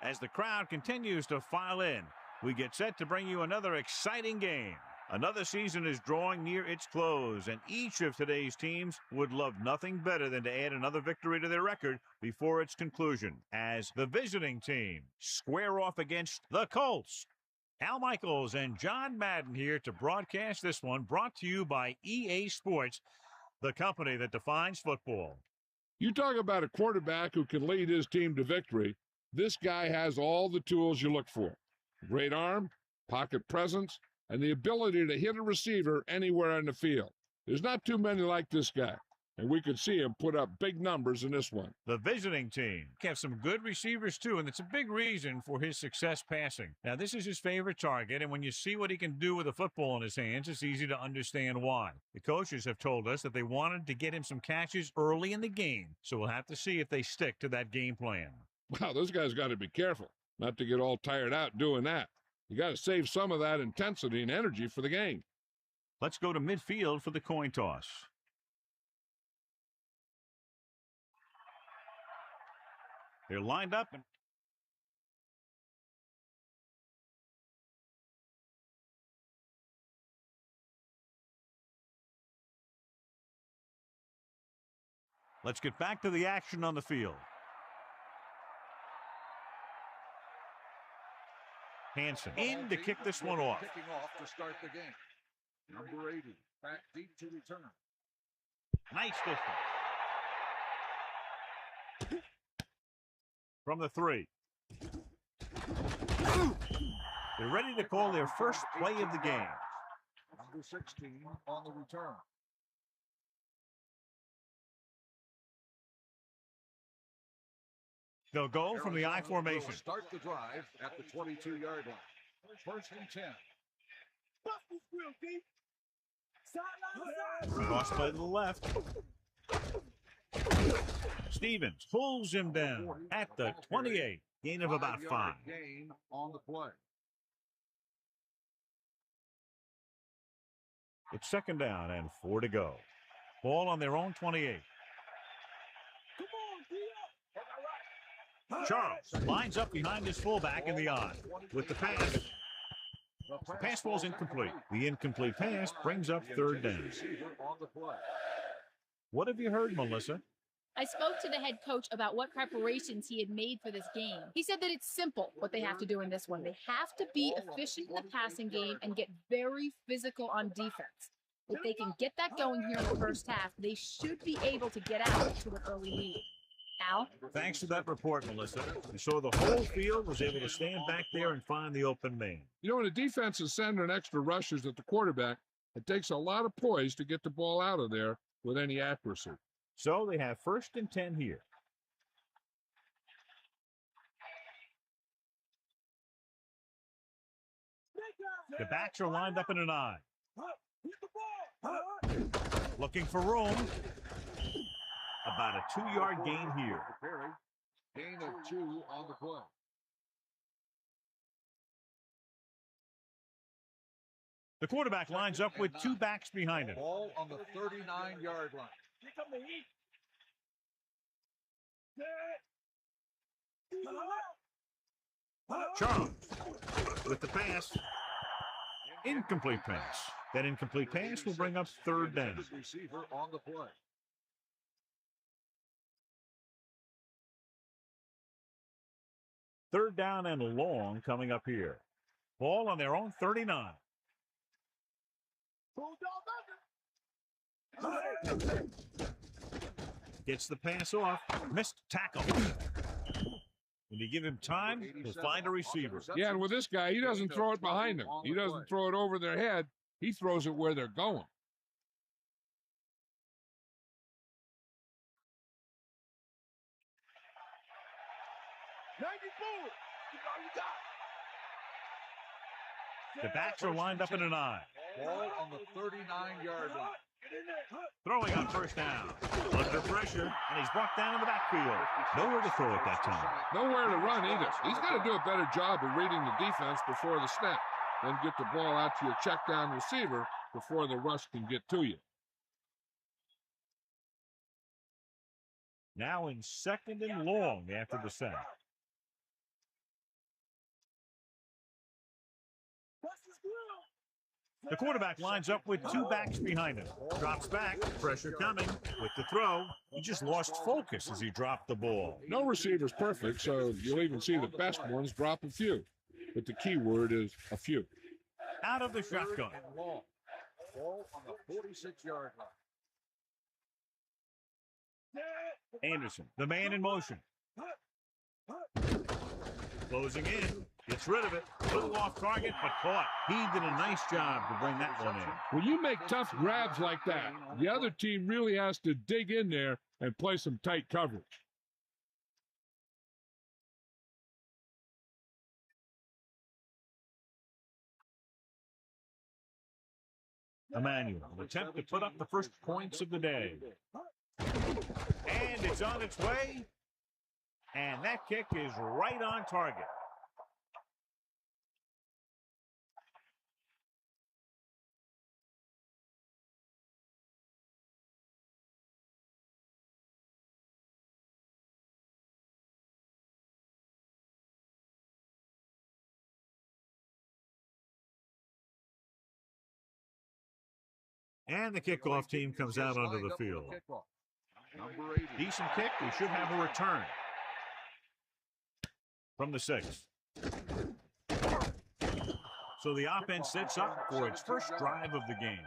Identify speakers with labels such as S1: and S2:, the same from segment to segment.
S1: As the crowd continues to file in, we get set to bring you another exciting game. Another season is drawing near its close, and each of today's teams would love nothing better than to add another victory to their record before its conclusion, as the visiting team square off against the Colts. Al Michaels and John Madden here to broadcast this one, brought to you by EA Sports, the company that defines football.
S2: You talk about a quarterback who can lead his team to victory. This guy has all the tools you look for. Great arm, pocket presence, and the ability to hit a receiver anywhere on the field. There's not too many like this guy, and we could see him put up big numbers in this one.
S1: The visiting team have some good receivers, too, and it's a big reason for his success passing. Now, this is his favorite target, and when you see what he can do with a football in his hands, it's easy to understand why. The coaches have told us that they wanted to get him some catches early in the game, so we'll have to see if they stick to that game plan.
S2: Wow, those guys got to be careful not to get all tired out doing that. You got to save some of that intensity and energy for the game.
S1: Let's go to midfield for the coin toss. They're lined up. Let's get back to the action on the field. Hansen in to kick this one off.
S3: Kicking off to start the game. Number 80, back deep to return.
S1: Nice distance. From the 3. They're ready to call their first play of the game.
S3: Number 16 on the return.
S1: They'll go from the I formation.
S3: Start the drive at the 22-yard line. First and 10.
S1: Cross play to the left. Stevens pulls him down at the 28. Gain of about 5.
S3: Gain on the play.
S1: It's second down and 4 to go. Ball on their own 28. Charles lines up behind his fullback in the I. With the pass. The pass ball's incomplete. The incomplete pass brings up third down. What have you heard, Melissa?
S4: I spoke to the head coach about what preparations he had made for this game. He said that it's simple what they have to do in this one. They have to be efficient in the passing game and get very physical on defense. If they can get that going here in the first half, they should be able to get out to an early lead. Al?
S1: Thanks for that report, Melissa. And so the whole field was able to stand back there and find the open man.
S2: You know, when a defense is sending extra rushers at the quarterback, it takes a lot of poise to get the ball out of there with any accuracy.
S1: So they have first and 10 here. The backs are lined up in an I. Looking for room. About a 2-yard gain here.
S3: Gain of 2 on the play.
S1: The quarterback lines up with 2 backs behind him.
S3: Ball on the 39-yard line.
S1: Charles with the pass. Incomplete pass. That incomplete pass will bring up third down.
S3: Receiver on the play.
S1: Third down and long coming up here. Ball on their own 39. Gets the pass off. Missed tackle. When you give him time, he'll find a receiver.
S2: Yeah, and with this guy, he doesn't throw it behind them. He doesn't throw it over their head. He throws it where they're going.
S1: The backs are lined up in an I.
S3: Ball on the 39-yard line.
S1: Throwing on first down. Under pressure, and he's brought down in the backfield. Nowhere to throw at that time.
S2: Nowhere to run either. He's got to do a better job of reading the defense before the snap. Then get the ball out to your check down receiver before the rush can get to you.
S1: Now in second and long after the sack. The quarterback lines up with two backs behind him. Drops back, pressure coming. With the throw, he just lost focus as he dropped the ball.
S2: No receiver's perfect, so you'll even see the best ones drop a few. But the key word is a few.
S1: Out of the shotgun.
S3: Ball on the 46-yard line.
S1: Anderson, the man in motion. Closing in. Gets rid of it. A little off target, but caught. He did a nice job to bring that one in.
S2: When you make tough grabs like that, the other team really has to dig in there and play some tight coverage.
S1: Emmanuel will attempt to put up the first points of the day. And it's on its way. And that kick is right on target. And the kickoff team comes out onto the field.
S3: Number 80.
S1: Decent kick. We should have a return from the 6. So the offense sets up for its first drive of the game.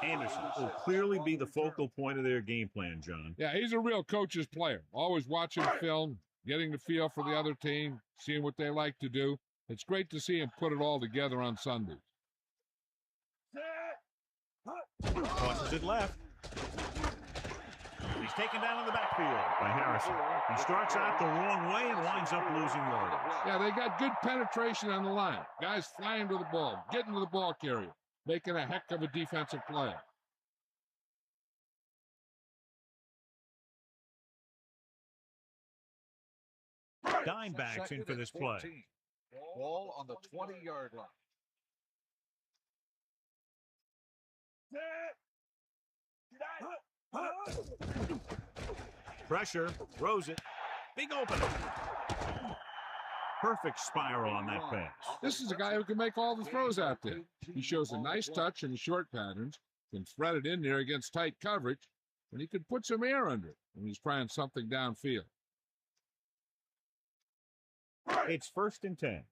S1: Anderson will clearly be the focal point of their game plan, John.
S2: Yeah, he's a real coach's player. Always watching film, getting the feel for the other team, seeing what they like to do. It's great to see him put it all together on Sundays.
S1: Tosses it left. He's taken down in the backfield by Harrison. He starts out the wrong way and winds up losing yardage.
S2: Yeah, they got good penetration on the line. Guys flying to the ball, getting to the ball carrier, making a heck of a defensive play.
S1: Dime backs in for this play.
S3: Ball on the 20-yard line.
S1: Pressure, throws it. Big opening. Perfect spiral on that pass.
S2: This is a guy who can make all the throws out there. He shows a nice touch in the short patterns, can thread it in there against tight coverage, and he can put some air under it when he's trying something downfield.
S1: It's 1st and 10.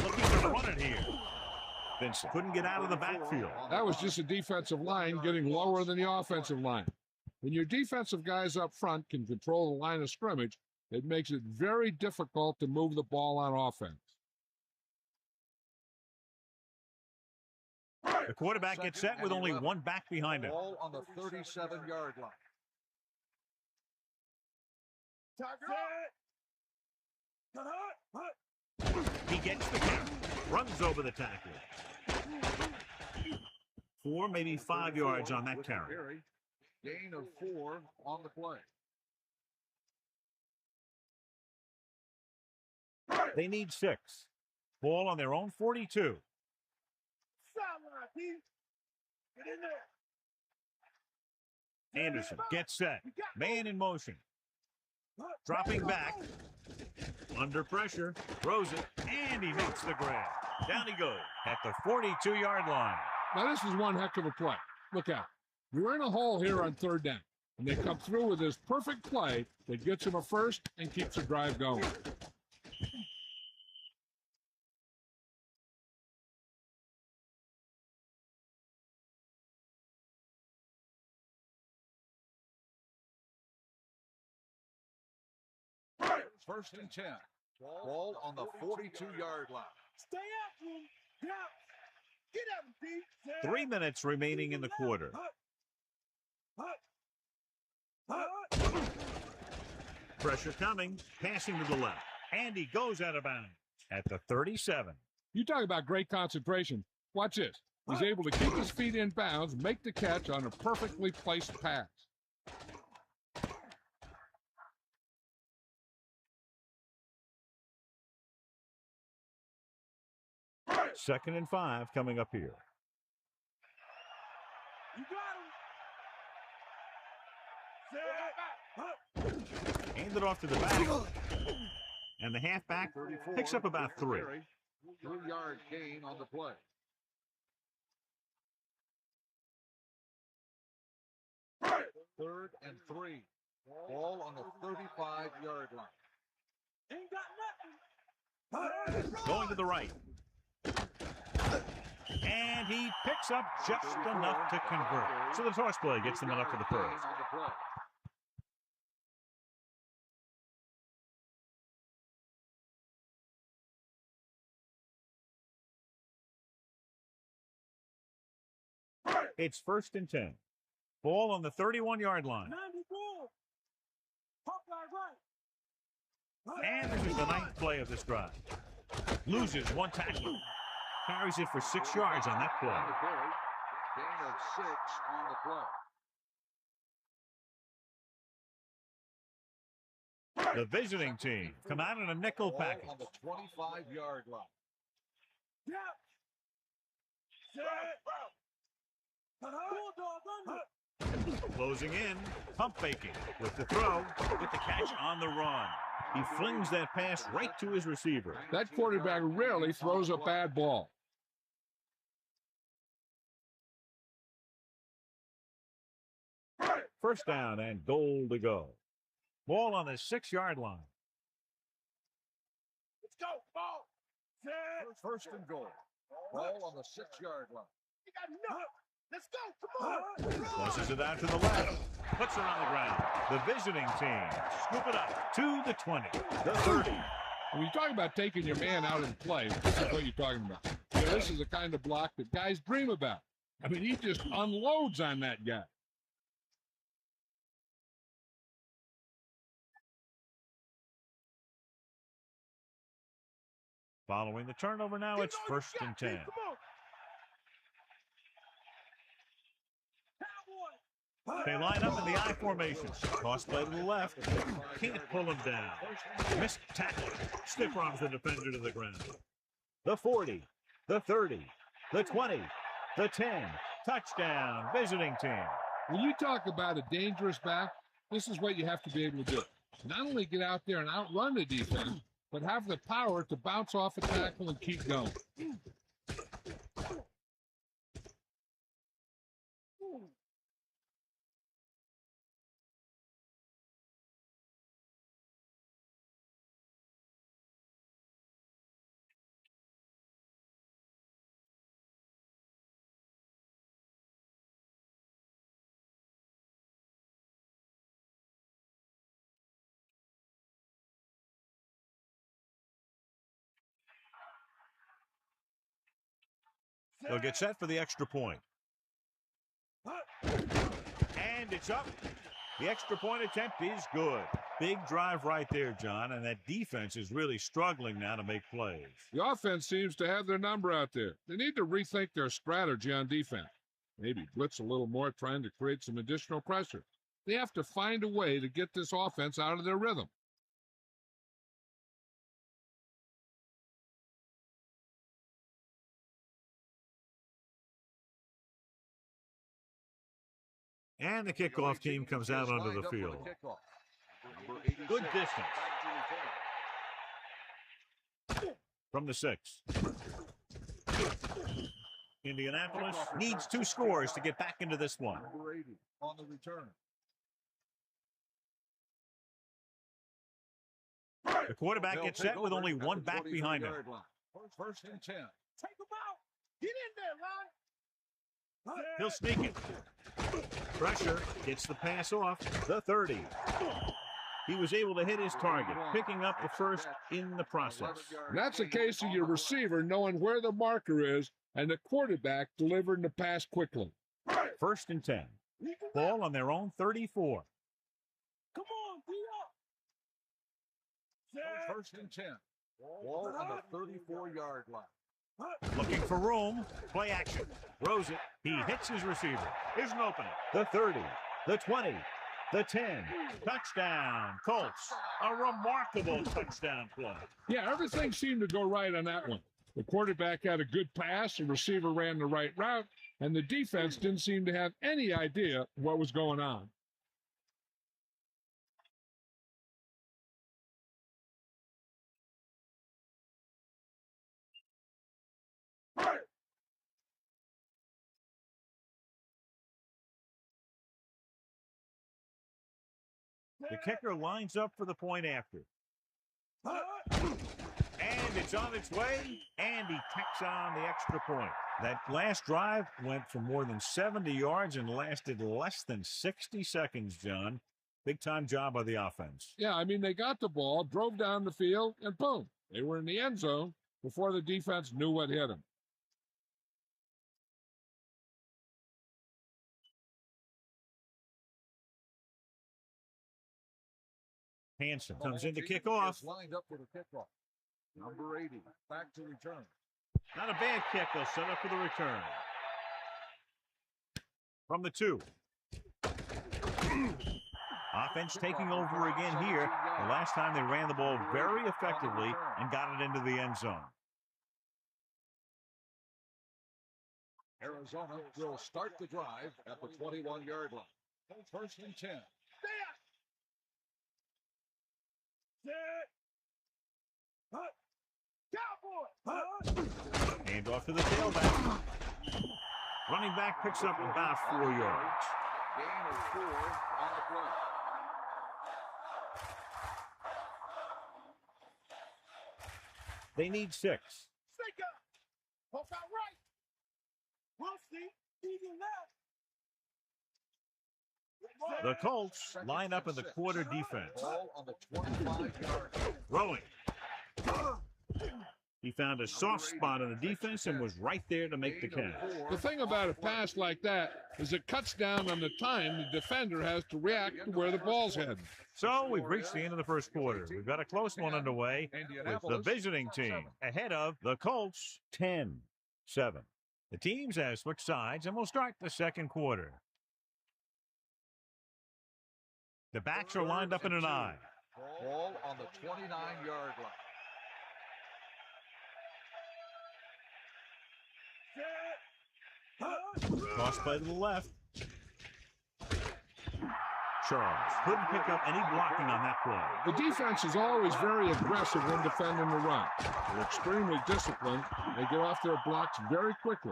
S1: Looking to run it here. Vincent couldn't get out of the backfield.
S2: That was just a defensive line getting lower than the offensive line. When your defensive guys up front can control the line of scrimmage, it makes it very difficult to move the ball on offense.
S1: The quarterback gets set with only one back behind him.
S3: Ball on the 37-yard line.
S1: He gets the carry, runs over the tackle. 4, maybe 5 yards on that carry.
S3: Gain of 4 on the play.
S1: They need 6. Ball on their own 42. Anderson gets set. Man in motion. Dropping back. Under pressure. Throws it. And he makes the grab. Down he goes at the 42-yard line.
S2: Now, this is one heck of a play. Look out. You're in a hole here on 3rd down, and they come through with this perfect play that gets him a first and keeps the drive going.
S3: First and 10. Ball on the 42-yard line.
S5: Stay after him. Get out of Pete.
S1: 3 minutes remaining in the quarter. Pressure coming. Passing to the left. And he goes out of bounds at the 37.
S2: You talk about great concentration. Watch this. He's able to keep his feet in bounds, make the catch on a perfectly placed pass.
S1: 2nd and 5 coming up here.
S5: You got
S1: hand it off to the back. And the halfback picks up about 3.
S3: 3-yard gain on the play. Third and 3. Ball on the 35-yard line.
S5: Ain't got nothing.
S1: Going to the right. And he picks up just enough to convert. So the toss play gets them enough for the first. It's 1st and 10. Ball on the 31-yard line.
S5: 94. Popeye right.
S1: And this is the 9th play of this drive. Loses 1 tackle. Carries it for 6 yards on that play.
S3: Gain of 6 on the play.
S1: The visiting team come out in a nickel
S3: Ball
S1: package.
S3: on the 25-yard line.
S5: Yep. Set. Bulldog under.
S1: Closing in, pump faking with the throw, with the catch on the run. He flings that pass right to his receiver.
S2: That quarterback rarely throws a bad ball.
S1: First down and goal to go. Ball on the 6-yard line.
S5: Let's go. Ball. Set.
S3: First and goal. Ball on the 6-yard line.
S5: You got enough. Let's go. Come on.
S1: Crosses it out to the left. Puts it on the ground. The visiting team scoop it up to the 20, the 30.
S2: When you talk about taking your man out in play, this is what you're talking about. You know, this is the kind of block that guys dream about. I mean, he just unloads on that guy.
S1: Following the turnover now, it's 1st and 10.
S5: Come on.
S1: They line up in the I formation. Toss play to the left. Can't pull him down. Missed tackle. Stiff arms the defender to the ground. The 40, the 30, the 20, the 10. Touchdown, visiting team.
S2: When you talk about a dangerous back, this is what you have to be able to do. Not only get out there and outrun the defense, but have the power to bounce off a tackle and keep going.
S1: They'll get set for the extra point. And it's up. The extra point attempt is good. Big drive right there, John, and that defense is really struggling now to make plays.
S2: The offense seems to have their number out there. They need to rethink their strategy on defense. Maybe blitz a little more, trying to create some additional pressure. They have to find a way to get this offense out of their rhythm.
S1: And the kickoff team comes out onto the field. Good distance. From the 6. Indianapolis needs 2 scores to get back into this one.
S3: Number 80 on the return.
S1: The quarterback gets set with only one back behind him.
S3: First and 10.
S5: Take him out. Get in there, Ron.
S1: He'll sneak it. Pressure gets the pass off. The 30. He was able to hit his target, picking up the first in the process.
S2: And that's a case of your receiver knowing where the marker is and the quarterback delivering the pass quickly.
S1: 1st and 10. Ball on their own 34.
S5: Come on, be up.
S3: First and 10. Ball on the 34-yard line.
S1: Looking for room. Play action. Throws it. He hits his receiver. Isn't open. The 30. The 20. The 10. Touchdown. Colts. A remarkable touchdown play.
S2: Yeah, everything seemed to go right on that one. The quarterback had a good pass, the receiver ran the right route, and the defense didn't seem to have any idea what was going on.
S1: The kicker lines up for the point after. And it's on its way, and he tacks on the extra point. That last drive went for more than 70 yards and lasted less than 60 seconds, John. Big-time job by the offense.
S2: Yeah, I mean, they got the ball, drove down the field, and boom, they were in the end zone before the defense knew what hit them.
S1: Hansen comes in to kick off.
S3: Lined up for the kickoff. Number 80, back to return.
S1: Not a bad kick. They'll set up for the return. From the 2. Offense taking over again here. The last time they ran the ball very effectively and got it into the end zone.
S3: Arizona will start the drive at the 21-yard line. First and 10.
S1: Hand off to the tailback. Running back picks up about 4 yards.
S3: Gain of 4 on the play.
S1: They need 6.
S5: Stick up. Poke out right. We'll see. Easy left.
S1: The Colts line up in the quarter defense.
S3: Ball on the 25-yard line.
S1: Throwing. He found a soft spot on the defense and was right there to make the catch.
S2: The thing about a pass like that is it cuts down on the time the defender has to react to where the ball's heading.
S1: So we've reached the end of the first quarter. We've got a close one underway with the visiting team ahead of the Colts 10-7. The teams have switched sides, and we'll start the second quarter. The backs are lined up in an I.
S3: Ball on the 29-yard line.
S1: Cross play to the left. Charles couldn't pick up any blocking on that play.
S2: The defense is always very aggressive when defending the run. They're extremely disciplined. They get off their blocks very quickly.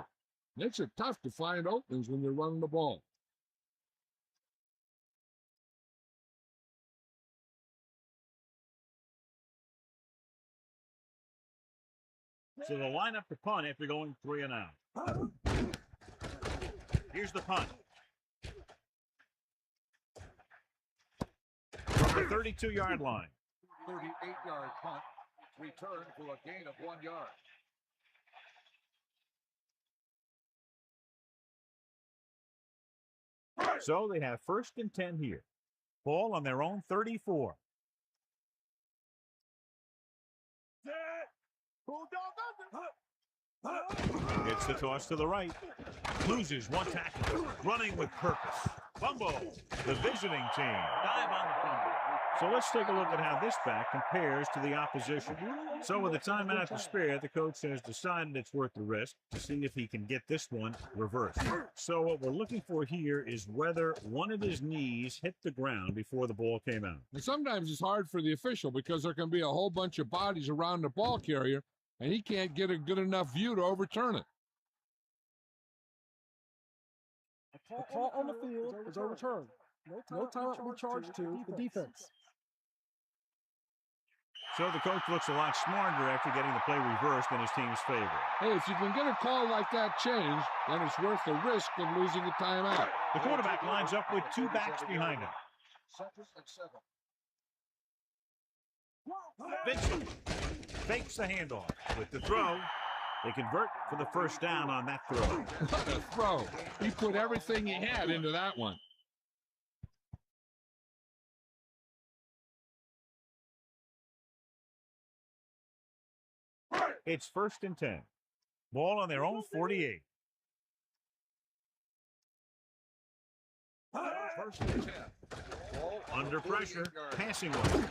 S2: Makes it tough to find openings when you're running the ball.
S1: So they'll line up the punt after going 3 and out. Here's the punt. From the 32-yard line.
S3: 38-yard punt. Return for a gain of 1 yard.
S1: So they have first and 10 here. Ball on their own 34. Gets the toss to the right. Loses one tackle. Running with purpose. Fumble. The visiting team. Dive on the fumble. So let's take a look at how this back compares to the opposition. So with a timeout to spare, the coach has decided it's worth the risk to see if he can get this one reversed. So what we're looking for here is whether one of his knees hit the ground before the ball came out.
S2: And sometimes it's hard for the official because there can be a whole bunch of bodies around the ball carrier, and he can't get a good enough view to overturn it.
S6: The call on the field is overturned. No timeout will be charged to the defense.
S1: So the coach looks a lot smarter after getting the play reversed in his team's favor.
S2: Hey, if you can get a call like that changed, then it's worth the risk of losing a timeout.
S1: The quarterback lines up with 2 backs behind him.
S3: 2nd and 7.
S1: Vincent fakes the handoff with the throw. They convert for the first down on that throw.
S2: What a throw. He put everything he had into that one.
S1: It's first and 10. Ball on their own 48.
S3: First and 10. Ball
S1: Under pressure, passing one.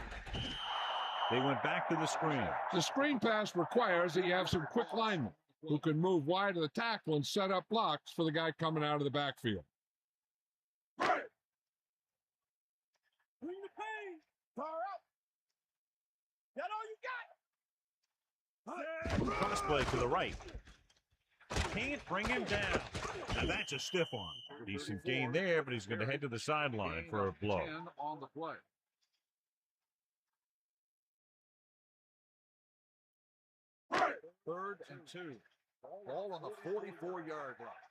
S1: They went back to the screen.
S2: The screen pass requires that you have some quick linemen who can move wide of the tackle and set up blocks for the guy coming out of the backfield.
S5: Bring the pain. Far out. That all you got?
S1: Cross play to the right. Can't bring him down. Now that's a stiff one. Decent gain there, but he's going to head to the sideline for a blow.
S3: 10 on the play. 3rd and 2. Ball on the 44-yard line.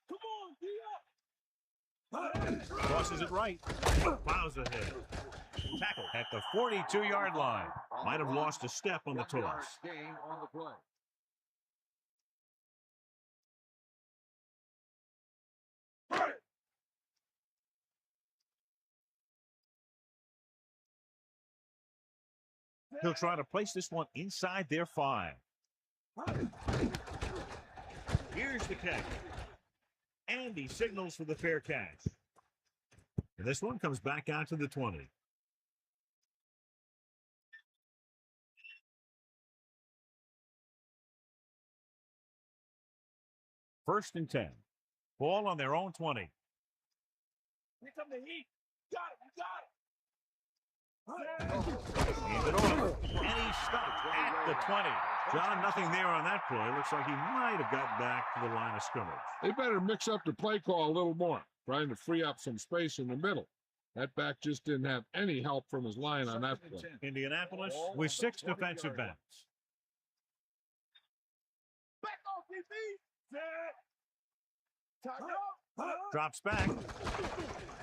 S5: Come on, D up.
S1: Crosses it right. Plows ahead. Tackle at the 42-yard line. Might have lost a step on the
S3: 1 yard
S1: toss.
S3: gain on the play.
S1: He'll try to place this one inside their 5. Here's the catch. And he signals for the fair catch. And this one comes back out to the 20. First and 10. Ball on their own 20.
S5: Here come the heat. Got it. You got it.
S1: Hand it off. And he stopped at the 20. John, nothing there on that play. Looks like he might have got back to the line of scrimmage.
S2: They better mix up the play call a little more, trying to free up some space in the middle. That back just didn't have any help from his line on that play.
S1: Indianapolis with 6 defensive backs.
S5: Back off, DB. Set. Time up.
S1: Drops back.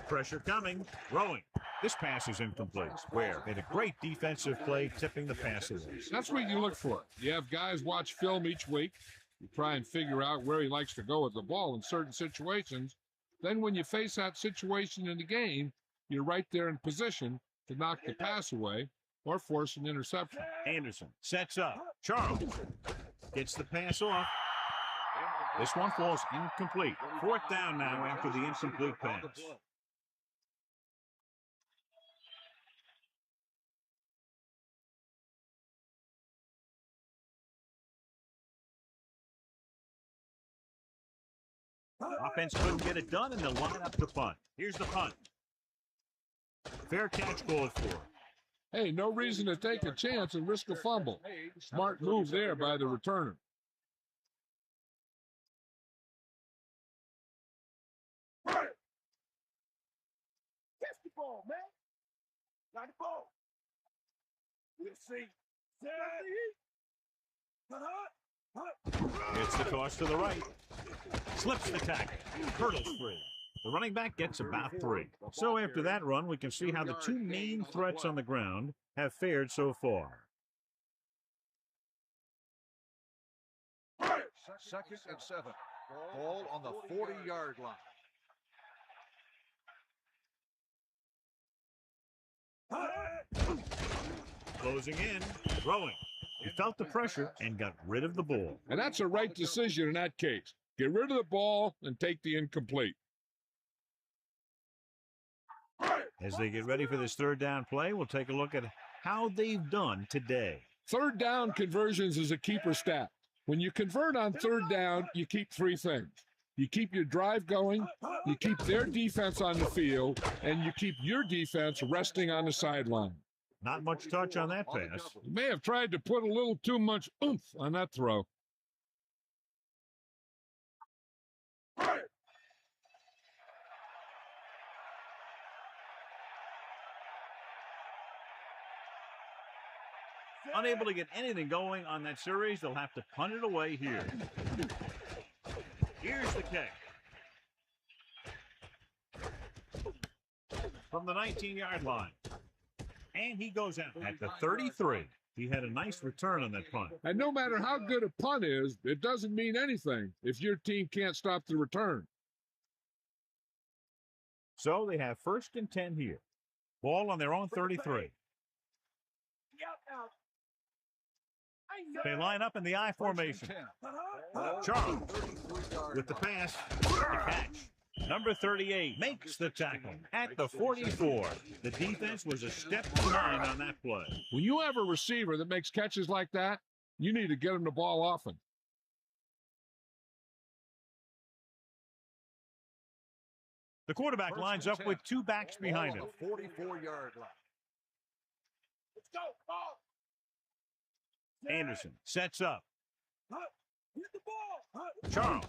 S1: Pressure coming. Throwing. This pass is incomplete. Where? Made a great defensive play, tipping the pass away.
S2: That's what you look for. You have guys watch film each week. You try and figure out where he likes to go with the ball in certain situations. Then when you face that situation in the game, you're right there in position to knock the pass away or force an interception.
S1: Anderson sets up. Charles gets the pass off. This one falls incomplete. 4th down now after the incomplete pass. Offense couldn't get it done, and they'll line up the punt. Here's the punt. Fair catch called for.
S2: Hey, no reason to take a chance and risk a fumble. Smart move there by the returner.
S5: Catch the ball, man. Got the ball. We'll see.
S1: Gets the toss to the right. Slips the tackle. Hurdles free. The running back gets about 3. So after that run, we can see how the 2 main threats on the ground have fared so far.
S3: 2nd and 7. Ball on the 40-yard line.
S1: Closing in. Throwing. He felt the pressure and got rid of the ball.
S2: And that's a right decision in that case. Get rid of the ball and take the incomplete.
S1: As they get ready for this 3rd down play, we'll take a look at how they've done today.
S2: 3rd down conversions is a keeper stat. When you convert on 3rd down, you keep 3 things. You keep your drive going, you keep their defense on the field, and you keep your defense resting on the sideline.
S1: Not much touch on that pass.
S2: You may have tried to put a little too much oomph on that throw.
S1: Unable to get anything going on that series, they'll have to punt it away here. Here's the kick. From the 19-yard line. And he goes out at the 33. He had a nice return on that punt.
S2: And no matter how good a punt is, it doesn't mean anything if your team can't stop the return.
S1: So they have 1st and 10 here. Ball on their own 33. They line up in the I formation. Charles with the pass, the catch. Number 38 makes the tackle at the 44. The defense was a step behind on that play.
S2: When you have a receiver that makes catches like that, you need to get him the ball often.
S1: The quarterback lines up with 2 backs behind him.
S3: 44-yard line.
S5: Let's go. Ball.
S1: Anderson sets up.
S5: Hit the ball.
S1: Charles.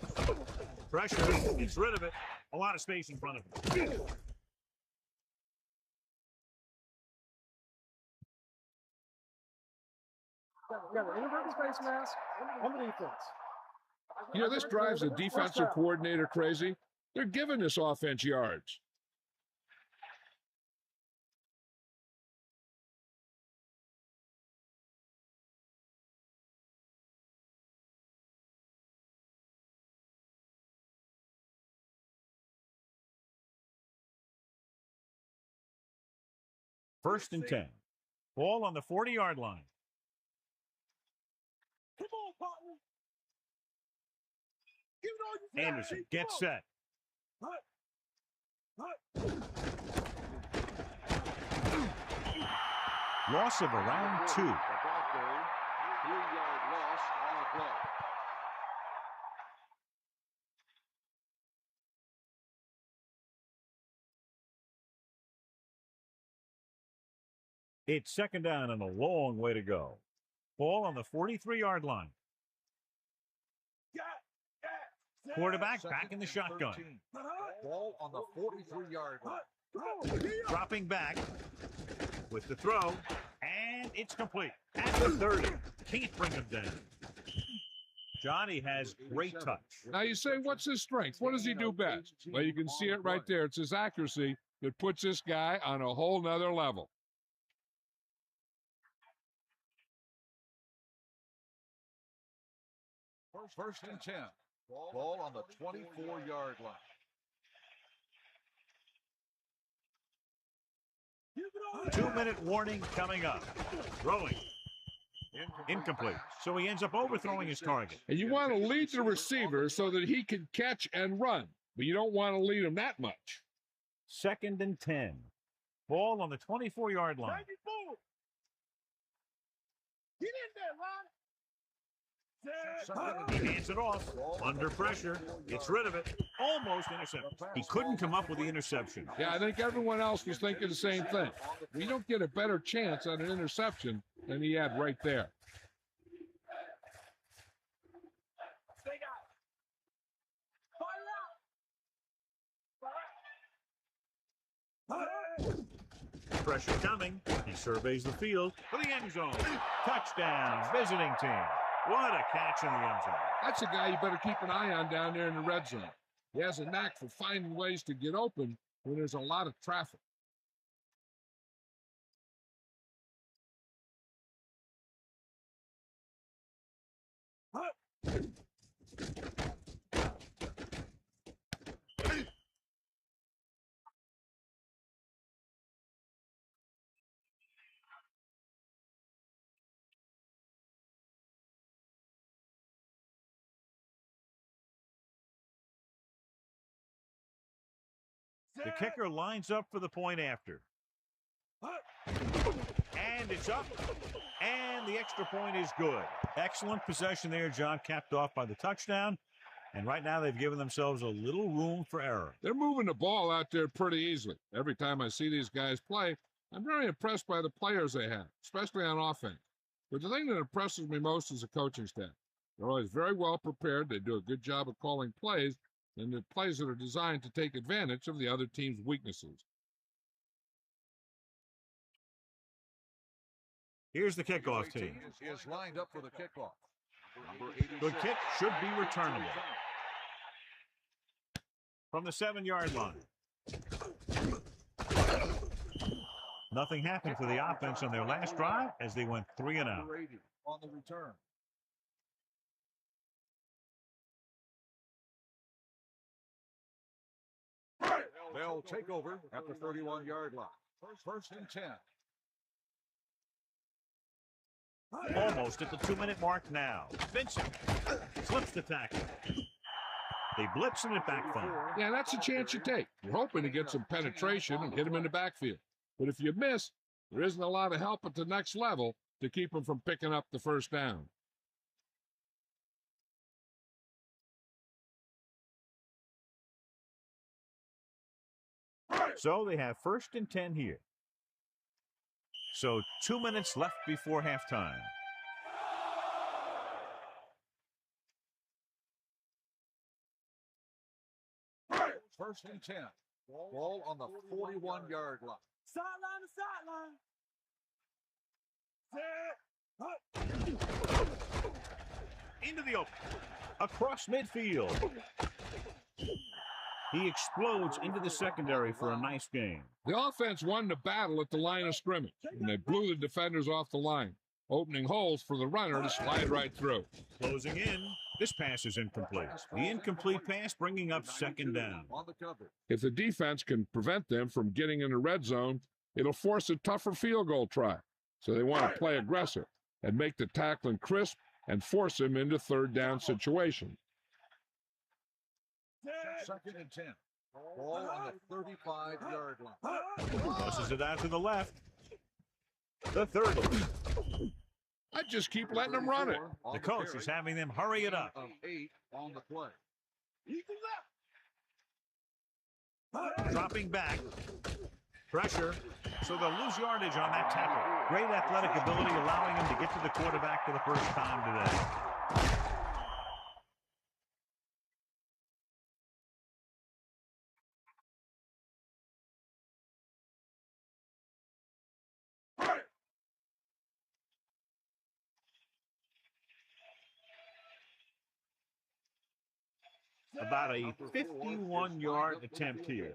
S1: Pressure. Gets rid of it. A lot of space in front of him.
S6: got an inadvertent face mask on the defense.
S2: You know, this drives the defensive coordinator crazy. They're giving this offense yards.
S1: First and 10. Ball on the 40-yard line.
S5: Come on, partner. Give it all you got.
S1: Anderson gets set. Loss of around 2.
S3: 3-yard loss on the play.
S1: It's second down and a long way to go. Ball on the 43-yard line. Quarterback back in the shotgun.
S3: Ball on the 43-yard line.
S1: Dropping back with the throw, and it's complete. At the 30. Can't bring him down. Johnny has great touch.
S2: Now you say, what's his strength? What does he do best? Well, you can see it right there. It's his accuracy that puts this guy on a whole nother level.
S3: First and 10. Ball on the 24-yard line.
S1: 2-minute warning coming up. Throwing. Incomplete. So he ends up overthrowing his target.
S2: And you want to lead the receiver so that he can catch and run, but you don't want to lead him that much.
S1: Second and 10. Ball on the 24-yard line.
S5: 94. Get in there, Ron.
S1: He hands it off. Under pressure. Gets rid of it. Almost intercepted. He couldn't come up with the interception.
S2: Yeah, I think everyone else was thinking the same thing. We don't get a better chance on an interception than he had right there.
S1: Pressure coming. He surveys the field for the end zone. Touchdown, visiting team. What a catch in the end zone.
S2: That's a guy you better keep an eye on down there in the red zone. He has a knack for finding ways to get open when there's a lot of traffic.
S1: The kicker lines up for the point after. And it's up. And the extra point is good. Excellent possession there, John, capped off by the touchdown. And right now they've given themselves a little room for error.
S2: They're moving the ball out there pretty easily. Every time I see these guys play, I'm very impressed by the players they have, especially on offense. But the thing that impresses me most is the coaching staff. They're always very well prepared. They do a good job of calling plays, and the plays that are designed to take advantage of the other team's weaknesses.
S1: Here's the kickoff team.
S3: Is lined up for the kickoff.
S1: The kick should be returnable. From the 7-yard line. Nothing happened for the offense on their last drive as they went 3 and out.
S3: On the return. They'll take over at the 31-yard line. First and 10.
S1: Almost at the 2-minute mark now. Vincent slips the tackle. They blitz and it backfire.
S2: Yeah, that's a chance you take. You're hoping to get some penetration and hit him in the backfield. But if you miss, there isn't a lot of help at the next level to keep him from picking up the first down.
S1: So they have first and 10 here. So 2 minutes left before halftime.
S3: First and 10. Ball on the 41-yard line.
S5: Sideline to sideline. Set.
S1: Into the open. Across midfield. He explodes into the secondary for a nice game.
S2: The offense won the battle at the line of scrimmage, and they blew the defenders off the line, opening holes for the runner to slide right through.
S1: Closing in. This pass is incomplete. The incomplete pass bringing up second down.
S2: If the defense can prevent them from getting in the red zone, it'll force a tougher field goal try. So they want to play aggressive and make the tackling crisp and force him into third down situations.
S3: 2nd and 10. Ball on the 35-yard line.
S1: Tosses it out to the left. The 30.
S2: I just keep letting them run it.
S1: The coach is having them hurry it up.
S3: 8 on the play.
S1: Dropping back. Pressure. So they'll lose yardage on that tackle. Great athletic ability allowing him to get to the quarterback for the first time today. About a 51-yard attempt here.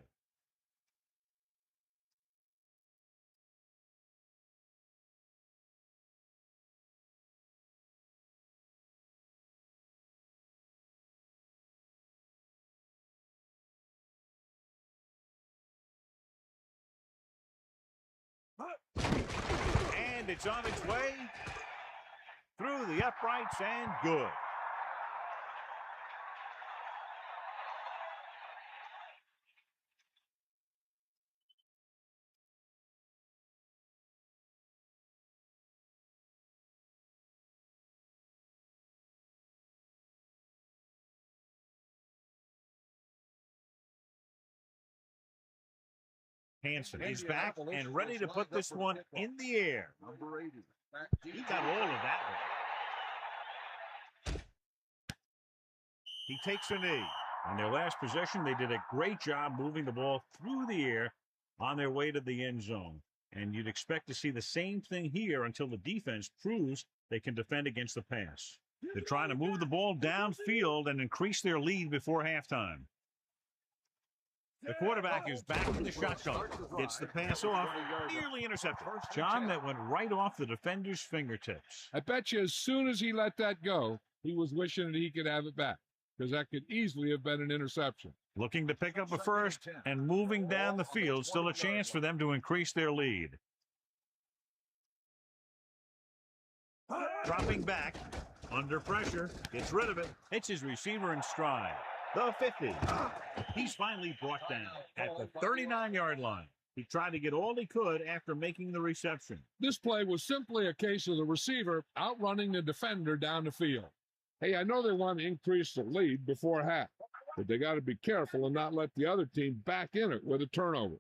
S1: And it's on its way through the uprights and good. Hansen is back and ready to put this one in the air. He got all of that one. He takes a knee. On their last possession, they did a great job moving the ball through the air on their way to the end zone. And you'd expect to see the same thing here until the defense proves they can defend against the pass. They're trying to move the ball downfield and increase their lead before halftime. The quarterback is back in the shotgun. Gets the pass off. Nearly intercepted. John, that went right off the defender's fingertips.
S2: I bet you as soon as he let that go, he was wishing that he could have it back, because that could easily have been an interception.
S1: Looking to pick up a first and moving down the field. Still a chance for them to increase their lead. Dropping back. Under pressure. Gets rid of it. Hits his receiver in stride. The 50. He's finally brought down at the 39-yard line. He tried to get all he could after making the reception.
S2: This play was simply a case of the receiver outrunning the defender down the field. Hey, I know they want to increase the lead before half, but they got to be careful and not let the other team back in it with a turnover.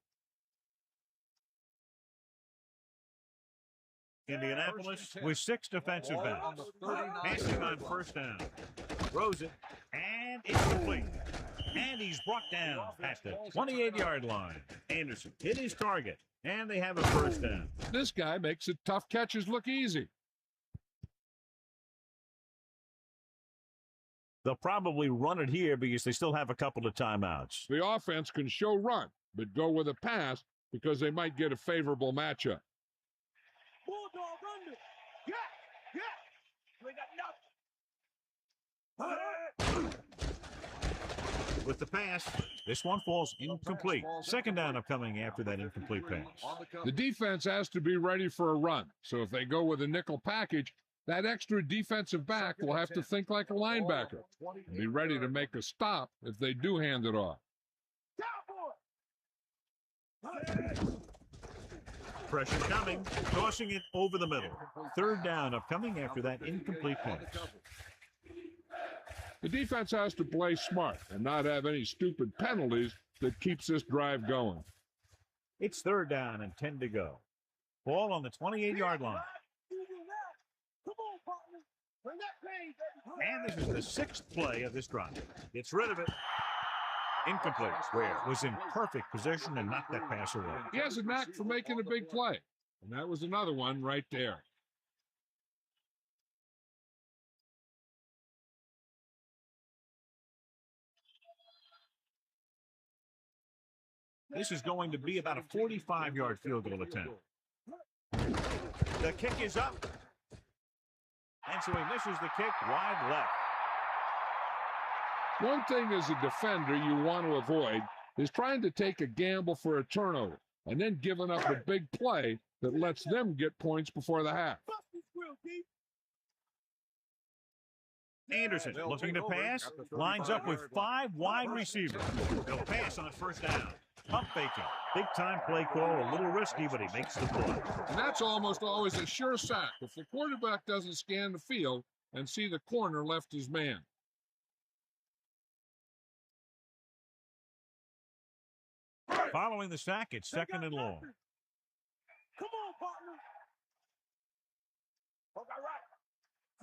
S1: Indianapolis with 6 defensive backs. Passing on first down. Throws it, and it's complete. And he's brought down at the 28-yard line. Anderson hit his target, and they have a first down.
S2: This guy makes the tough catches look easy.
S1: They'll probably run it here because they still have a couple of timeouts.
S2: The offense can show run, but go with a pass because they might get a favorable matchup.
S5: Bulldog under. Yeah. We got nothing.
S1: With the pass, this one falls incomplete. Second down upcoming after that incomplete pass.
S2: The defense has to be ready for a run, so if they go with a nickel package, that extra defensive back will have to think like a linebacker and be ready to make a stop if they do hand it off.
S1: Pressure coming, tossing it over the middle. Third down upcoming after that incomplete pass.
S2: The defense has to play smart and not have any stupid penalties that keeps this drive going.
S1: It's third down and 10 to go. Ball on the 28-yard line. And this is the 6th play of this drive. Gets rid of it. Incomplete. Ware was in perfect position and knocked that pass away.
S2: He has a knack for making a big play, and that was another one right there.
S1: This is going to be about a 45-yard field goal attempt. The kick is up. And so he misses the kick wide left.
S2: One thing as a defender you want to avoid is trying to take a gamble for a turnover and then giving up a big play that lets them get points before the half.
S1: Anderson looking to pass, lines up with 5 wide receivers. They'll pass on first down. Pump faking. Big-time play call, a little risky, but he makes the play.
S2: And that's almost always a sure sack if the quarterback doesn't scan the field and see the corner left his man.
S1: Following the sack, it's second and long.
S5: Come on, partner. Okay, right.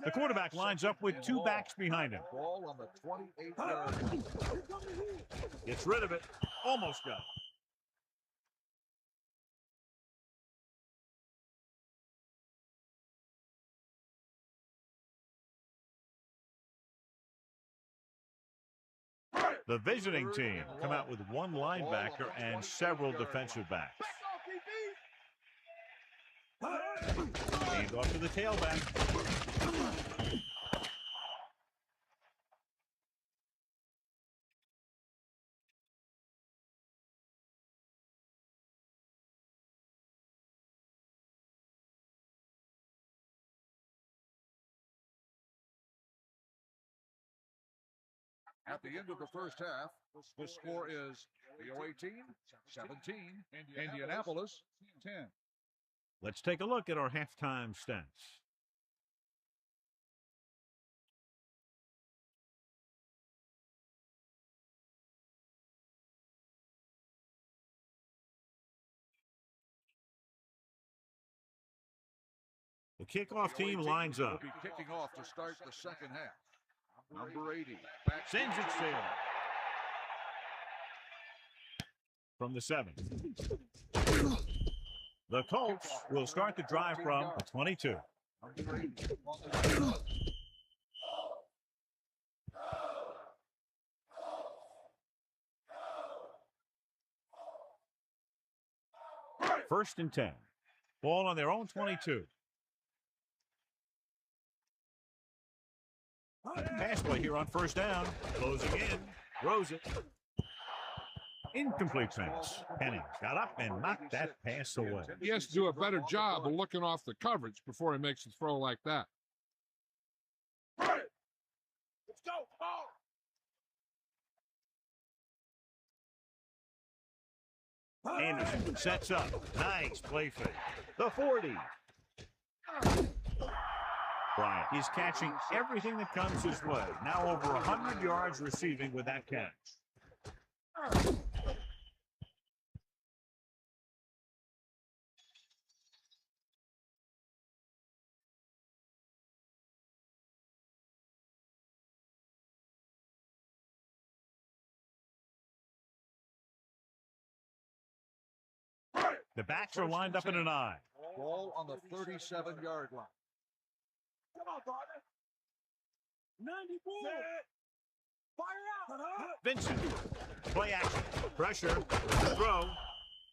S1: The quarterback lines up with 2 backs behind him.
S3: Ball on the 28-yard line.
S1: Gets rid of it. Almost got it. The visiting team come out with 1 linebacker and several defensive backs. Hand off to the tailback.
S3: At the end of the first half, the score is BO 18, 17, Indianapolis 10.
S1: Let's take a look at our halftime stats. The kickoff team lines up.
S3: Will be kicking off to start the second half. Number 80.
S1: Sends it sailing. From the 7. The Colts will start the drive from the 22.
S3: Number 80.
S1: First and 10. Ball on their own 22. Pass play here on first down. Closing in. Throws it. Incomplete pass. Penning got up and knocked that pass away.
S2: He has to do a better job of looking off the coverage before he makes a throw like that.
S5: Let's go. Oh.
S1: Anderson sets up. Nice play fake. The 40. Bryant is catching everything that comes his way. Now over 100 yards receiving with that catch. The backs are lined up in an eye.
S3: Ball on the 37-yard line.
S5: Come on, partner. 94. Fire out.
S1: Vincent. Play action. Pressure. Throw.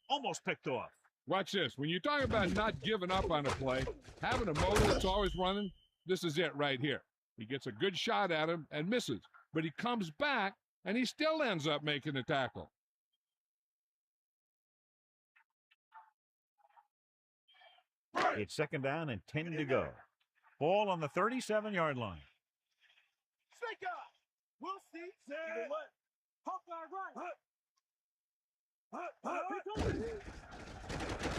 S1: Almost picked off.
S2: Watch this. When you talk about not giving up on a play, having a motor that's always running, this is it right here. He gets a good shot at him and misses, but he comes back and he still ends up making a tackle.
S1: It's second down and 10 to go. Ball on the 37-yard line.
S5: Snake up. We'll see. You know what? Hawkeye right.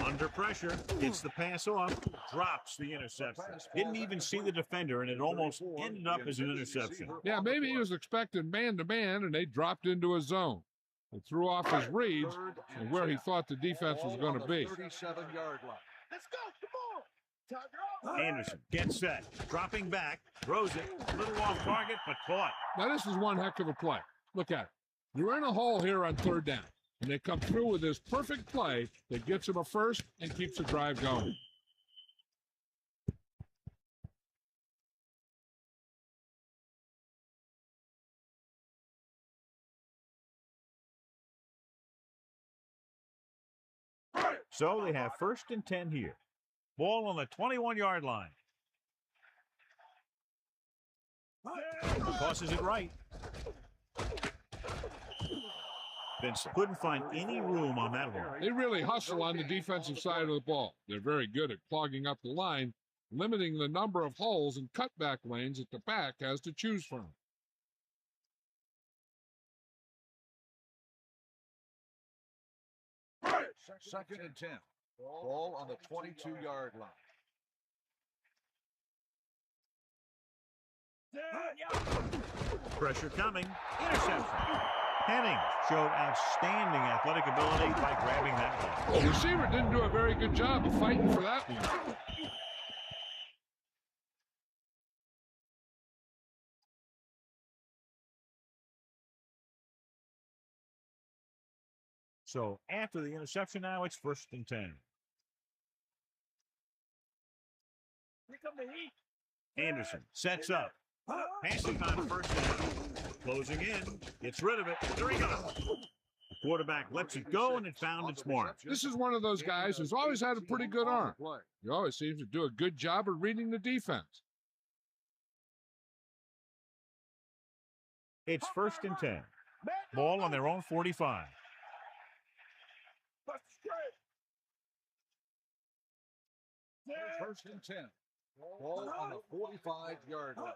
S1: Under pressure, gets the pass off, drops the interception. Didn't even see the defender, and it almost ended up as an interception.
S2: Yeah, maybe he was expecting man-to-man, and they dropped into a zone. They threw off his reads and where he thought the defense was going to be.
S3: 37-yard line.
S5: Let's go. Come on.
S1: Anderson gets set, dropping back, throws it, a little off target, but caught.
S2: Now, this is one heck of a play. Look at it. You're in a hole here on third down, and they come through with this perfect play that gets them a first and keeps the drive going.
S1: So they have 1st and 10 here. Ball on the 21-yard line. Tosses it right. Vince couldn't find any room on that one.
S2: They really hustle on the defensive side of the ball. They're very good at clogging up the line, limiting the number of holes and cutback lanes that the back has to choose from.
S3: Second and 10. Ball on the 22-yard line.
S1: Pressure coming. Interception. Henning showed outstanding athletic ability by grabbing that one.
S2: The receiver didn't do a very good job of fighting for that one.
S1: So after the interception now, it's 1st and 10.
S5: Here come the heat.
S1: Anderson sets up. Passing on 1st down. Closing in. Gets rid of it. There he goes. The quarterback lets it go, and it found its mark.
S2: This is one of those guys who's always had a pretty good arm. He always seems to do a good job of reading the defense.
S1: It's 1st and 10. Ball on their own 45.
S3: First and 10. Ball on the 45-yard line.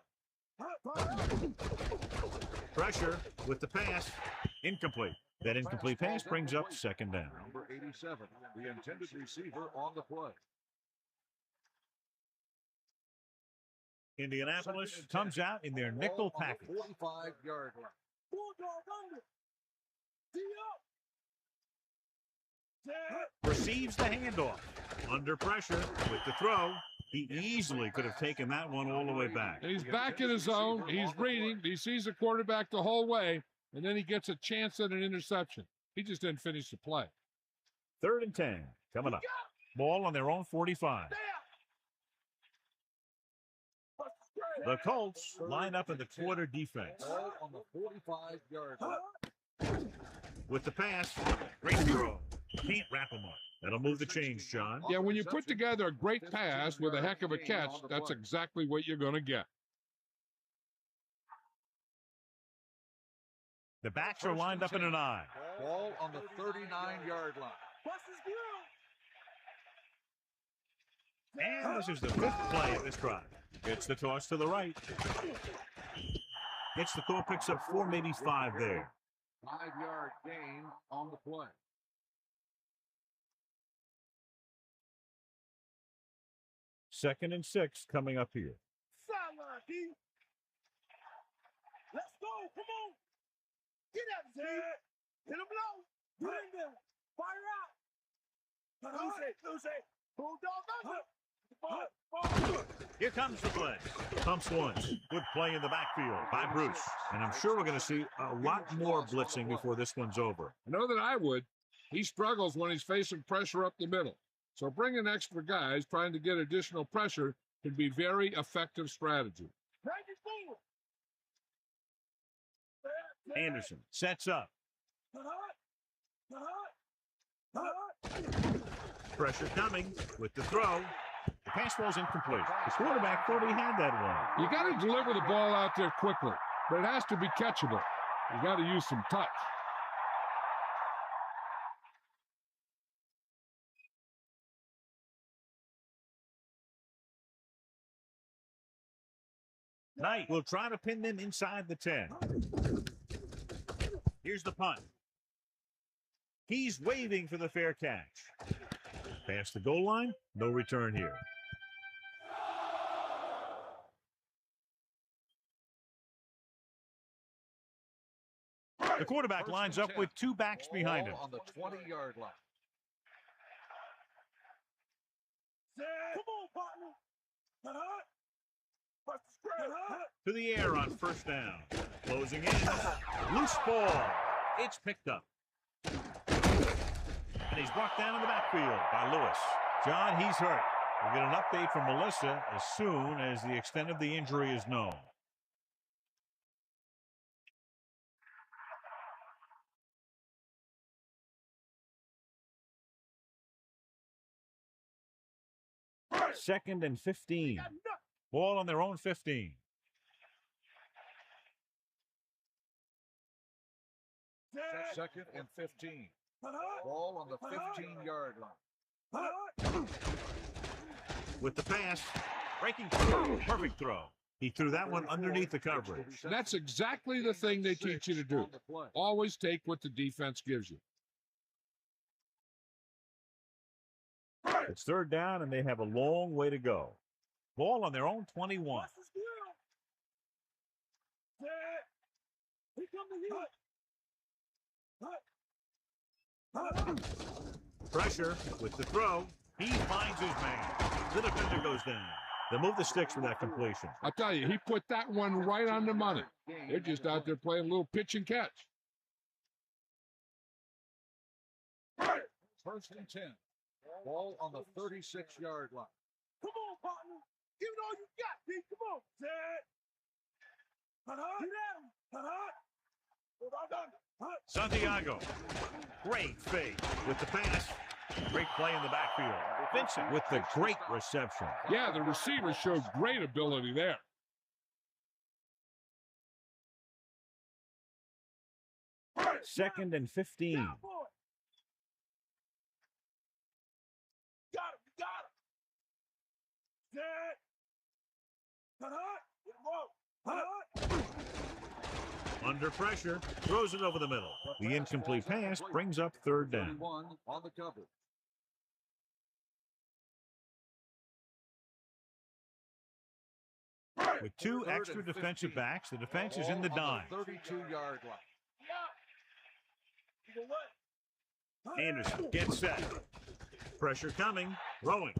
S1: Pressure with the pass. Incomplete. That incomplete pass brings up 2nd down.
S3: Number 87, the intended receiver on the play.
S1: Indianapolis comes out in their nickel package.
S3: 45-yard line.
S1: Receives the handoff. Under pressure with the throw. He easily could have taken that one all the way back.
S2: And he's back in his zone. He's reading. He sees the quarterback the whole way, and then he gets a chance at an interception. He just didn't finish the play.
S1: 3rd and 10 coming up. Ball on their own 45. The Colts line up in the quarter defense.
S3: Ball on the 45-yard line.
S1: With the pass, great throw. Can't wrap him up. That'll move the chains, John.
S2: Yeah, when you put together a great pass with a heck of a catch, that's exactly what you're going to get.
S1: The backs are lined up in an eye.
S3: Ball on the 39-yard line.
S1: And this is the 5th play of this drive. Gets the toss to the right. Gets the call, picks up 4, maybe 5 there.
S3: 5-yard gain on the play.
S1: Second and 6 coming up here.
S5: Sideline, D. Let's go. Come on. Get up, Z. Hit him low. Get in there. Fire out. Lose it. Bulldog.
S1: Here comes the blitz. Pumps once. Good play in the backfield by Bruce. And I'm sure we're going to see a lot more blitzing before this one's over.
S2: I know that I would. He struggles when he's facing pressure up the middle. So bringing extra guys trying to get additional pressure can be very effective strategy.
S1: Anderson sets up. Pressure coming with the throw. The pass ball's incomplete. The quarterback thought he had that one.
S2: You got to deliver the ball out there quickly, but it has to be catchable. You got to use some touch.
S1: Knight will try to pin them inside the 10. Here's the punt. He's waving for the fair catch. Past the goal line, no return here. The quarterback lines up with 2 backs behind him.
S3: On the 20-yard line.
S5: Come on, partner.
S1: To the air on 1st down. Closing in. Loose ball. It's picked up. And he's brought down in the backfield by Lewis. John, he's hurt. We'll get an update from Melissa as soon as the extent of the injury is known. 2nd and 15. Ball on their own 15.
S3: Second and 15. Ball on the 15-yard line.
S1: With the pass, breaking through, perfect throw. He threw that one underneath the coverage.
S2: That's exactly the thing they teach you to do. Always take what the defense gives you.
S1: It's 3rd down, and they have a long way to go. Ball on their own 21. Pressure with the throw. He finds his man. The defender goes down. They move the sticks for that completion.
S2: I'll tell you, he put that one right on the money. They're just out there playing a little pitch and catch.
S3: 1st and 10. Ball on the 36-yard line.
S5: Come on, partner. Give it all you got, D. Come on.
S1: Santiago. Great fake with the pass. Great play in the backfield. Vincent with the great reception.
S2: Yeah, the receiver showed great ability there.
S1: Second and 15.
S5: Got him. You got him.
S1: Under pressure, throws it over the middle. The incomplete pass brings up 3rd down.
S3: On the cover.
S1: With 2 extra defensive backs, the defense is in the dime.
S3: 32-yard line.
S1: Anderson gets set. Pressure coming, throwing.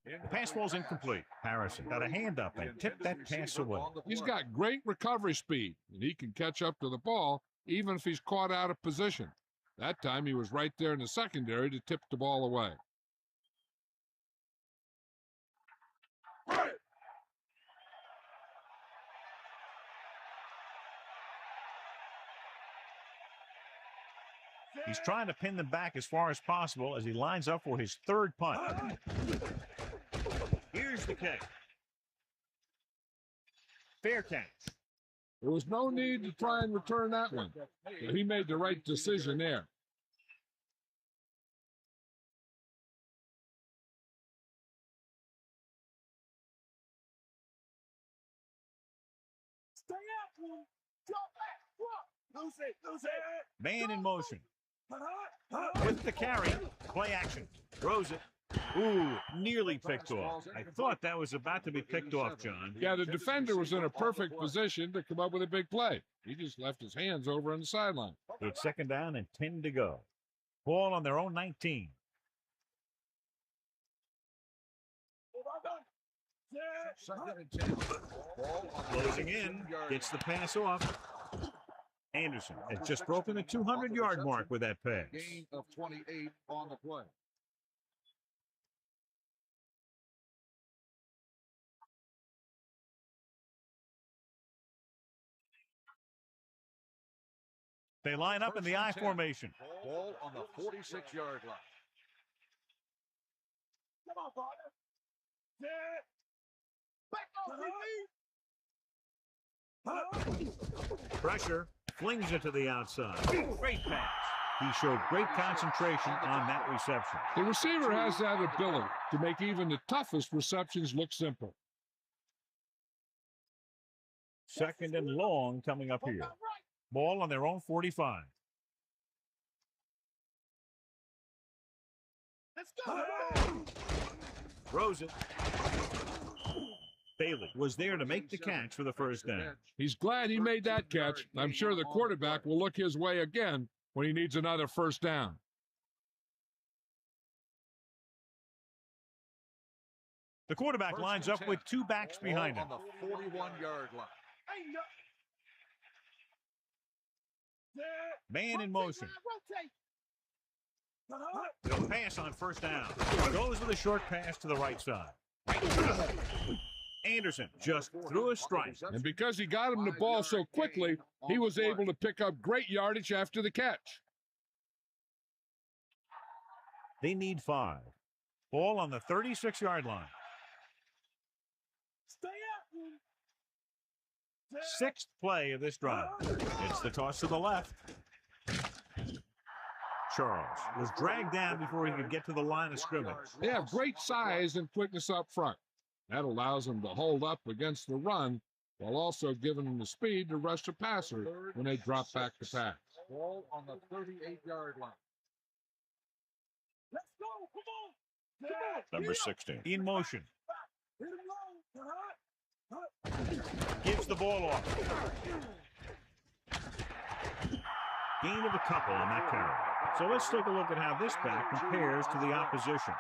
S1: The pass ball's incomplete. Harrison got a hand up and tipped that pass away.
S2: He's got great recovery speed, and he can catch up to the ball even if he's caught out of position. That time he was right there in the secondary to tip the ball away.
S1: He's trying to pin them back as far as possible as he lines up for his 3rd punt. Here's the kick. Fair catch.
S2: There was no need to try and return that one. So he made the right decision there.
S5: Stay after him. Go back. Lose it.
S1: Man in motion. With the carry, play action. Throws it. Ooh, nearly picked off. I thought that was about to be picked off, John.
S2: Yeah, the defender was in a perfect position to come up with a big play. He just left his hands over on the sideline.
S1: It's 2nd down and 10 to go. Ball on their own 19.
S3: Second and 10. Ball on the
S1: Closing in,
S3: 15-yard
S1: gets the
S3: line.
S1: pass off. Anderson has just broken the 200-yard mark with that pass.
S3: Gain of 28 on the play.
S1: They line up in the I formation.
S3: Ball on the 46-yard line.
S5: Come on, partner. Back off,
S1: Pressure, flings it to the outside. Great pass. He showed great concentration on that reception.
S2: The receiver has that ability to make even the toughest receptions look simple.
S1: 2nd and long coming up here. Ball on their own 45.
S5: Let's go.
S1: Throws it. Bailey was there to make the catch for the 1st down.
S2: He's glad he made that catch. I'm sure the quarterback will look his way again when he needs another 1st down.
S1: The quarterback lines up with 2 backs behind him.
S3: On the 41-yard line.
S1: Man in motion. They'll pass on 1st down. Goes with a short pass to the right side. Anderson just threw a strike.
S2: And because he got him the ball so quickly, he was able to pick up great yardage after the catch.
S1: They need 5. Ball on the 36-yard line.
S5: Stay up.
S1: Sixth play of this drive. It's the toss to the left. Charles was dragged down before he could get to the line of scrimmage.
S2: They have great size and quickness up front. That allows them to hold up against the run while also giving them the speed to rush the passer when they drop back to pass.
S3: Ball on the 38-yard line.
S5: Let's go. Come on.
S1: Number 16 in motion.
S5: Hit him low.
S1: Gives the ball off. Gain of a couple on that carry. So let's take a look at how this back compares to the opposition.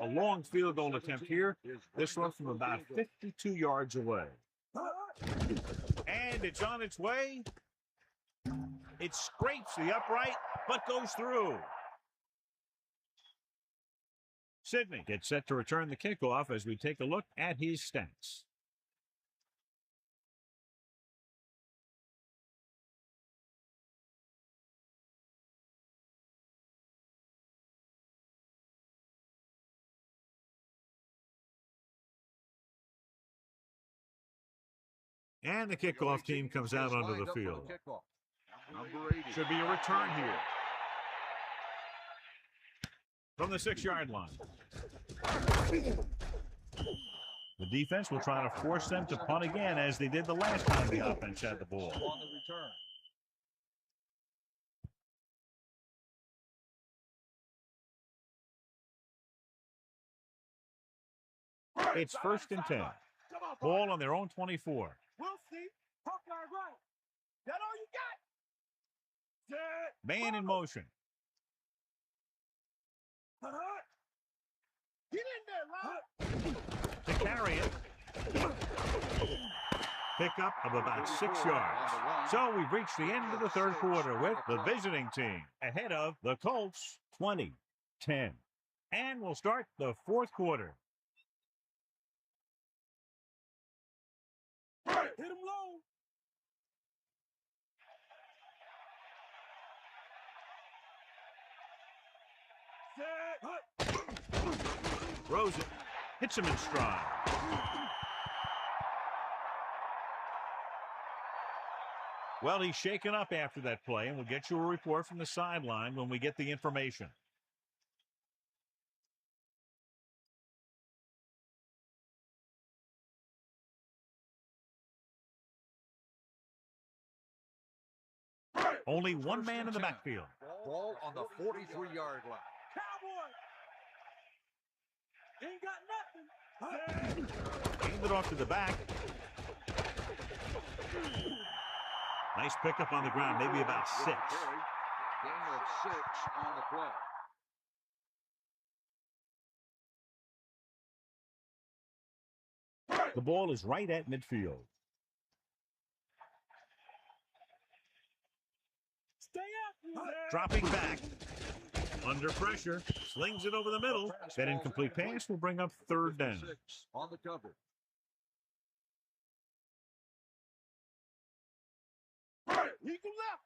S1: A long field goal attempt here. This one from about 52 yards away. And it's on its way. It scrapes the upright, but goes through. Sidney gets set to return the kickoff as we take a look at his stats. And the kickoff team comes out onto the field. Should be a return here. From the 6-yard line. The defense will try to force them to punt again as they did the last time the offense had the ball.
S3: On the return.
S1: It's 1st and 10. Ball on their own 24.
S5: We'll see. Hawkeye right. That all you got?
S1: Man in motion.
S5: Get in there, Lon.
S1: To carry it. Pickup of about 6 yards. So we've reached the end of the third quarter with the visiting team ahead of the Colts 20-10. And we'll start the fourth quarter.
S5: Hit him low.
S1: Throws it. Hits him in stride. Well, he's shaken up after that play, and we'll get you a report from the sideline when we get the information. Only one man in the backfield.
S3: Ball on the 43-yard line.
S5: Cowboy. Ain't got nothing.
S1: Hand it off to the back. Nice pickup on the ground, maybe about 6.
S3: Gain of 6 on the play.
S1: The ball is right at midfield.
S5: Stay up.
S1: Dropping back. Under pressure. Slings it over the middle. That incomplete pass will bring up 3rd down.
S3: On the cover.
S5: Eagle left.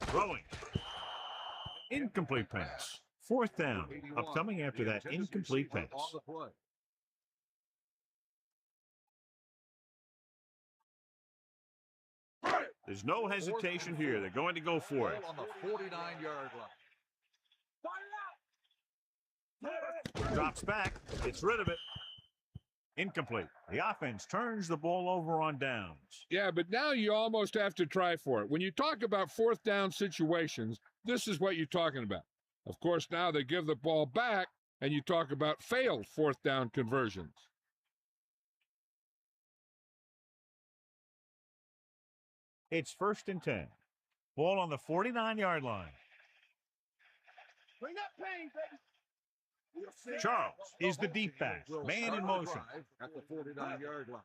S1: Throwing. Incomplete pass. 4th down. Upcoming after that incomplete pass.
S3: On the play.
S1: There's no hesitation here. They're going to go for it.
S3: Ball on the 49-yard line.
S1: Drops back. Gets rid of it. Incomplete. The offense turns the ball over on downs.
S2: Yeah, but now you almost have to try for it. When you talk about 4th down situations, this is what you're talking about. Of course, now they give the ball back, and you talk about failed 4th down conversions.
S1: It's 1st and 10. Ball on the 49-yard line.
S5: Bring that pain, baby.
S1: Charles is the deep back. Man in motion.
S3: At the 49-yard line.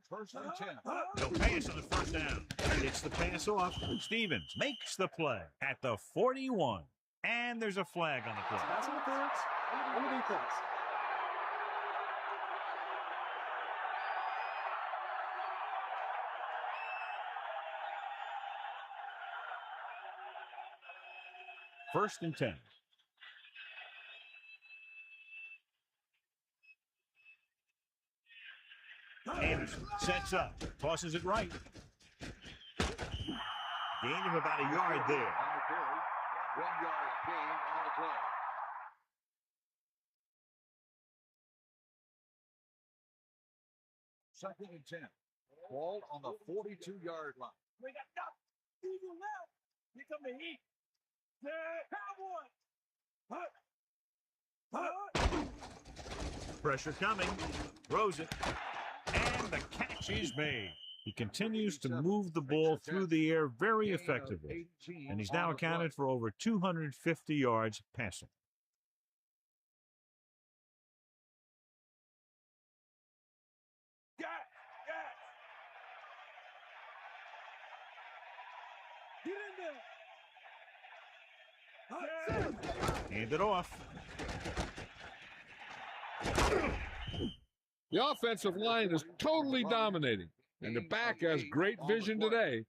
S3: First and 10.
S1: He'll pass on the first down. It's the pass off. Stevens makes the play at the 41. And there's a flag on the play.
S6: Pass interference on the defense.
S1: First and 10. Anderson sets up, tosses it right. Gain of about a yard there.
S3: On the carry, 1 yard gain on the play. Second and 10. Ball on the 42-yard line.
S5: We got nothing. Eagle left. Here come the heat. Cowboy.
S1: Pressure coming. Throws it. And the catch is made. He continues to move the ball through the air very effectively. And he's now accounted for over 250 yards passing.
S5: Get in there.
S1: Hand it off.
S2: The offensive line is totally dominating, and the back has great vision today.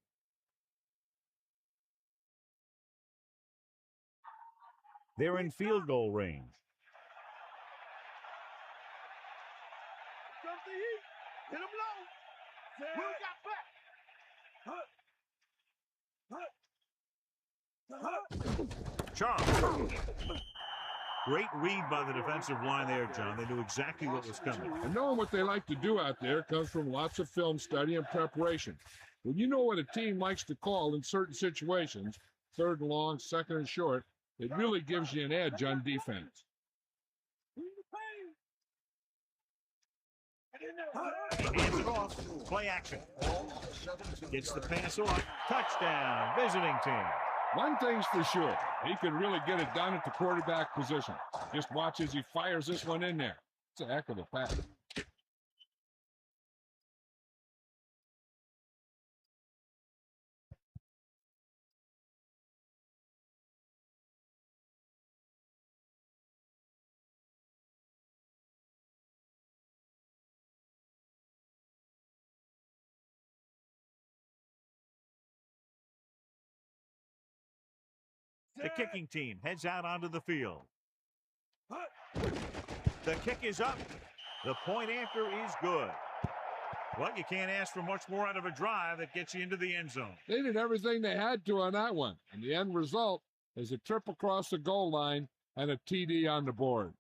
S1: They're in field goal range.
S5: Comes the heat. Hit him low. Who got back?
S1: Charles. Great read by the defensive line there, John. They knew exactly what was coming.
S2: And knowing what they like to do out there comes from lots of film study and preparation. When you know what a team likes to call in certain situations, third and long, second and short, it really gives you an edge on defense.
S1: He hands it off. Play action. Gets the pass off. Touchdown. Visiting team.
S2: One thing's for sure, he can really get it done at the quarterback position. Just watch as he fires this one in there. It's a heck of a pass.
S1: The kicking team heads out onto the field. The kick is up. The point after is good. Well, you can't ask for much more out of a drive that gets you into the end zone.
S2: They did everything they had to on that one, and the end result is a trip across the goal line and a TD on the board.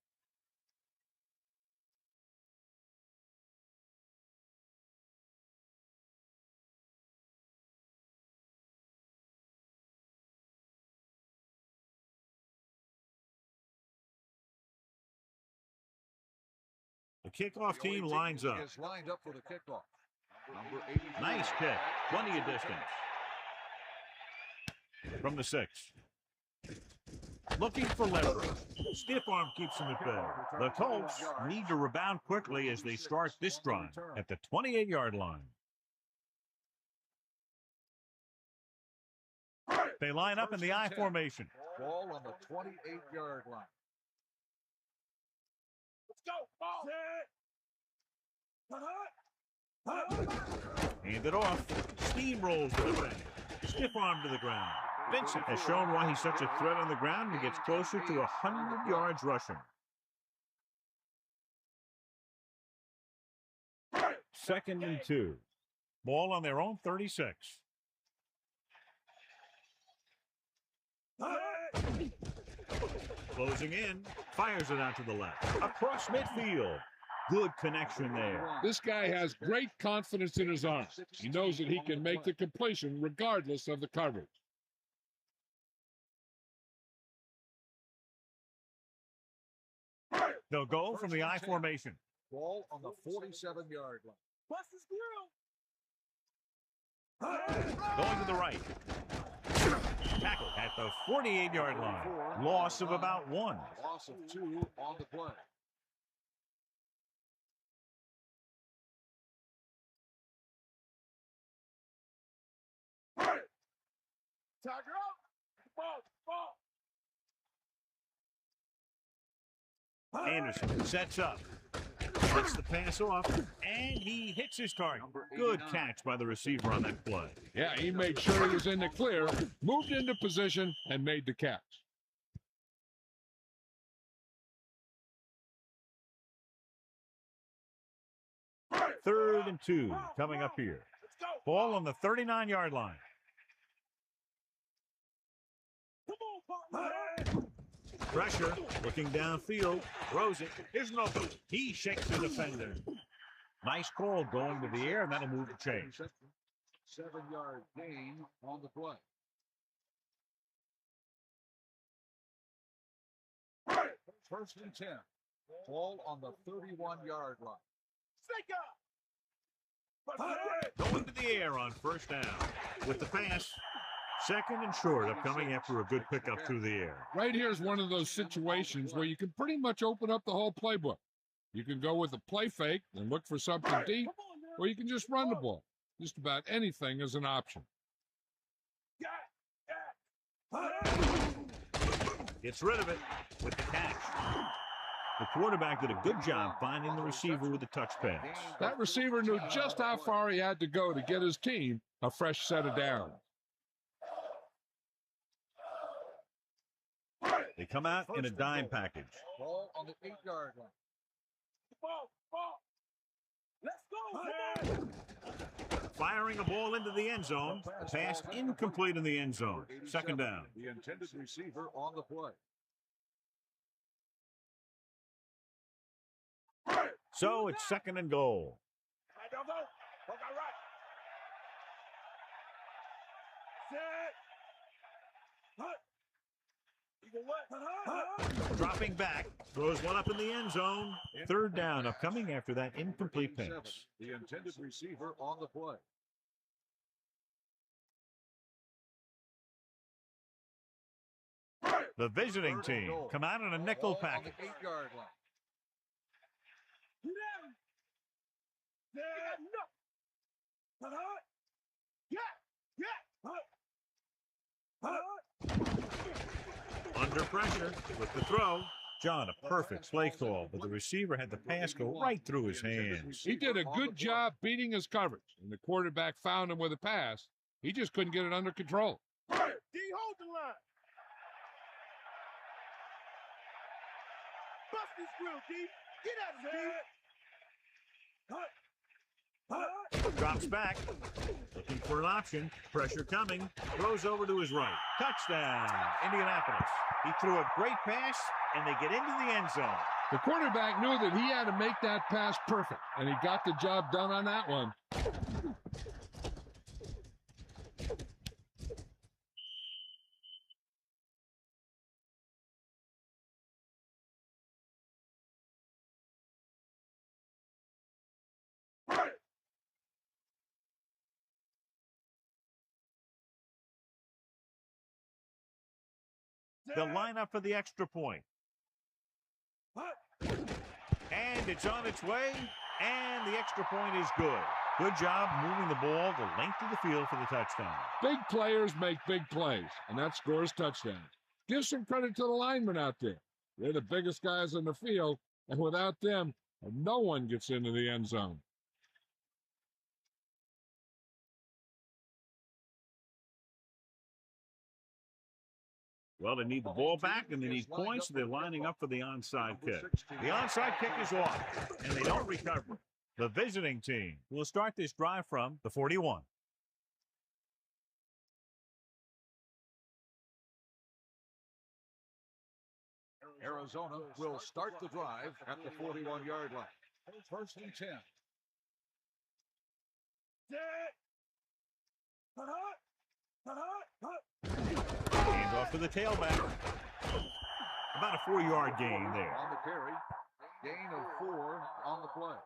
S1: The kickoff team lines up.
S3: Is lined up for the kickoff. Number 80.
S1: Nice kick. Plenty of distance. From the 6. Looking for leverage. Stiff arm keeps him at bay. The Colts need to rebound quickly as they start this drive at the 28-yard line. They line up in the I formation.
S3: Ball on the 28-yard line.
S1: Hand it off. Steamrolls to the bank. Stiff arm to the ground. Vincent has shown why he's such a threat on the ground and gets closer to 100 yards rushing. Second and 2. Ball on their own 36. Closing in. Fires it out to the left. Across midfield. Good connection there.
S2: This guy has great confidence in his arm. He knows that he can make the completion regardless of the coverage.
S1: They'll go from the I formation.
S3: Ball on the 47-yard line.
S5: Bust his
S1: Going to the right. Tackle at the 48-yard line. Loss of about 1.
S3: Loss of 2 on the play.
S5: Tiger out. Ball.
S1: Anderson sets up. Gets the pass off, and he hits his target. Good catch by the receiver on that play.
S2: Yeah, he made sure he was in the clear, moved into position, and made the catch.
S1: Third and 2 coming up here. Ball on the 39-yard line. Pressure, looking downfield, throws it. Here's an open. He shakes the defender. Nice call going to the air, and that'll move the chains.
S3: 7-yard gain on the play. First and 10. Ball on the 31-yard line.
S1: Going to the air on first down. With the pass, second and short upcoming after a good pickup through the air.
S2: Right here is one of those situations where you can pretty much open up the whole playbook. You can go with a play fake and look for something deep, or you can just run the ball. Just about anything is an option.
S1: Gets rid of it with the catch. The quarterback did a good job finding the receiver with the touch pass.
S2: That receiver knew just how far he had to go to get his team a fresh set of downs.
S1: They come out in a dime package.
S3: Ball on the 8-yard line.
S5: Let's go.
S1: Firing a ball into the end zone. Pass incomplete in the end zone. Second down.
S3: The intended receiver on the play.
S1: So it's second and goal. Dropping back, throws one up in the end zone. Third down upcoming after that incomplete pass.
S3: The intended receiver on the play.
S1: The visiting team come out in a nickel package.
S3: On the 8-yard line.
S1: Under pressure with the throw. John, a perfect play call, but the receiver had the pass go right through his hands.
S2: He did a good job beating his coverage, and the quarterback found him with a pass. He just couldn't get it under control.
S5: D, hold the line. Bust this grill, D. Get out of here.
S1: Drops back, looking for an option. Pressure coming. Throws over to his right. Touchdown, Indianapolis. He threw a great pass, and they get into the end zone.
S2: The quarterback knew that he had to make that pass perfect, and he got the job done on that one.
S1: They'll line up for the extra point. And it's on its way, and the extra point is good. Good job moving the ball the length of the field for the touchdown.
S2: Big players make big plays, and that scores touchdowns. Give some credit to the linemen out there. They're the biggest guys in the field, and without them, no one gets into the end zone.
S1: Well, they need the ball back, and they need points, so they're lining up for the onside kick. The onside kick is off, and they don't recover. The visiting team will start this drive from the 41.
S3: Arizona will start the drive at the 41-yard line. First and 10.
S1: Hand off to the tailback. About a 4-yard gain there.
S3: On the carry. Gain of 4 on the play.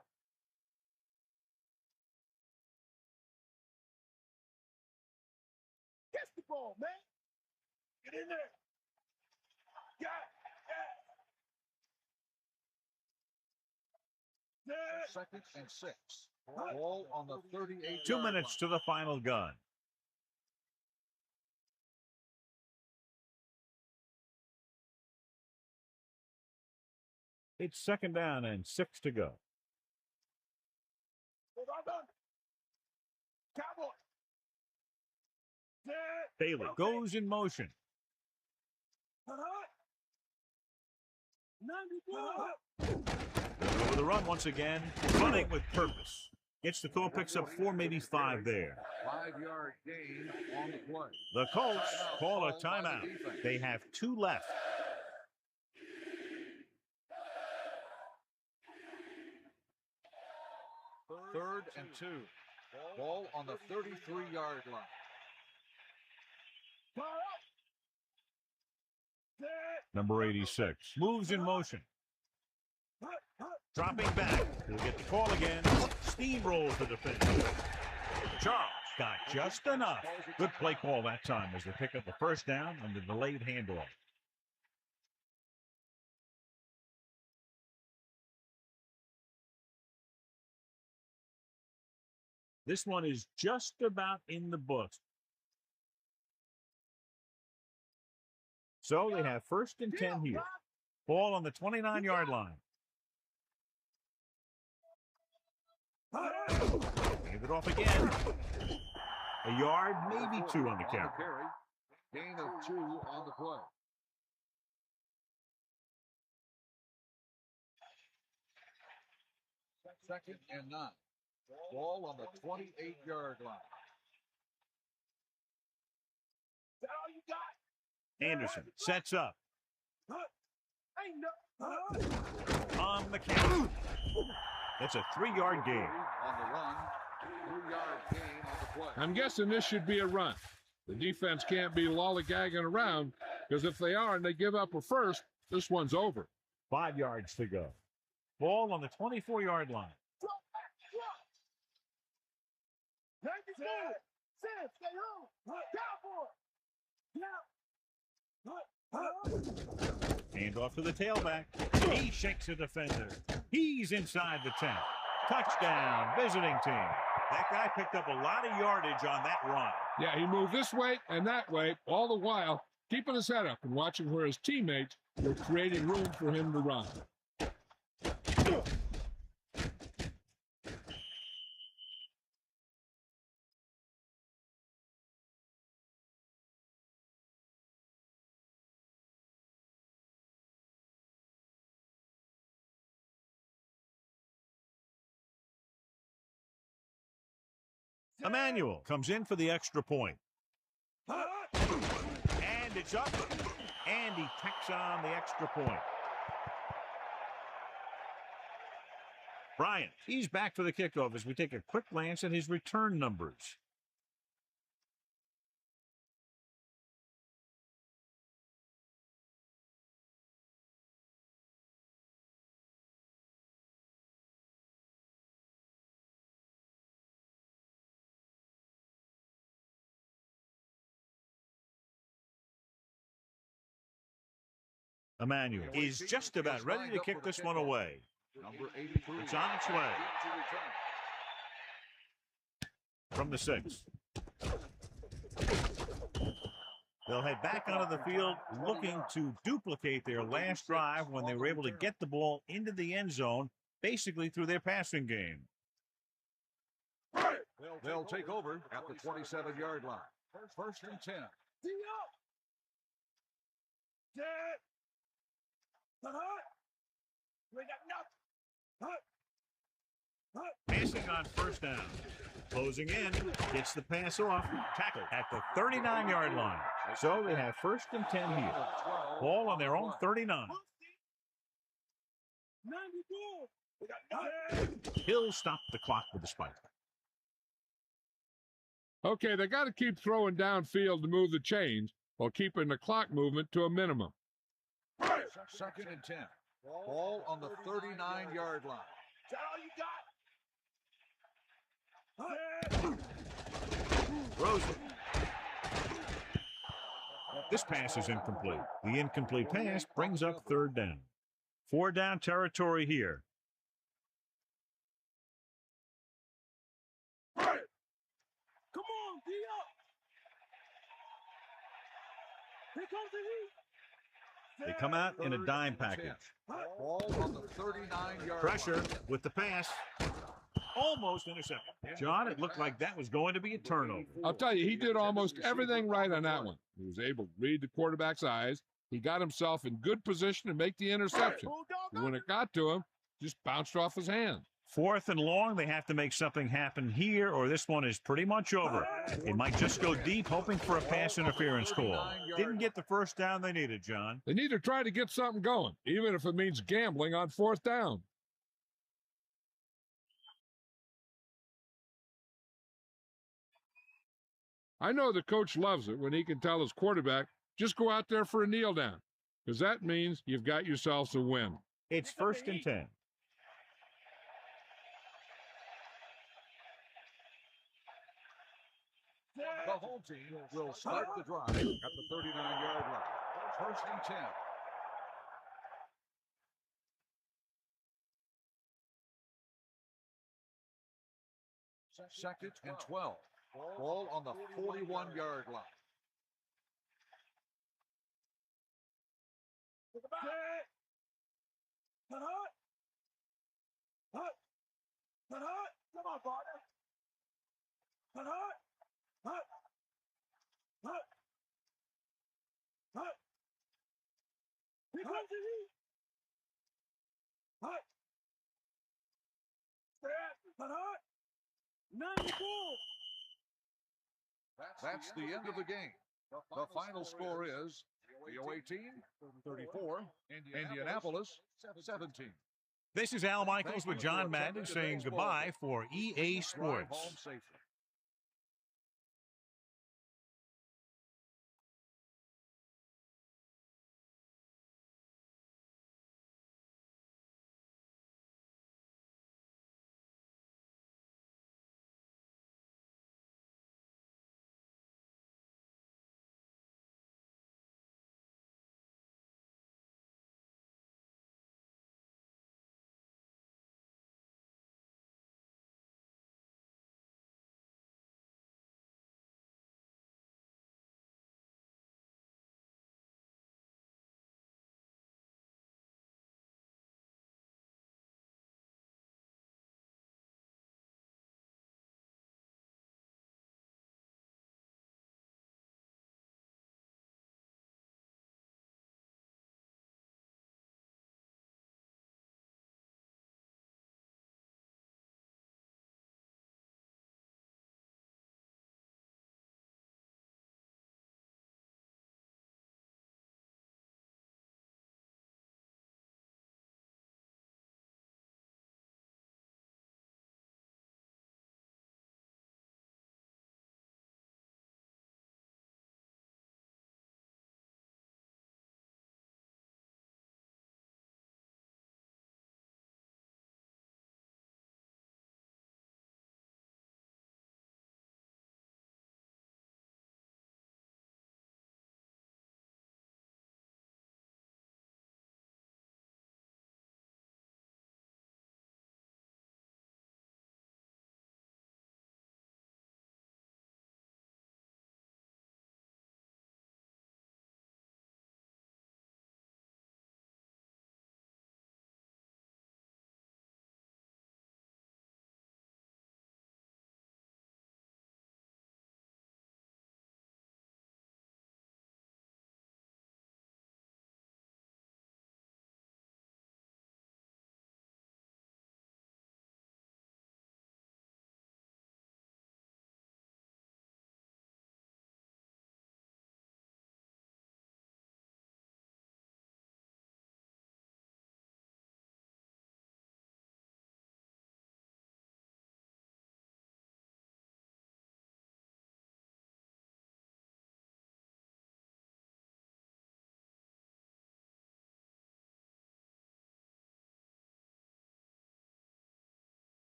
S5: Catch the ball, man. Get in there.
S3: Second and 6. Ball on the 38.
S1: 2 minutes to the final gun. It's 2nd down and 6 to go. Bailey goes in motion. Over the run once again, running with purpose. Gets the call, picks up 4, maybe 5 there.
S3: 5-yard gain on the play.
S1: The Colts call a timeout. They have 2 left.
S3: Third and 2. Ball on the 33-yard line.
S1: Number 86 moves in motion. Dropping back. He'll get the call again. Steamrolls the defender. Charles got just enough. Good play call that time as they pick up the 1st down on the delayed handoff. This one is just about in the books. So they have 1st and 10 here. Ball on the 29-yard line. Give it off again. A yard, maybe 2 on the carry.
S3: Gain of 2 on the play. Second and 9. Ball on the 28-yard line.
S1: Anderson sets up. On the count. It's a 3-yard gain.
S3: On the run, 3-yard gain on the play.
S2: I'm guessing this should be a run. The defense can't be lollygagging around, because if they are and they give up a first, this one's over.
S1: 5 yards to go. Ball on the 24-yard line. Hand off to the tailback. He shakes a defender. He's inside the 10. Touchdown, visiting team. That guy picked up a lot of yardage on that run.
S2: Yeah, he moved this way and that way, all the while keeping his head up and watching where his teammates were creating room for him to run.
S1: Emmanuel comes in for the extra point. And it's up. And he tacks on the extra point. Bryant, he's back for the kickoff as we take a quick glance at his return numbers. Emmanuel is just about ready to kick this one away.
S3: Number 83.
S1: It's on its way. From the 6. They'll head back onto the field looking to duplicate their last drive when they were able to get the ball into the end zone, basically through their passing game.
S3: They'll take over at the 27-yard line. First and 10.
S1: Passing on 1st down. Closing in. Gets the pass off. Tackle at the 39-yard line. So they have 1st and 10 here. Ball on their own 39. He'll stop the clock with the spike.
S2: Okay, they got to keep throwing downfield to move the chains while keeping the clock movement to a minimum.
S3: Second and 10. Ball on the 39-yard line.
S1: Rosen. This pass is incomplete. The incomplete pass brings up 3rd down. 4 down territory here.
S5: Come on, D-up. Here comes the heat.
S1: They come out in a dime package.
S3: Ball on the 39-yard
S1: Pressure
S3: line.
S1: with the pass. Almost intercepted. John, it looked like that was going to be a turnover.
S2: I'll tell you, he did almost everything right on that one. He was able to read the quarterback's eyes. He got himself in good position to make the interception. And when it got to him, just bounced off his hand.
S1: 4th and long, they have to make something happen here, or this one is pretty much over. They might just go deep, hoping for a pass interference call. Didn't get the first down they needed, John.
S2: They need to try to get something going, even if it means gambling on 4th down. I know the coach loves it when he can tell his quarterback, just go out there for a kneel down, because that means you've got yourselves a win.
S1: It's 1st and 10.
S3: The home team will start the drive at the 39-yard line. 1st and 10. Second and 12. Ball on the 41-yard line.
S5: Come on, partner. Here comes the heat.
S3: That's the end of the game. The final score is the away team 34, Indianapolis 17.
S1: This is Al Michaels with John Madden saying goodbye for EA
S3: Drive home
S1: Sports.
S3: safely.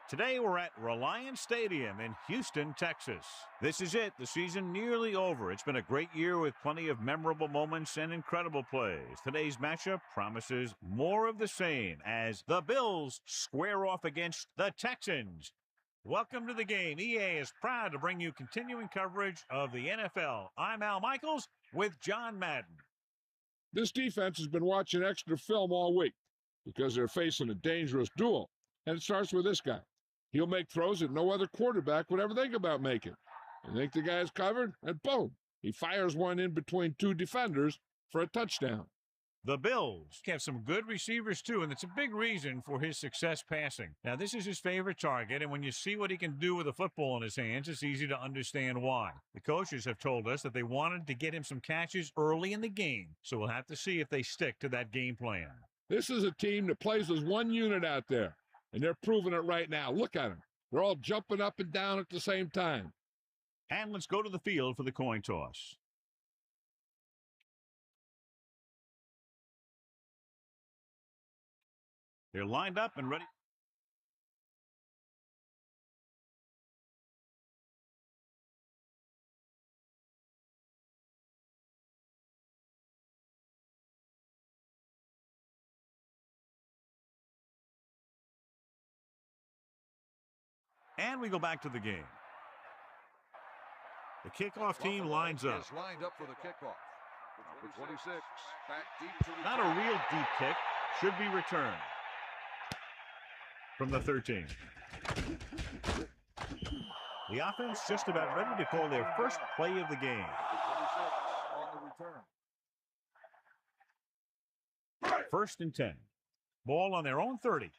S1: Today we're at Reliance Stadium in Houston, Texas. This is it, the season nearly over. It's been a great year with plenty of memorable moments and incredible plays. Today's matchup promises more of the same as the Bills square off against the Texans. Welcome to the game. EA is proud to bring you continuing coverage of the NFL. I'm Al Michaels with John Madden.
S2: This defense has been watching extra film all week because they're facing a dangerous duel. And it starts with this guy. He'll make throws that no other quarterback would ever think about making. You think the guy's covered, and boom, he fires one in between two defenders for a touchdown.
S1: The Bills have some good receivers, too, and it's a big reason for his success passing. Now, this is his favorite target, and when you see what he can do with a football in his hands, it's easy to understand why. The coaches have told us that they wanted to get him some catches early in the game, so we'll have to see if they stick to that game plan.
S2: This is a team that plays as one unit out there, and they're proving it right now. Look at them. They're all jumping up and down at the same time.
S1: And let's go to the field for the coin toss. They're lined up and ready. And we go back to the game. The kickoff team lines up.
S3: Is lined up for the kickoff. Number 26, back deep to the
S1: Not a real deep kick. Should be returned from the 13. The offense just about ready to call their first play of the game.
S3: on the return.
S1: 1st and 10. Ball on their own 30.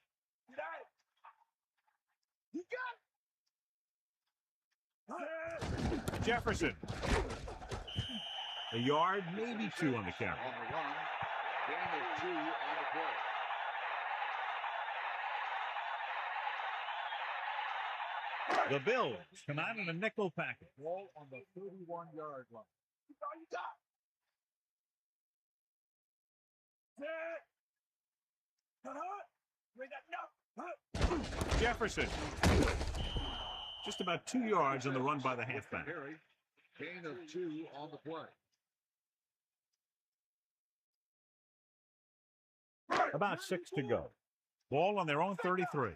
S1: Jefferson. A yard, maybe 2 on the carry.
S3: On the run, gain of 2 on the play.
S1: The Bills come out in a nickel package.
S3: Ball on the 31-yard line.
S1: Jefferson. Just about 2 yards on the run by the halfback.
S3: Gain of 2 on the play.
S1: About 6 to go. Ball on their own 33.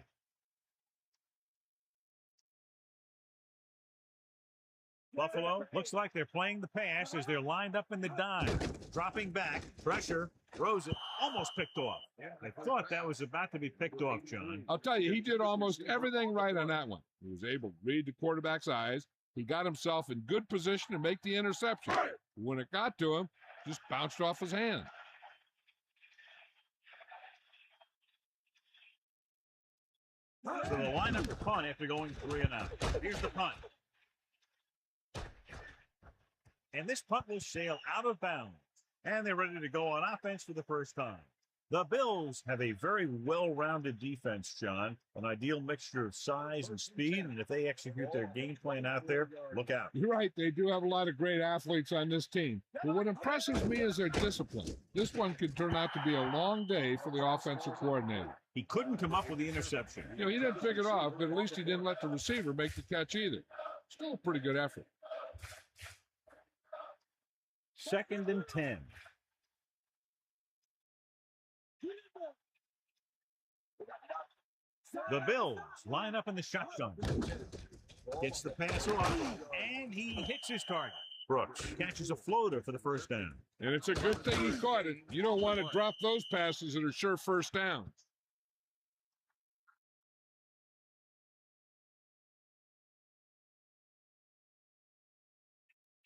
S1: Buffalo looks like they're playing the pass as they're lined up in the dime. Dropping back, pressure, throws it, almost picked off. I thought that was about to be picked off, John.
S2: I'll tell you, he did almost everything right on that one. He was able to read the quarterback's eyes. He got himself in good position to make the interception. When it got to him, just bounced off his hand.
S1: So the lineup to punt after going 3 and out. Here's the punt. And this punt will sail out of bounds. And they're ready to go on offense for the first time. The Bills have a very well-rounded defense, John. An ideal mixture of size and speed. And if they execute their game plan out there, look out.
S2: You're right. They do have a lot of great athletes on this team. But what impresses me is their discipline. This one could turn out to be a long day for the offensive coordinator.
S1: He couldn't come up with the interception.
S2: You know, he didn't pick it off, but at least he didn't let the receiver make the catch either. Still a pretty good effort.
S1: 2nd and 10. The Bills line up in the shotgun. Gets the pass off, and he hits his target. Brooks catches a floater for the first down.
S2: And it's a good thing he caught it. You don't want to drop those passes that are sure first downs.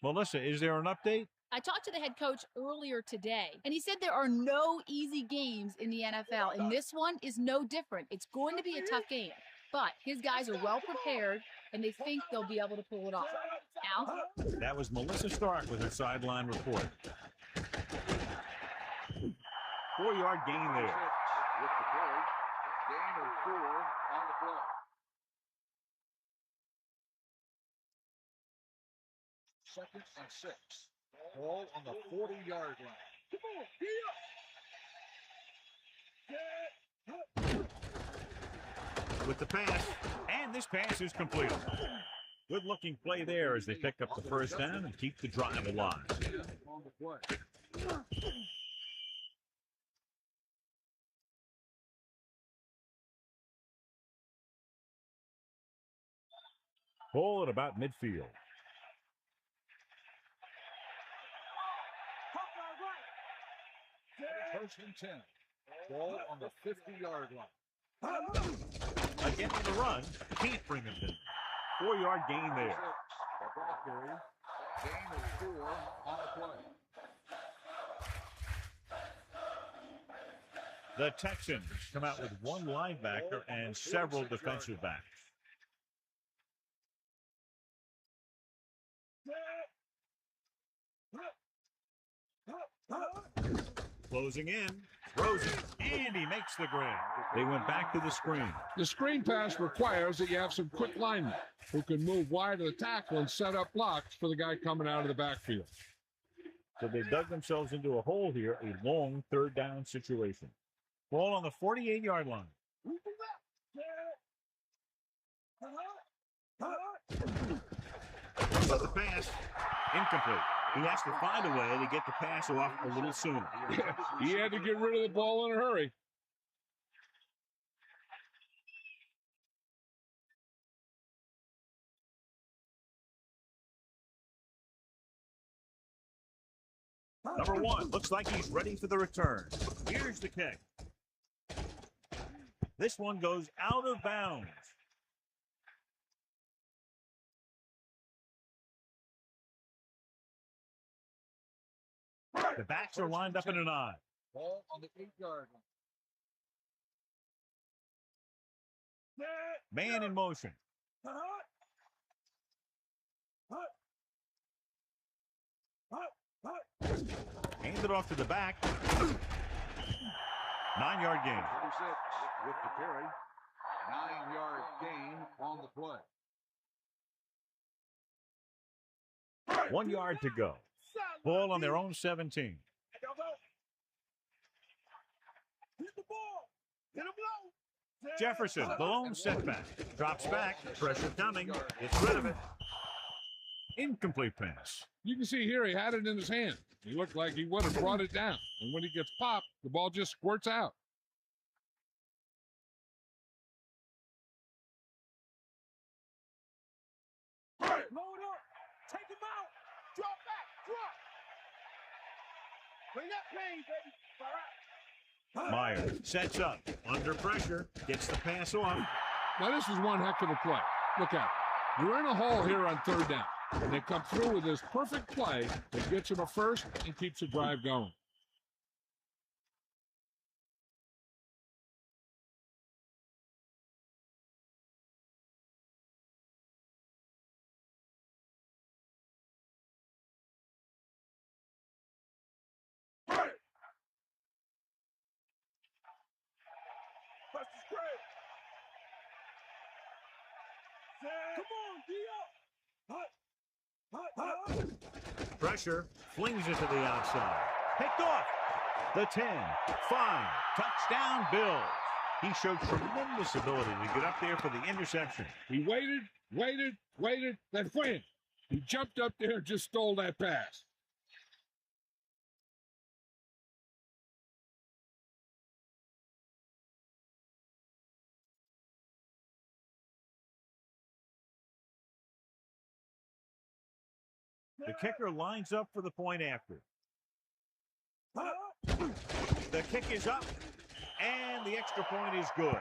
S1: Melissa, is there an update?
S4: I talked to the head coach earlier today, and he said there are no easy games in the NFL, and this one is no different. It's going to be a tough game, but his guys are well prepared, and they think they'll be able to pull it off. Al?
S1: That was Melissa Stark with her sideline report. 4-yard gain there.
S3: With the play, gain of 4 on the play. Second and 6. Ball on the 40-yard line.
S1: with the pass, and this pass is completed. Good-looking play there as they pick up the first down and keep the drive alive.
S3: On the play.
S1: Ball at about midfield.
S3: First and 10. Ball on the 50-yard line.
S1: Again on the run. Can't bring him down. 4-yard gain there.
S3: The ball carry. Gain of 4 on the play.
S1: The Texans come out with one linebacker and several defensive backs. Closing in, throws it, and he makes the grab. They went back to the screen.
S2: The screen pass requires that you have some quick linemen who can move wide of the tackle and set up blocks for the guy coming out of the backfield.
S1: So they dug themselves into a hole here, a long third down situation. Ball on the 48-yard line. But the pass, incomplete. He has to find a way to get the pass off a little sooner.
S2: He had to get rid of the ball in a hurry.
S1: Number 1 looks like he's ready for the return. Here's the kick. This one goes out of bounds. The backs are lined up in an eye.
S3: Ball on the 8-yard line.
S1: Man in motion. Hand it off to the back. 9-yard gain.
S3: 36 with the carry. 9-yard gain on the play.
S1: 1 yard to go. Ball on their own 17. Jefferson, the lone setback. Drops back. Pressure coming. Gets rid of it. Incomplete pass.
S2: You can see here he had it in his hand. He looked like he would have brought it down. And when he gets popped, the ball just squirts out.
S5: Load up. Take him out. Drop back. Drop. Bring that pain, baby. All right.
S1: Meyer sets up. Under pressure. Gets the pass off.
S2: Now, this is one heck of a play. Look at it. You're in a hole here on third down. And they come through with this perfect play that gets him a first and keeps the drive going.
S1: Pressure, flings it to the outside. Picked off. The 10, 5, touchdown Bills. He showed tremendous ability to get up there for the interception.
S2: He waited, then went. He jumped up there and just stole that pass.
S1: The kicker lines up for the point after. The kick is up, and the extra point is good.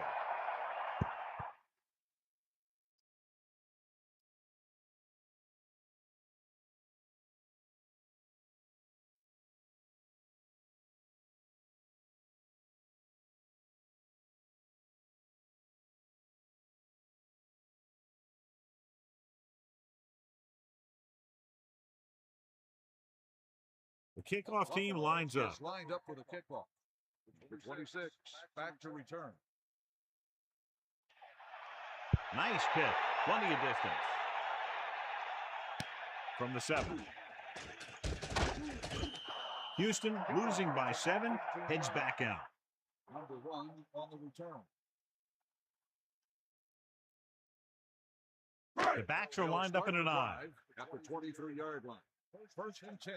S1: The kickoff team lines up.
S3: Is lined up for the kickoff. Number 26, back to return.
S1: Nice kick. Plenty of distance. From the 7. Houston, losing by 7, heads back out.
S3: Number 1 on the return.
S1: The backs are lined up in an I.
S3: At the 23-yard line. First and 10.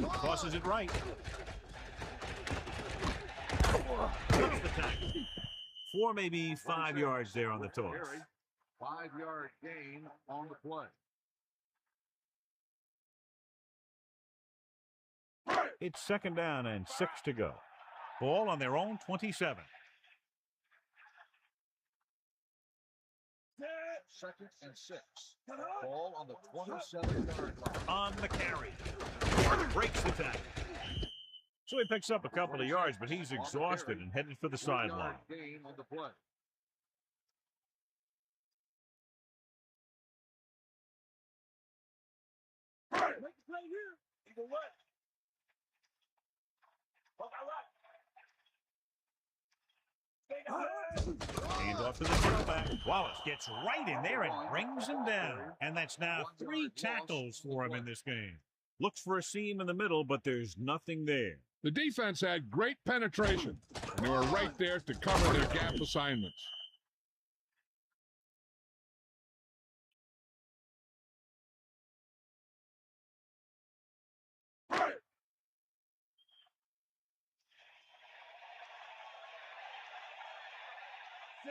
S1: Crosses it right. Cuts the tackle. 4, maybe 5 yards there on the toss.
S3: 5-yard gain on the play.
S1: It's 2nd down and 6 to go. Ball on their own 27.
S3: 2nd and 6. Ball on the 27-yard line.
S1: On the carry. Breaks the tackle. So he picks up a couple of yards, but he's exhausted and headed for the sideline.
S3: Gain on the play.
S5: Make the play here. Either way.
S1: Hands off to the tailback. Wallace gets right in there and brings him down. And that's now 3 tackles for him in this game. Looks for a seam in the middle, but there's nothing there.
S2: The defense had great penetration, and they were right there to cover their gap assignments.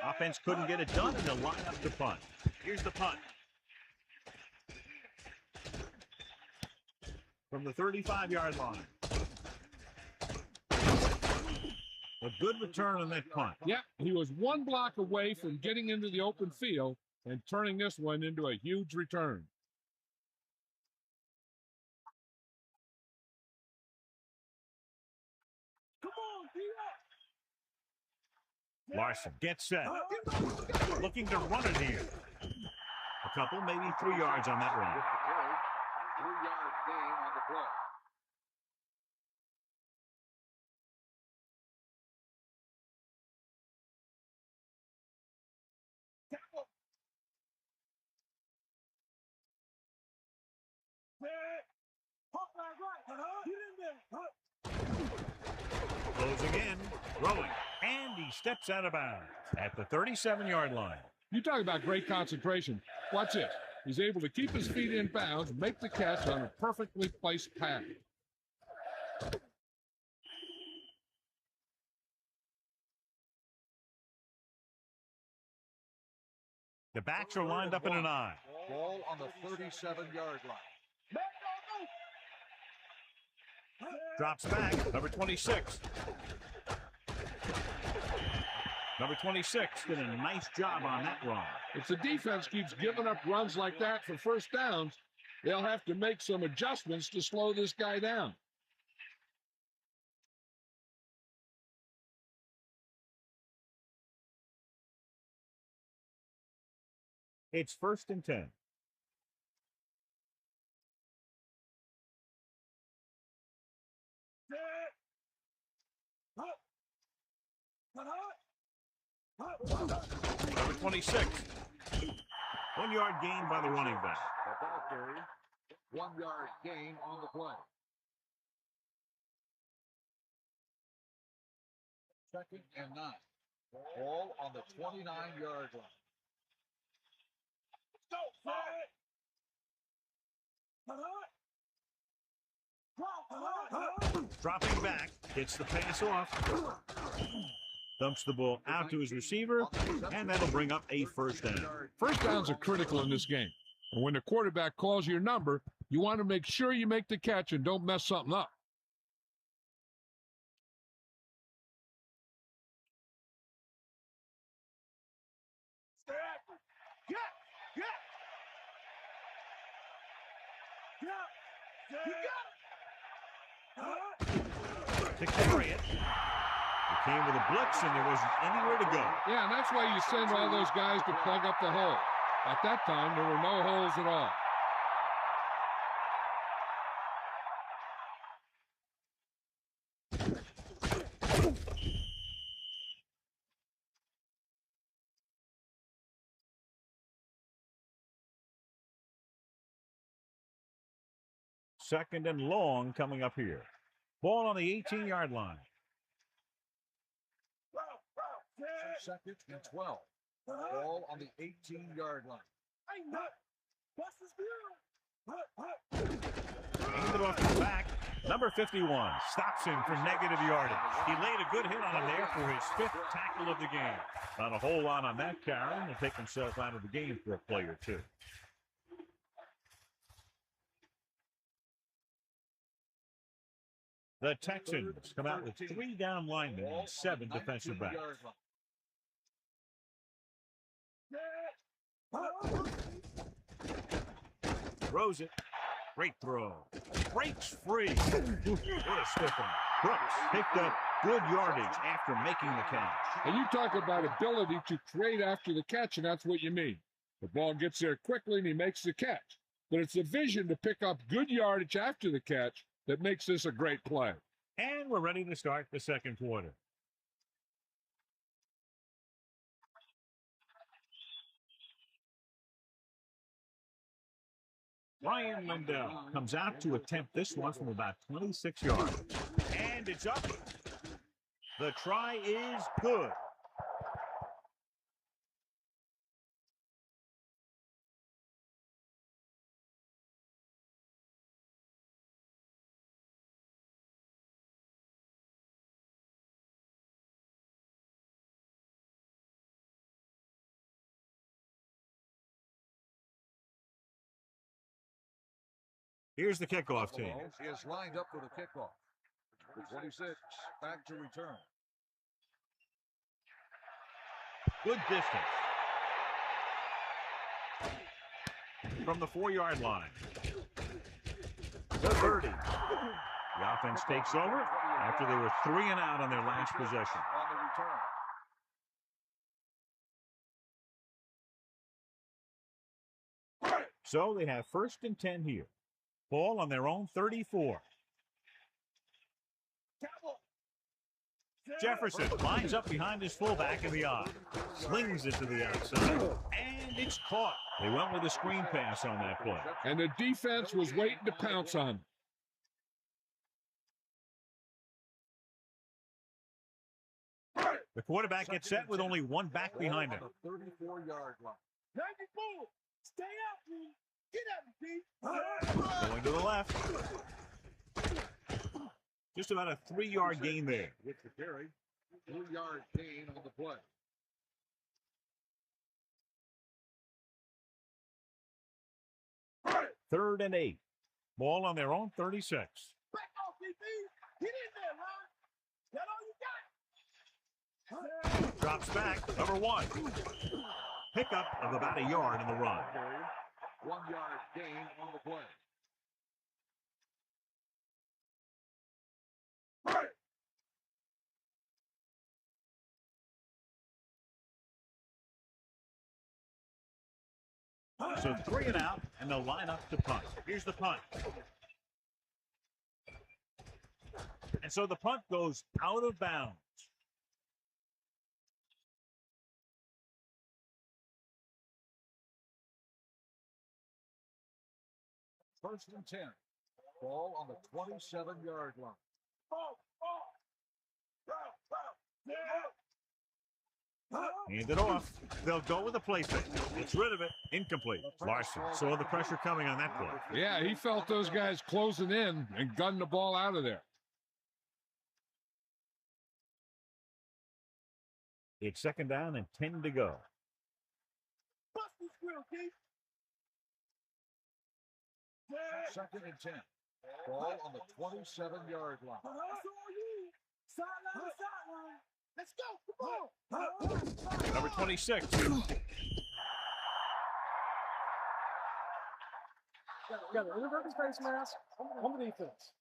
S1: Offense couldn't get it done, and they'll line up the punt. Here's the punt. From the 35-yard line. A good return on that punt.
S2: Yeah, he was 1 block away from getting into the open field and turning this one into a huge return.
S5: Come on,
S1: Larson gets set. Looking to run it here. A couple, maybe 3 yards on that run.
S3: 3-yard gain on the play.
S1: Closing in, throwing, and he steps out of bounds at the 37-yard line.
S2: You talk about great concentration. Watch this. He's able to keep his feet in bounds, make the catch on a perfectly placed pass.
S1: The backs are lined up in an I.
S3: Ball on the 37-yard line.
S1: Drops back, number 26. Number 26 did a nice job on that run.
S2: If the defense keeps giving up runs like that for first downs, they'll have to make some adjustments to slow this guy down.
S1: It's 1st and 10. Number 26. 1-yard gain by the running back.
S3: The ball carry. 1-yard gain on the play. 2nd and 9. Ball on the 29-yard line.
S1: Dropping back, gets the pass off. Dumps the ball out to his receiver, and that'll bring up a 1st down.
S2: First downs are critical in this game. And when the quarterback calls your number, you want to make sure you make the catch and don't mess something up.
S1: To carry it. He came with a blitz, and there wasn't anywhere to go.
S2: Yeah, and that's why you send all those guys to plug up the hole. At that time, there were no holes at all.
S1: Second and long coming up here. Ball on the 18-yard line.
S3: Second and 12. Ball on the 18-yard line.
S1: Handed off his back. Number 51 stops him for negative yardage. He laid a good hit on him there for his 5th tackle of the game. Not a whole lot on that carry, and he'll take himself out of the game for a play or two. The Texans come out with 3 down linemen and 7 defensive backs. Throws it. Great throw. Breaks free. What a stiff one. Brooks picked up good yardage after making the catch.
S2: And you talk about ability to create after the catch, and that's what you mean. The ball gets there quickly, and he makes the catch. But it's the vision to pick up good yardage after the catch that makes this a great play.
S1: And we're ready to start the second quarter. Ryan Lindell comes out to attempt this one from about 26 yards. And it's up. The try is good. Here's the kickoff team.
S3: He is lined up for the kickoff. The 26 back to return.
S1: Good distance. From the 4-yard line. The 30. The offense takes over after they were 3 and out on their last possession.
S3: On the return.
S1: So they have 1st and 10 here. Ball on their own 34. Jefferson lines up behind his fullback in the eye. Slings it to the outside. And it's caught. They went with a screen pass on that play.
S2: And the defense was waiting to pounce on him.
S1: The quarterback gets set with only 1 back behind him.
S3: 34-yard line.
S5: 94. Stay out, man. Get out,
S1: Going to the left. Just about a 3-yard gain there.
S3: With the carry, 3-yard gain on the play.
S1: Third and 8. Ball on their own 36.
S5: Back off, DB. Get in there, Ron. That all you got?
S1: Drops back. Number 1. Pickup of about a yard in the run.
S3: 1-yard gain on the play.
S1: So 3 and out, and they'll line up to punt. Here's the punt. And so the punt goes out of bounds.
S3: First and 10. Ball on the 27-yard line.
S1: Hand it off. They'll go with a play fake. Gets rid of it. Incomplete. Larson saw the pressure coming on that play.
S2: Yeah, he felt those guys closing in and gunned the ball out of there.
S1: It's 2nd down and 10 to go.
S5: Bust this real, Keith.
S3: 2nd and 10. Ball on the 27-yard line.
S5: That's all you. Sideline to sideline. Let's go. Come on.
S1: Number 26.
S6: Got an inadvertent face mask on the defense.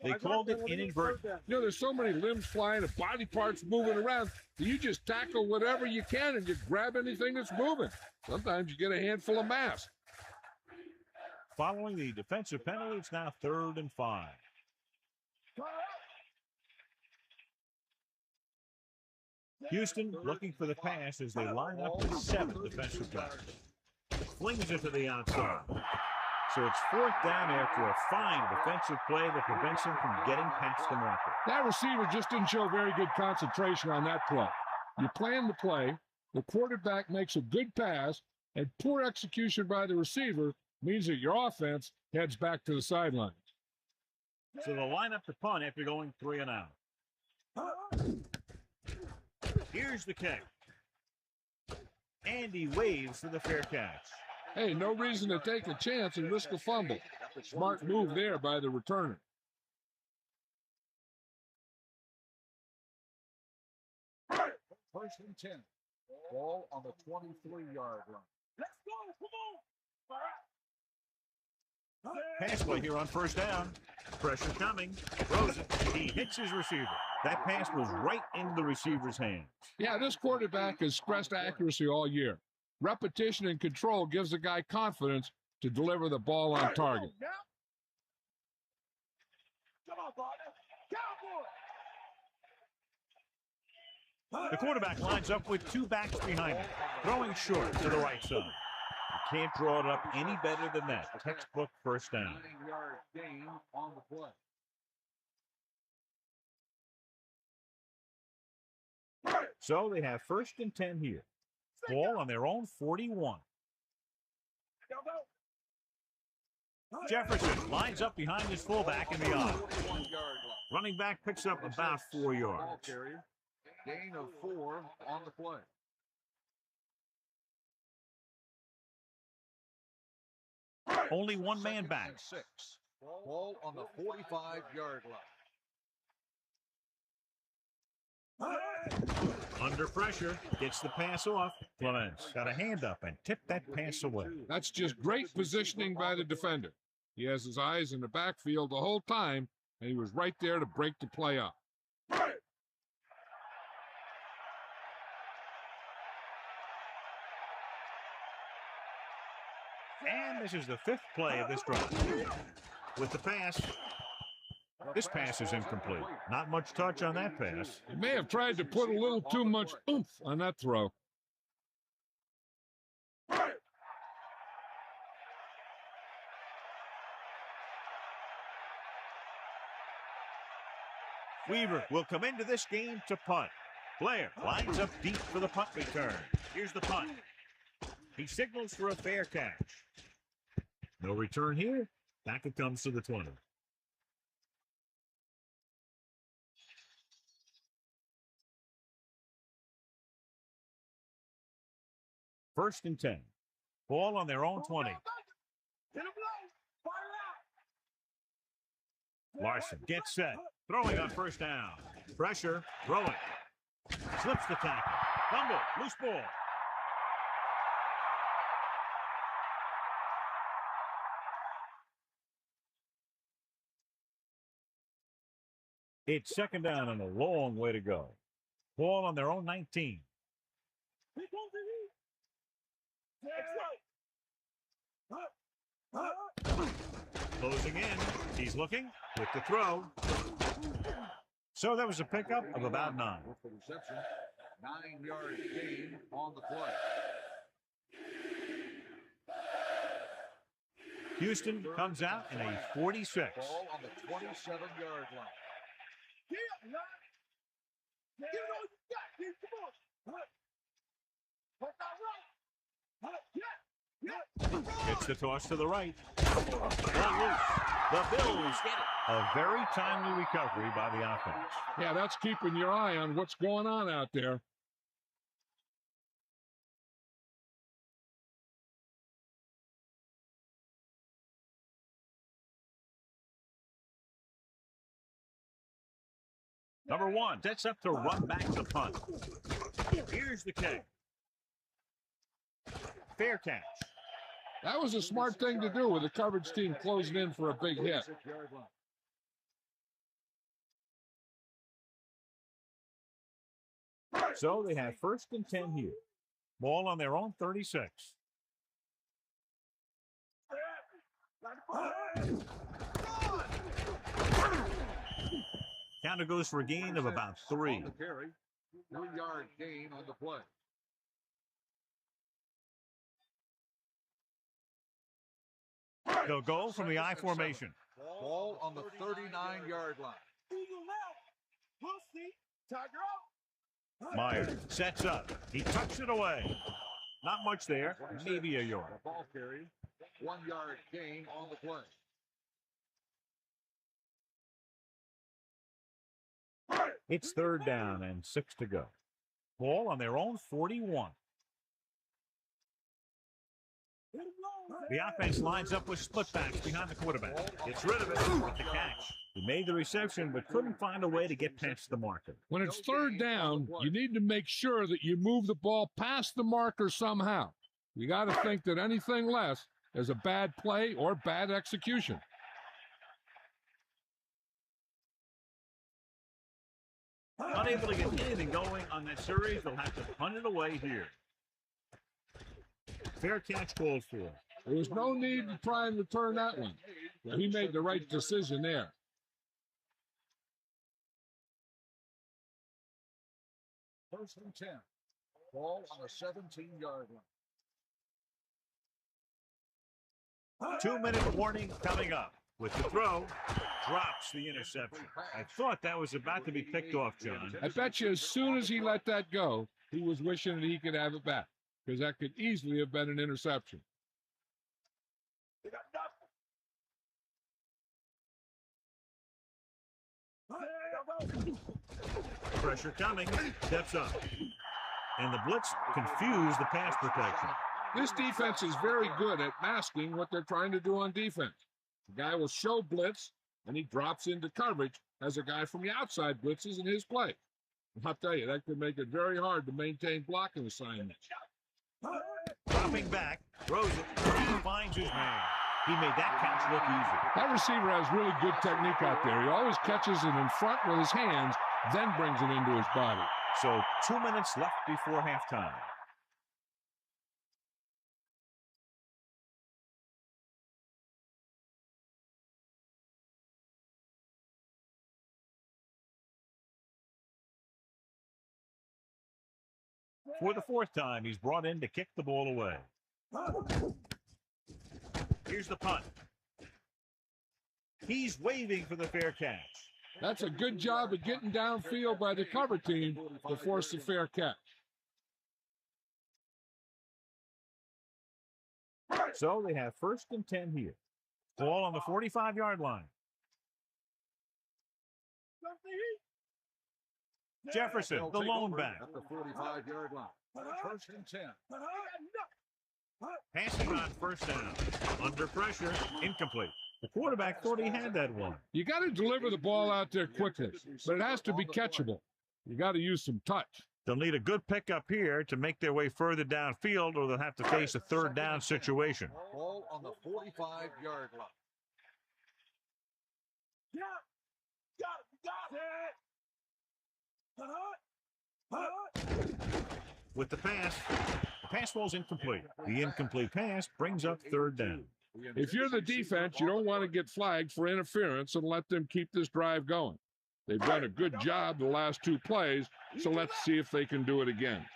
S1: They called it inadvertent.
S2: You know, there's so many limbs flying and body parts moving around. You just tackle whatever you can and you grab anything that's moving. Sometimes you get a handful of mass.
S1: Following the defensive penalty, it's now 3rd and 5. Houston looking for the pass as they line up with 7 defensive backs. Flings it to the outside. So it's 4th down after a fine defensive play that prevents him from getting past the marker.
S2: That receiver just didn't show very good concentration on that play. You plan the play, the quarterback makes a good pass, and poor execution by the receiver means that your offense heads back to the sidelines.
S1: So they'll line up to punt after going 3 and out. Here's the kick. And he waves for the fair catch.
S2: Hey, no reason to take a chance and risk a fumble. Smart move there by the returner.
S3: First and 10. Ball on the 23-yard line.
S5: Let's go. Come on.
S1: Pass play here on first down. Pressure coming. Throws it. He hits his receiver. That pass was right into the receiver's hands.
S2: Yeah, this quarterback has stressed accuracy all year. Repetition and control gives the guy confidence to deliver the ball on target.
S5: Come on, partner. Cowboy.
S1: The quarterback lines up with 2 backs behind him, throwing short to the right side. You can't draw it up any better than that. Textbook first down.
S3: 9-yard gain on the play.
S1: So they have first and 10 here. Ball on their own 41. Jefferson lines up behind his fullback in the eye. Running back picks up about 4 yards.
S3: Gain of 4 on the play.
S1: Only one man back.
S3: 6. Ball on the 45-yard line.
S1: Under pressure, gets the pass off. Clements got a hand up and tipped that pass away.
S2: That's just great positioning by the defender. He has his eyes in the backfield the whole time, and he was right there to break the play up.
S1: And this is the 5th play of this drive. With the pass, this pass is incomplete. Not much touch on that pass.
S2: He may have tried to put a little too much oomph on that throw.
S1: Weaver will come into this game to punt. Blair lines up deep for the punt return. Here's the punt. He signals for a fair catch. No return here. Back it comes to the 20. First and 10. Ball on their own 20. Larson gets set. Throwing on first down. Pressure. Throwing. Slips the tackle. Fumble. Loose ball. It's second down and a long way to go. Ball on their own 19. Closing in. He's looking with the throw. So that was a pickup of about 9.
S3: With the reception, 9-yard gain on the play.
S1: Houston comes out in a 46.
S3: Ball on the 27-yard line.
S1: Gets the toss to the right. Ball loose. The Bills get it. A very timely recovery by the offense.
S2: Yeah, that's keeping your eye on what's going on out there.
S1: Number 1 sets up to run back the punt. Here's the kick. Fair catch.
S2: That was a smart thing to do with the coverage team closing in for a big hit.
S1: So they have first and 10 here. Ball on their own 36. Counter goes for a gain of about 3.
S3: 3-yard gain on the play.
S1: They'll go from the I formation.
S3: Ball on the 39-yard line.
S5: Eagle left. We'll see. Tiger out.
S1: Myers sets up. He tucks it away. Not much there. Maybe a yard.
S3: Ball carry. 1 yard gain on the play.
S1: It's 3rd down and 6 to go. Ball on their own 41. The offense lines up with split backs behind the quarterback. Gets rid of it with the catch. He made the reception but couldn't find a way to get past the marker.
S2: When it's 3rd down, you need to make sure that you move the ball past the marker somehow. You got to think that anything less is a bad play or bad execution.
S1: Unable to get anything going on that series, they'll have to punt it away here. Fair catch called for.
S2: There was no need to try and return that one. He made the right decision there.
S3: First and 10. Ball on the 17-yard line.
S1: 2-minute warning coming up. With the throw, drops the interception. I thought that was about to be picked off, John.
S2: I bet you as soon as he let that go, he was wishing that he could have it back, because that could easily have been an interception.
S1: Pressure coming, steps up. And the blitz confused the pass protection.
S2: This defense is very good at masking what they're trying to do on defense. The guy will show blitz, and he drops into coverage as a guy from the outside blitzes in his play. I'll tell you, that could make it very hard to maintain blocking assignments.
S1: Dropping back, throws it, finds his man. He made that catch look easy.
S2: That receiver has really good technique out there. He always catches it in front with his hands, then brings it into his body.
S1: So 2 minutes left before halftime. For the 4th time, he's brought in to kick the ball away. Here's the punt. He's waving for the fair catch.
S2: That's a good job of getting downfield by the cover team to force the fair catch.
S1: So they have 1st and 10 here. Ball on the 45-yard line. Jefferson, the lone back.
S3: At the 45-yard line. First and 10.
S1: Passing on 1st down. Under pressure, incomplete. The quarterback thought he had that one.
S2: You got to deliver the ball out there quickly, but it has to be catchable. You got to use some touch.
S1: They'll need a good pickup here to make their way further downfield, or they'll have to face a 3rd down situation.
S3: Ball on the 45-yard line.
S1: With the pass falls incomplete. The incomplete pass brings up 3rd down.
S2: If you're the defense, you don't want to get flagged for interference and let them keep this drive going. They've done a good job the last 2 plays, so let's see if they can do it again.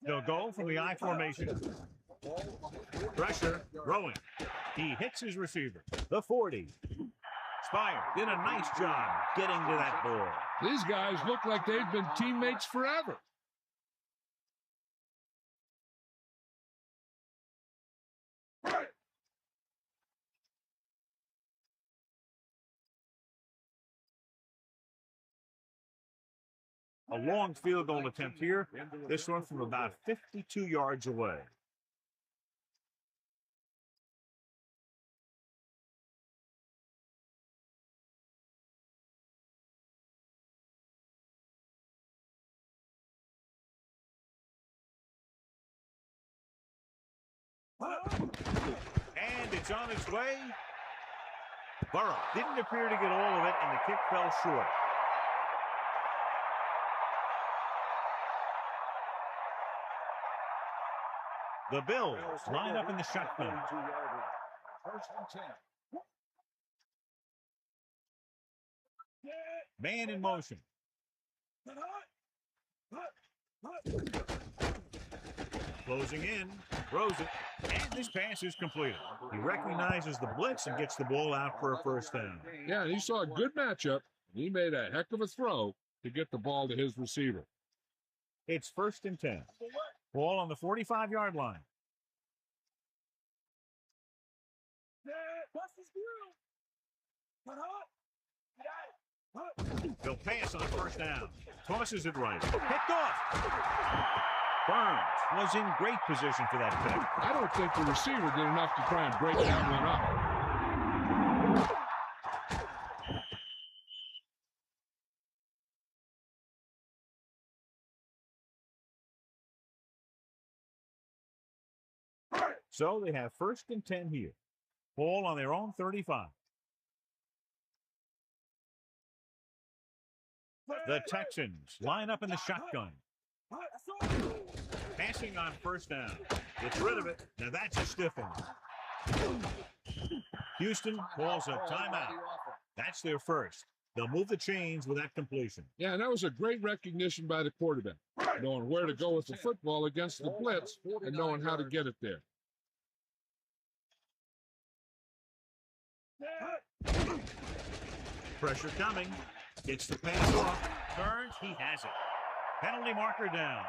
S1: They'll go from the I formation. Pressure, throwing. He hits his receiver. The 40. Spire did a nice job getting to that ball.
S2: These guys look like they've been teammates forever.
S1: A long field goal attempt here. This one from about 52 yards away. And it's on its way. Burrow didn't appear to get all of it, and the kick fell short. The Bills line up in the shotgun.
S3: First and 10.
S1: Man in motion. Closing in, throws it, and this pass is completed. He recognizes the blitz and gets the ball out for a 1st down.
S2: Yeah, he saw a good matchup, He made a heck of a throw to get the ball to his receiver.
S1: It's 1st and 10. Ball on the 45-yard line. They'll pass on 1st down. Tosses it right. Picked off. Burns was in great position for that pick.
S2: I don't think the receiver did enough to try and break that one up.
S1: So they have 1st and 10 here. Ball on their own 35. The Texans line up in the shotgun. Passing on 1st down. Gets rid of it. Now that's a stiff one. Houston calls a timeout. That's their first. They'll move the chains with that completion.
S2: Yeah, and that was a great recognition by the quarterback, knowing where to go with the football against the blitz and knowing how to get it there.
S1: Pressure coming. Gets the pass off. Burns, he has it. Penalty marker down.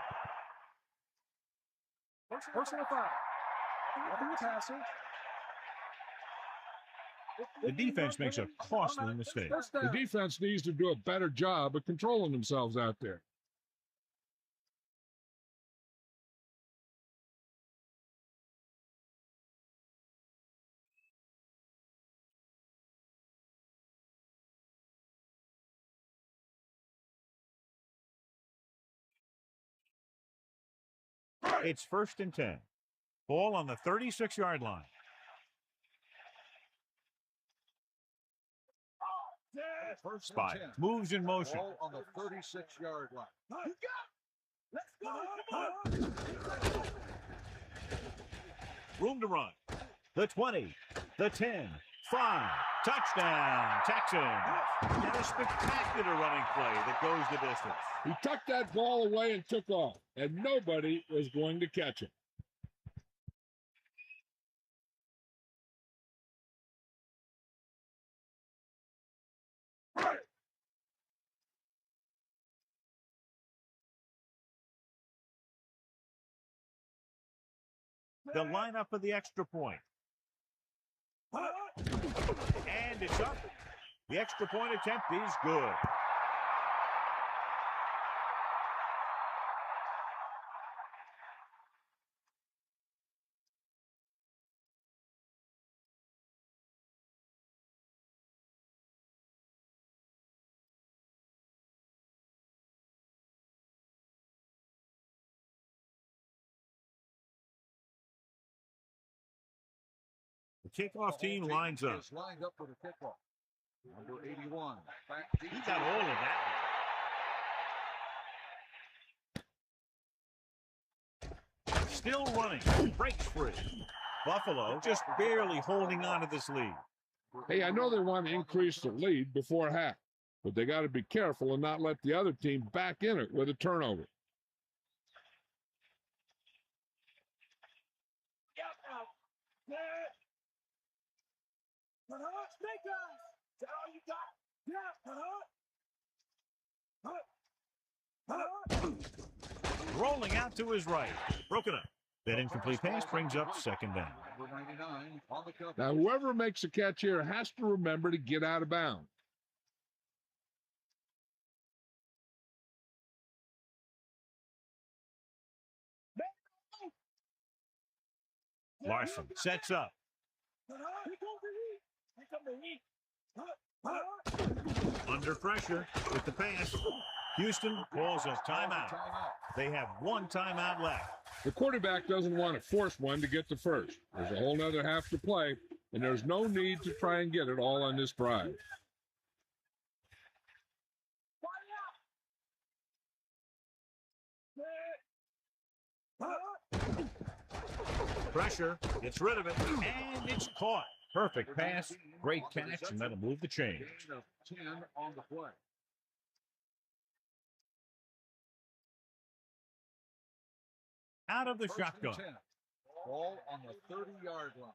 S6: Personal foul. Nothing passing.
S1: The defense makes a costly mistake.
S2: The defense needs to do a better job of controlling themselves out there.
S1: It's 1st and 10. Ball on the 36-yard line. Spy moves in motion.
S3: Ball on the 36-yard line.
S5: Let's go.
S1: Room to run. The 20, the 10, 5. Touchdown, Texans. And a spectacular running play that goes the distance.
S2: He tucked that ball away and took off, and nobody was going to catch it.
S1: They'll line up for the extra point. And it's up. The extra point attempt is good. The kickoff team lines up.
S3: Is lined up for the kickoff. Number 81.
S1: He got all of that. Still running. Breaks free. Buffalo just barely holding on to this lead.
S2: Hey, I know they want to increase the lead before half, but they got to be careful and not let the other team back in it with a turnover.
S1: Rolling out to his right. Broken up. That incomplete pass brings up 2nd down.
S3: Number 99 on the cover.
S2: Now, whoever makes a catch here has to remember to get out of bounds.
S1: Larson sets up. Under pressure with the pass. Houston calls a timeout. They have one timeout left.
S2: The quarterback doesn't want to force one to get the first. There's a whole other half to play, and there's no need to try and get it all on this drive.
S1: Pressure, gets rid of it, and it's caught. Perfect pass, great catch, and that'll move the chains.
S3: 10 on the play.
S1: Out of the
S3: 1st and
S1: shotgun.
S3: 10. Ball on the 30-yard line.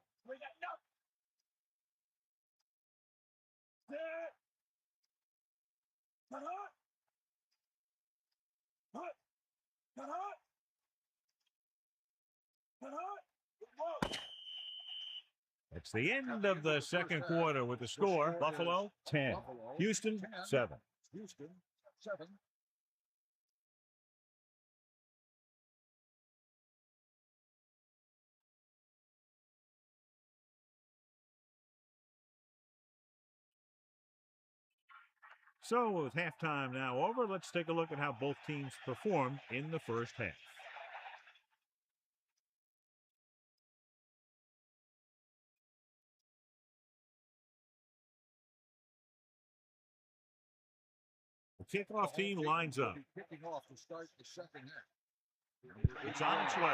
S1: It's the end of the second quarter with the score, Buffalo 10, Houston 7.
S3: Houston 7.
S1: So with halftime now over, let's take a look at how both teams performed in the first half. The kickoff team lines up.
S3: Kicking off to start the second half.
S1: It's on its way.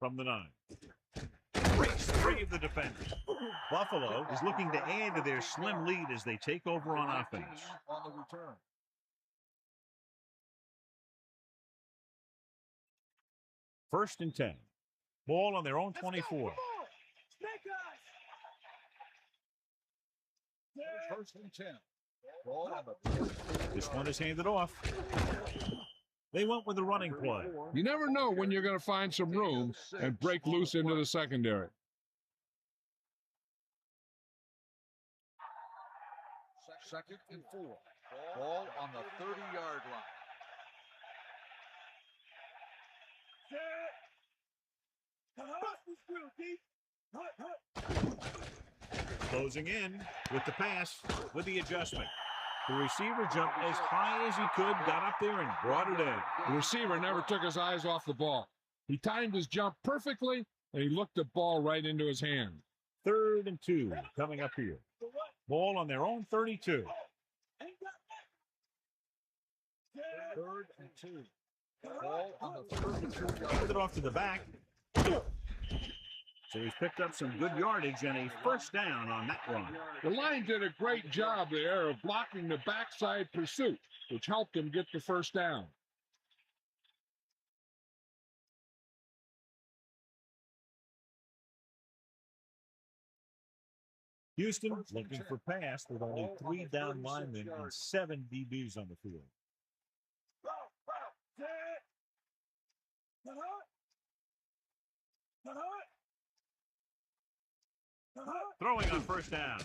S1: From the 9. Breaks 3 of the defenders. Buffalo is looking to add to their slim lead as they take over on offense.
S3: On the return.
S1: First and 10. Ball on their own 24.
S3: First and 10. Ball on the
S1: This one is handed off. They went with the running play.
S2: You never know when you're going to find some room and break loose into the secondary.
S3: Second and 4. Ball on the 30-yard line.
S1: Closing in with the pass, with the adjustment. The receiver jumped as high as he could, got up there and brought it in.
S2: The receiver never took his eyes off the ball. He timed his jump perfectly, and he looked the ball right into his hand.
S1: 3rd and 2 coming up here. Ball on their own 32.
S3: 3rd and 2. Ball on the 32.
S1: Handed it off to the back. So he's picked up some good yardage and a first down on that run.
S2: The line did a great job there of blocking the backside pursuit, which helped him get the first down.
S1: Houston looking for pass with only 3 down linemen and 7 DBs on the field. Throwing on first down.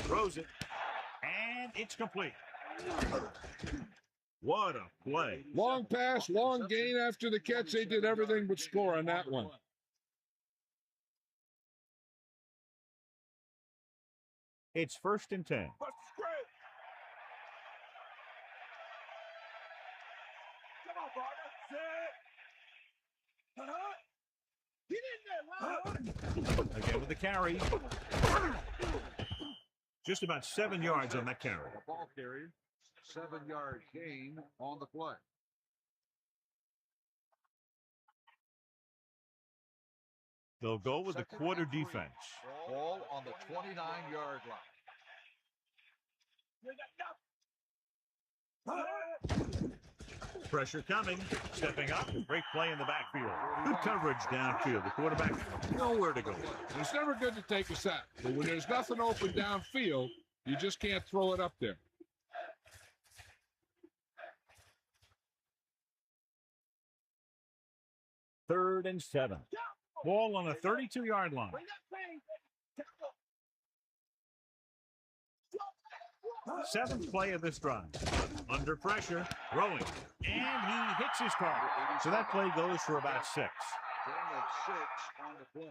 S1: Throws it. And it's complete. What a play.
S2: Long pass, long gain after the catch. They did everything but score on that one.
S1: It's 1st and 10. Again with the carry. Just about 7 yards on that carry.
S3: Ball carry. 7-yard gain on the play.
S1: They'll go with the quarter defense.
S3: Ball on the 29-yard line.
S1: Pressure coming. Stepping up. Great play in the backfield. Good coverage downfield. The quarterback nowhere to go.
S2: It's never good to take a sack, but when there's nothing open downfield, you just can't throw it up there.
S1: Third and 7. Ball on the 32-yard line. Seventh play of this drive. Under pressure, throwing, and he hits his target. So that play goes for about 6.
S3: Gain of 6 on the play.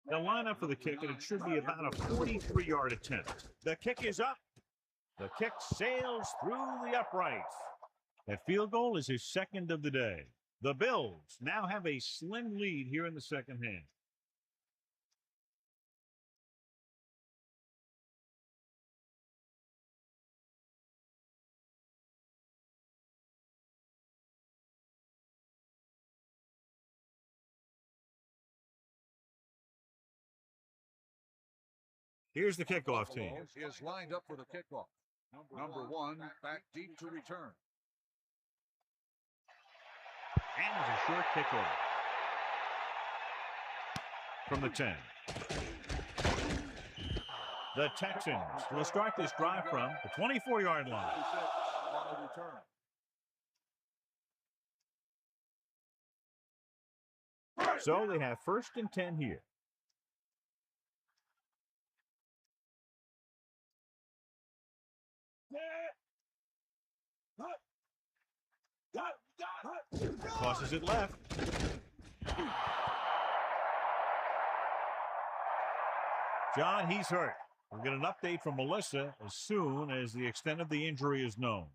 S1: They'll line up for the kick, and it should be about a 43-yard attempt. The kick is up. The kick sails through the uprights. That field goal is his second of the day. The Bills now have a slim lead here in the second half. Here's the kickoff team.
S3: Is lined up for the kickoff. Number 1 back deep to return.
S1: And it's a short kickoff. from the 10. The Texans will start this drive from the 24-yard line. So they have 1st and 10 here. Tosses it left. John, he's hurt. We'll get an update from Melissa as soon as the extent of the injury is known.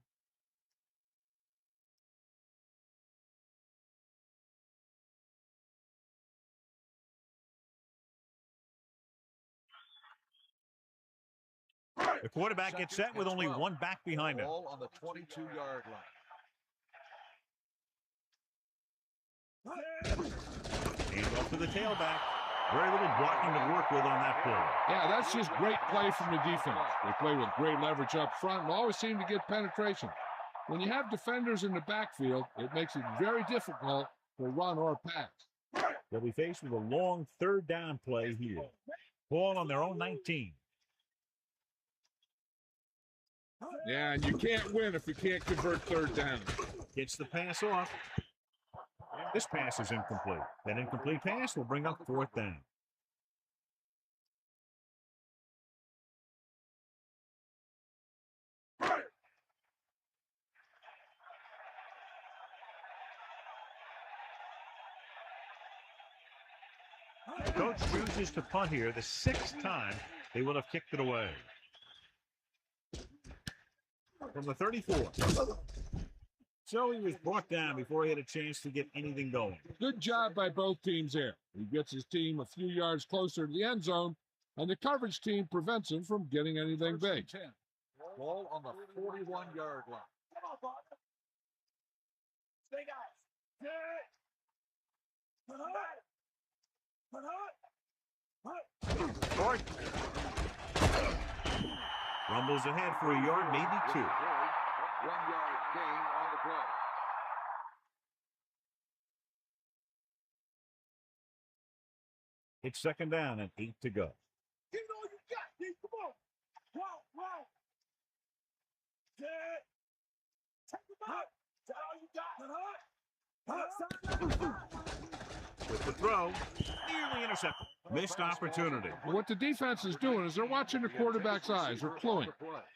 S1: The quarterback gets set with only one back behind him.
S3: Ball on the 22-yard line.
S1: Hands off to the tailback. Very little blocking to work with on that play.
S2: Yeah, that's just great play from the defense. They play with great leverage up front and always seem to get penetration. When you have defenders in the backfield, it makes it very difficult to run or pass.
S1: They'll be faced with a long 3rd down play here. Ball on their own 19.
S2: Yeah, and you can't win if you can't convert 3rd down.
S1: Gets the pass off. This pass is incomplete. That incomplete pass will bring up 4th down. Coach chooses to punt here the 6th time they will have kicked it away. From the 34. So he was brought down before he had a chance to get anything going.
S2: Good job by both teams there. He gets his team a few yards closer to the end zone, and the coverage team prevents him from getting anything big.
S3: 10. Ball on the 41-yard line.
S5: Come on, partner. Stay guys.
S1: Short. Rumbles ahead for a yard, maybe 2.
S3: 1-yard gain on the play.
S1: It's 2nd down and 8 to go.
S5: Give it all you got, D. Come on. Wow. Take him out. That's all you got.
S1: With the throw, nearly intercepted. Missed opportunity.
S2: What the defense is doing is they're watching the quarterback's eyes. They're cluing.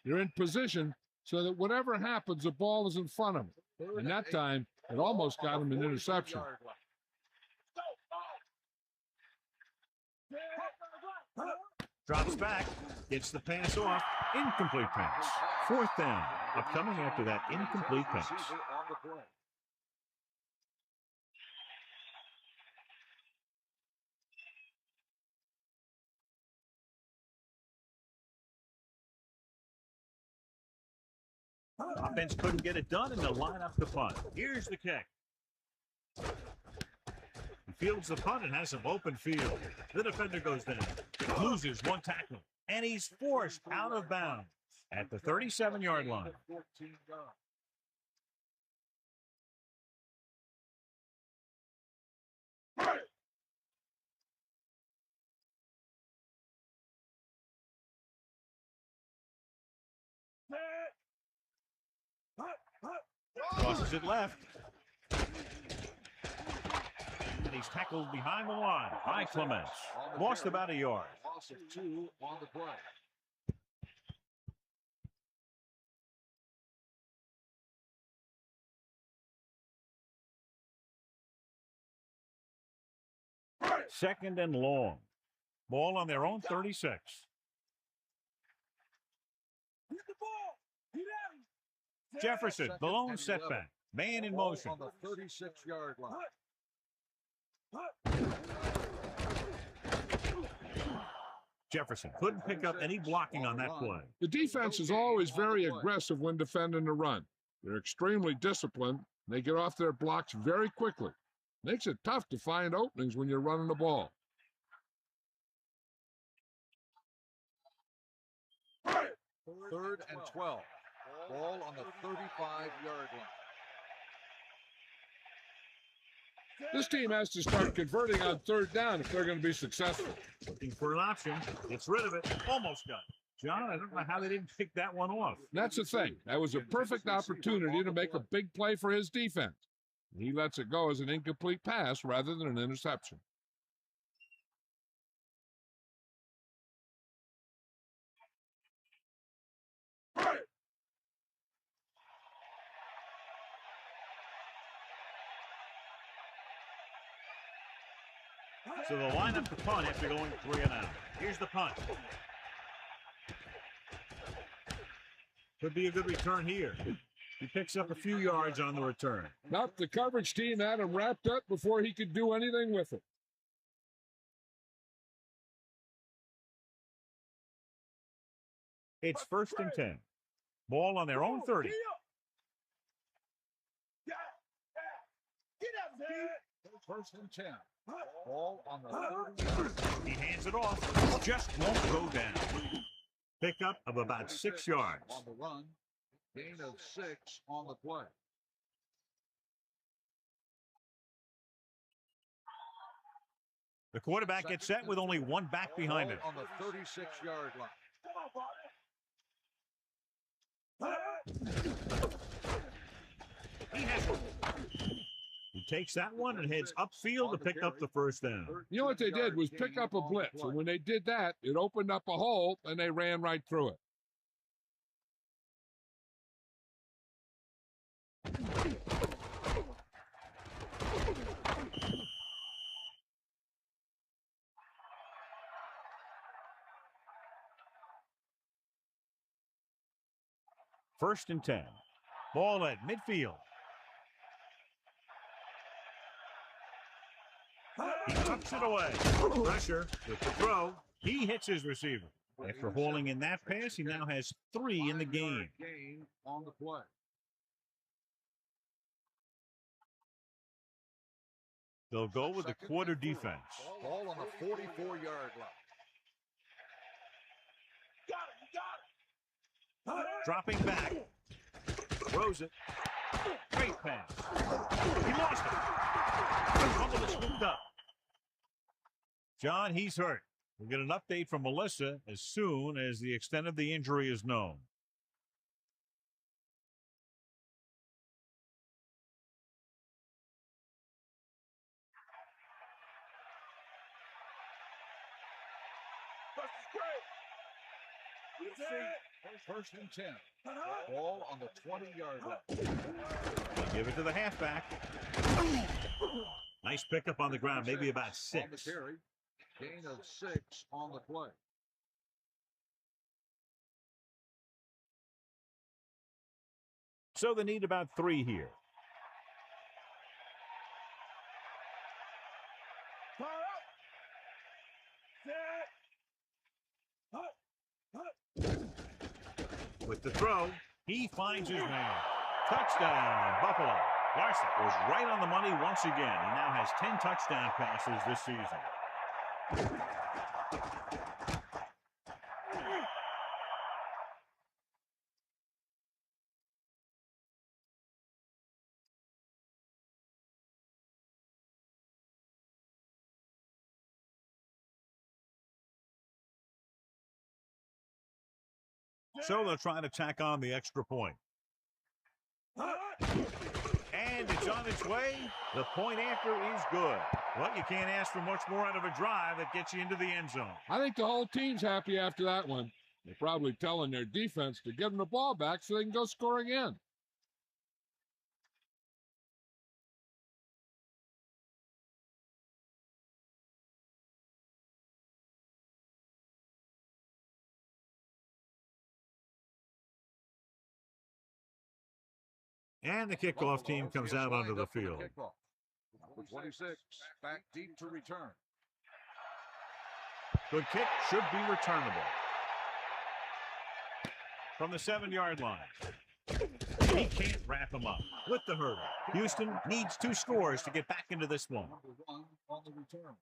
S2: They're in position so that whatever happens, the ball is in front of them. And that time, it almost got him an interception.
S1: Drops back, gets the pass off, incomplete pass. 4th down, upcoming after that incomplete pass. Offense couldn't get it done, and they'll line up the punt. Here's the kick. He fields the punt and has some open field. The defender goes down, loses one tackle, and he's forced out of bounds at the 37-yard line. Crosses it left. And he's tackled behind the line by Clements. Lost about a yard.
S3: Loss of 2 on the play.
S1: Second and long. Ball on their own 36.
S5: Hit the ball. Get out.
S1: Jefferson, the lone setback. Man in motion.
S3: On the 36-yard line.
S1: Jefferson couldn't pick up any blocking on that play.
S2: The defense is always very aggressive when defending the run. They're extremely disciplined. They get off their blocks very quickly. Makes it tough to find openings when you're running the ball.
S3: Third and 12. Ball on the 35-yard line.
S2: This team has to start converting on third down if they're going to be successful.
S1: Looking for an option. Gets rid of it. Almost got it. John, I don't know how they didn't pick that one off.
S2: That's the thing. That was a perfect opportunity to make a big play for his defense. He lets it go as an incomplete pass rather than an interception.
S1: So they'll line up the punt after going 3 and out. Here's the punt. Could be a good return here. He picks up a few yards on the return.
S2: Nope, the coverage team had him wrapped up before he could do anything with it.
S1: It's 1st and 10. Ball on their own 30.
S5: Get up, man.
S3: 1st and 10. Ball on the 30.
S1: He hands it off. Just won't go down. Pickup of about 6 yards.
S3: On the run. Gain of 6 on the play.
S1: The quarterback gets set with only one back behind him.
S3: On the 36-yard line.
S1: He has one. He takes that one and heads upfield to pick up the 1st down.
S2: You know what they did was pick up a blitz, and when they did that, it opened up a hole, and they ran right through it.
S1: First and 10. Ball at midfield. He tucks it away. Pressure with the throw. He hits his receiver. After hauling in that pass, he now has 3 in the game.
S3: Gain on the play.
S1: They'll go with the quarter defense.
S3: Ball on the 44-yard line.
S1: Dropping back. Throws it. Great pass. He lost it. The fumble is scooped up. John, he's hurt. We'll get an update from Melissa as soon as the extent of the injury is known.
S3: First and 10. Ball on the 20-yard line.
S1: They give it to the halfback. Nice pickup on the ground, maybe about 6.
S3: On the carry. Gain of 6 on the play.
S1: So they need about 3 here. With the throw, he finds his man. Touchdown, Buffalo. Larson was right on the money once again. He now has 10 touchdown passes this season. So they'll try to tack on the extra point. And it's on its way. The point after is good. Well, you can't ask for much more out of a drive that gets you into the end zone.
S2: I think the whole team's happy after that one. They're probably telling their defense to give them the ball back so they can go score again.
S1: And the kickoff team comes out onto the field.
S3: 26, back deep to return.
S1: Good kick, should be returnable. From the 7-yard line. He can't wrap him up with the hurdle. Houston needs 2 scores to get back into this one.
S3: On the return.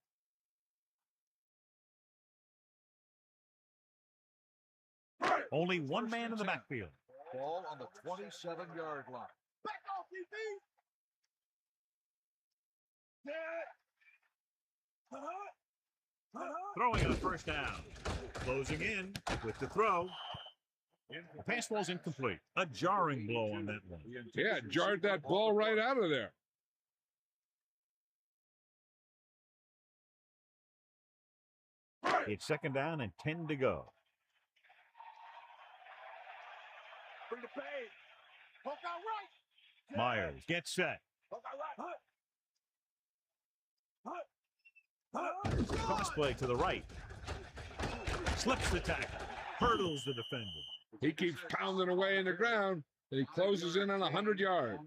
S1: Only one man in the backfield.
S3: Ball on the 27-yard line.
S5: Back off, DB.
S1: Throwing on first down. Closing in with the throw. The pass ball's incomplete. A jarring blow on that one.
S2: Yeah, jarred that ball right out of there.
S1: It's second down and 10 to go.
S5: Bring the pain. Poke out right.
S1: Myers gets set.
S5: Poke out right.
S1: Cross play to the right. Slips the tackle. Hurdles the defender.
S2: He keeps pounding away in the ground, and he closes in on 100 yards.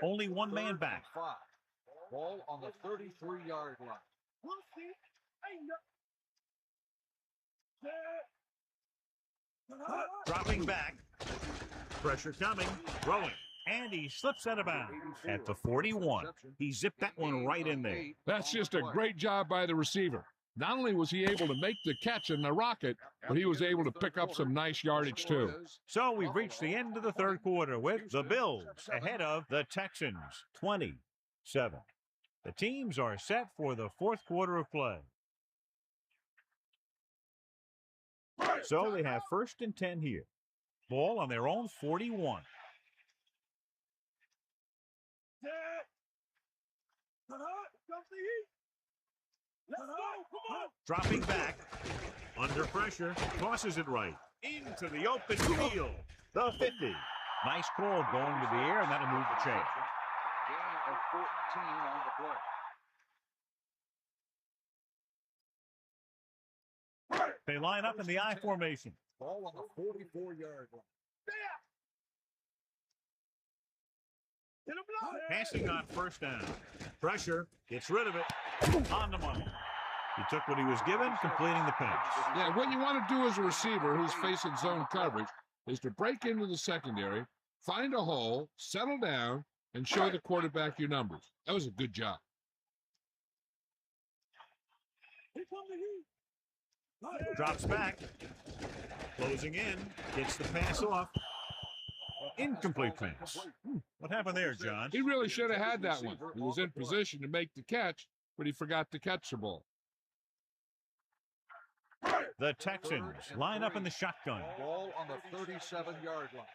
S1: Only one man back.
S3: Ball on the 33-yard line.
S5: We'll see. Ain't no.
S1: Dropping back. Pressure coming. Throwing. And he slips out of bounds at the 41. He zipped that one right in there.
S2: That's just a great job by the receiver. Not only was he able to make the catch in the rocket, but he was able to pick up some nice yardage too.
S1: So we've reached the end of the third quarter with the Bills ahead of the Texans, 27. The teams are set for the fourth quarter of play. So they have first and 10 here. Ball on their own 41. Dropping back, under pressure, tosses it right, into the open field, the 50. Nice call going to the air, and that'll move the chain.
S3: Gain of 14 on the play.
S1: They line up in the I formation.
S3: Ball on the 44-yard line.
S1: Passing on first down. Pressure, gets rid of it, on the money. He took what he was given, completing the pass.
S2: Yeah, what you want to do as a receiver who's facing zone coverage is to break into the secondary, find a hole, settle down, and show the quarterback your numbers. That was a good job.
S1: Drops back. Closing in. Gets the pass off. Incomplete pass. What happened there, John?
S2: He really should have had that one. He was in position to make the catch, but he forgot to catch the ball.
S1: The Texans line up in the shotgun.
S3: Ball on the 37-yard line.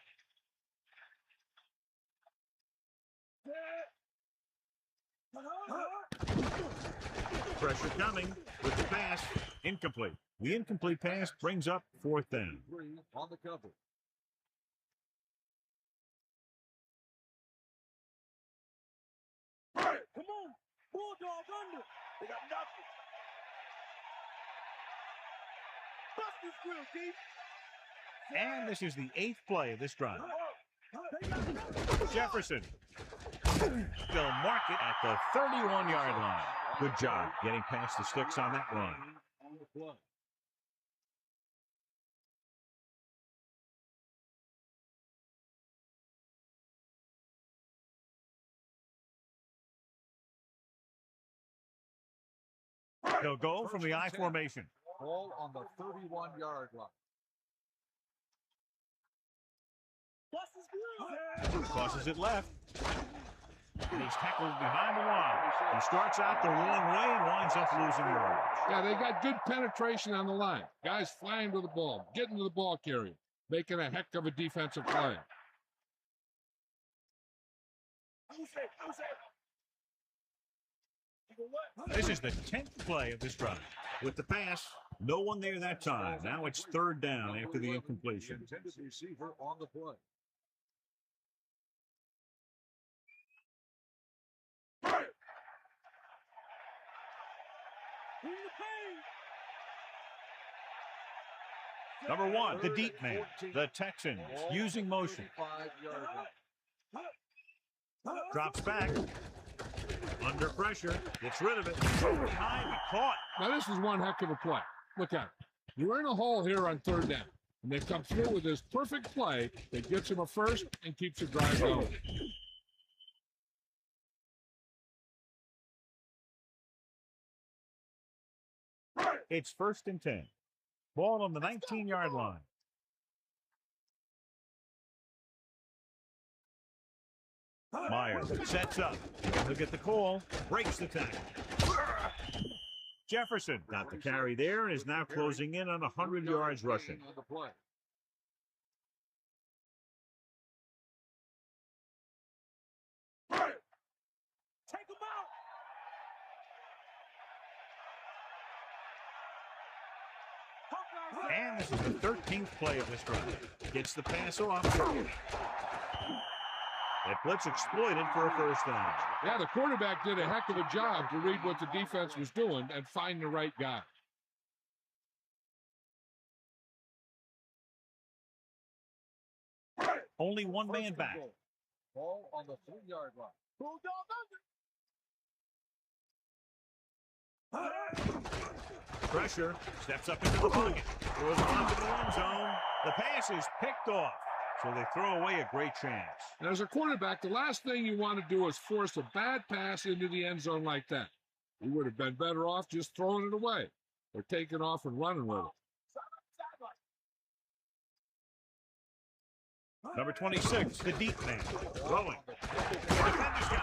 S1: Pressure coming with the pass. Incomplete. The incomplete pass brings up fourth down.
S3: On the cover.
S5: Come on. Bulldog under. They got nothing. Bust this grill, Keith.
S1: And this is the 8th play of this drive. Jefferson. They'll mark it at the 31-yard line. Good job getting past the sticks on that run.
S3: On the play.
S1: They'll go from the I formation.
S3: Ball on the 31-yard line.
S1: Tosses it left. And he's tackled behind the line. He starts out the wrong way and winds up losing yards.
S2: Yeah, they got good penetration on the line. Guys flying to the ball, getting to the ball carrier, making a heck of a defensive play.
S1: This is the 10th play of this drive. With the pass, no one there that time. Now it's third down after the incompletion.
S3: Intended receiver on the play.
S1: Number 1, the deep man, the Texans, using motion.
S3: 35-yard line.
S1: Drops back. Under pressure. Gets rid of it. Behind, he caught.
S2: Now, this is one heck of a play. Look at it. You're in a hole here on third down, and they come through with this perfect play that gets him a first and keeps the drive going.
S1: It's first and 10. Ball on the 19-yard line. Meyer sets up. He'll get the call. Breaks the tackle. Jefferson got the carry there and is now closing in on 100 yards rushing.
S5: Take him out.
S1: And this is the 13th play of this drive. Gets the pass off. That blitz exploited for a first down.
S2: Yeah, the quarterback did a heck of a job to read what the defense was doing and find the right guy.
S1: Only one man back.
S3: Ball on the 3-yard line.
S1: Pressure, steps up into the pocket, throws it onto the end zone. The pass is picked off, so they throw away a great chance.
S2: And as a quarterback, the last thing you want to do is force a bad pass into the end zone like that. You would have been better off just throwing it away or taking off and running with it.
S1: Number 26, the deep man, throwing. The defender's got it.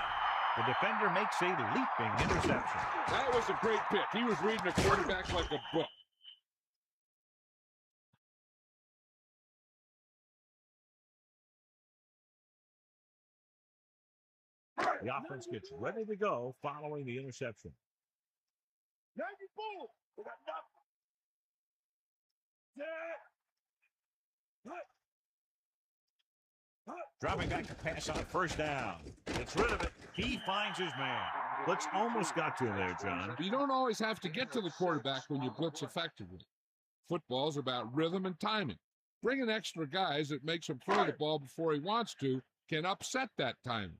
S1: The defender makes a leaping interception.
S2: That was a great pick. He was reading a quarterback like a book.
S1: The offense gets ready to go following the interception. Dropping back to pass on first down. Gets rid of it. He finds his man. Blitz almost got to him there, John.
S2: You don't always have to get to the quarterback when you blitz effectively. Football's about rhythm and timing. Bringing extra guys that makes him throw the ball before he wants to can upset that timing.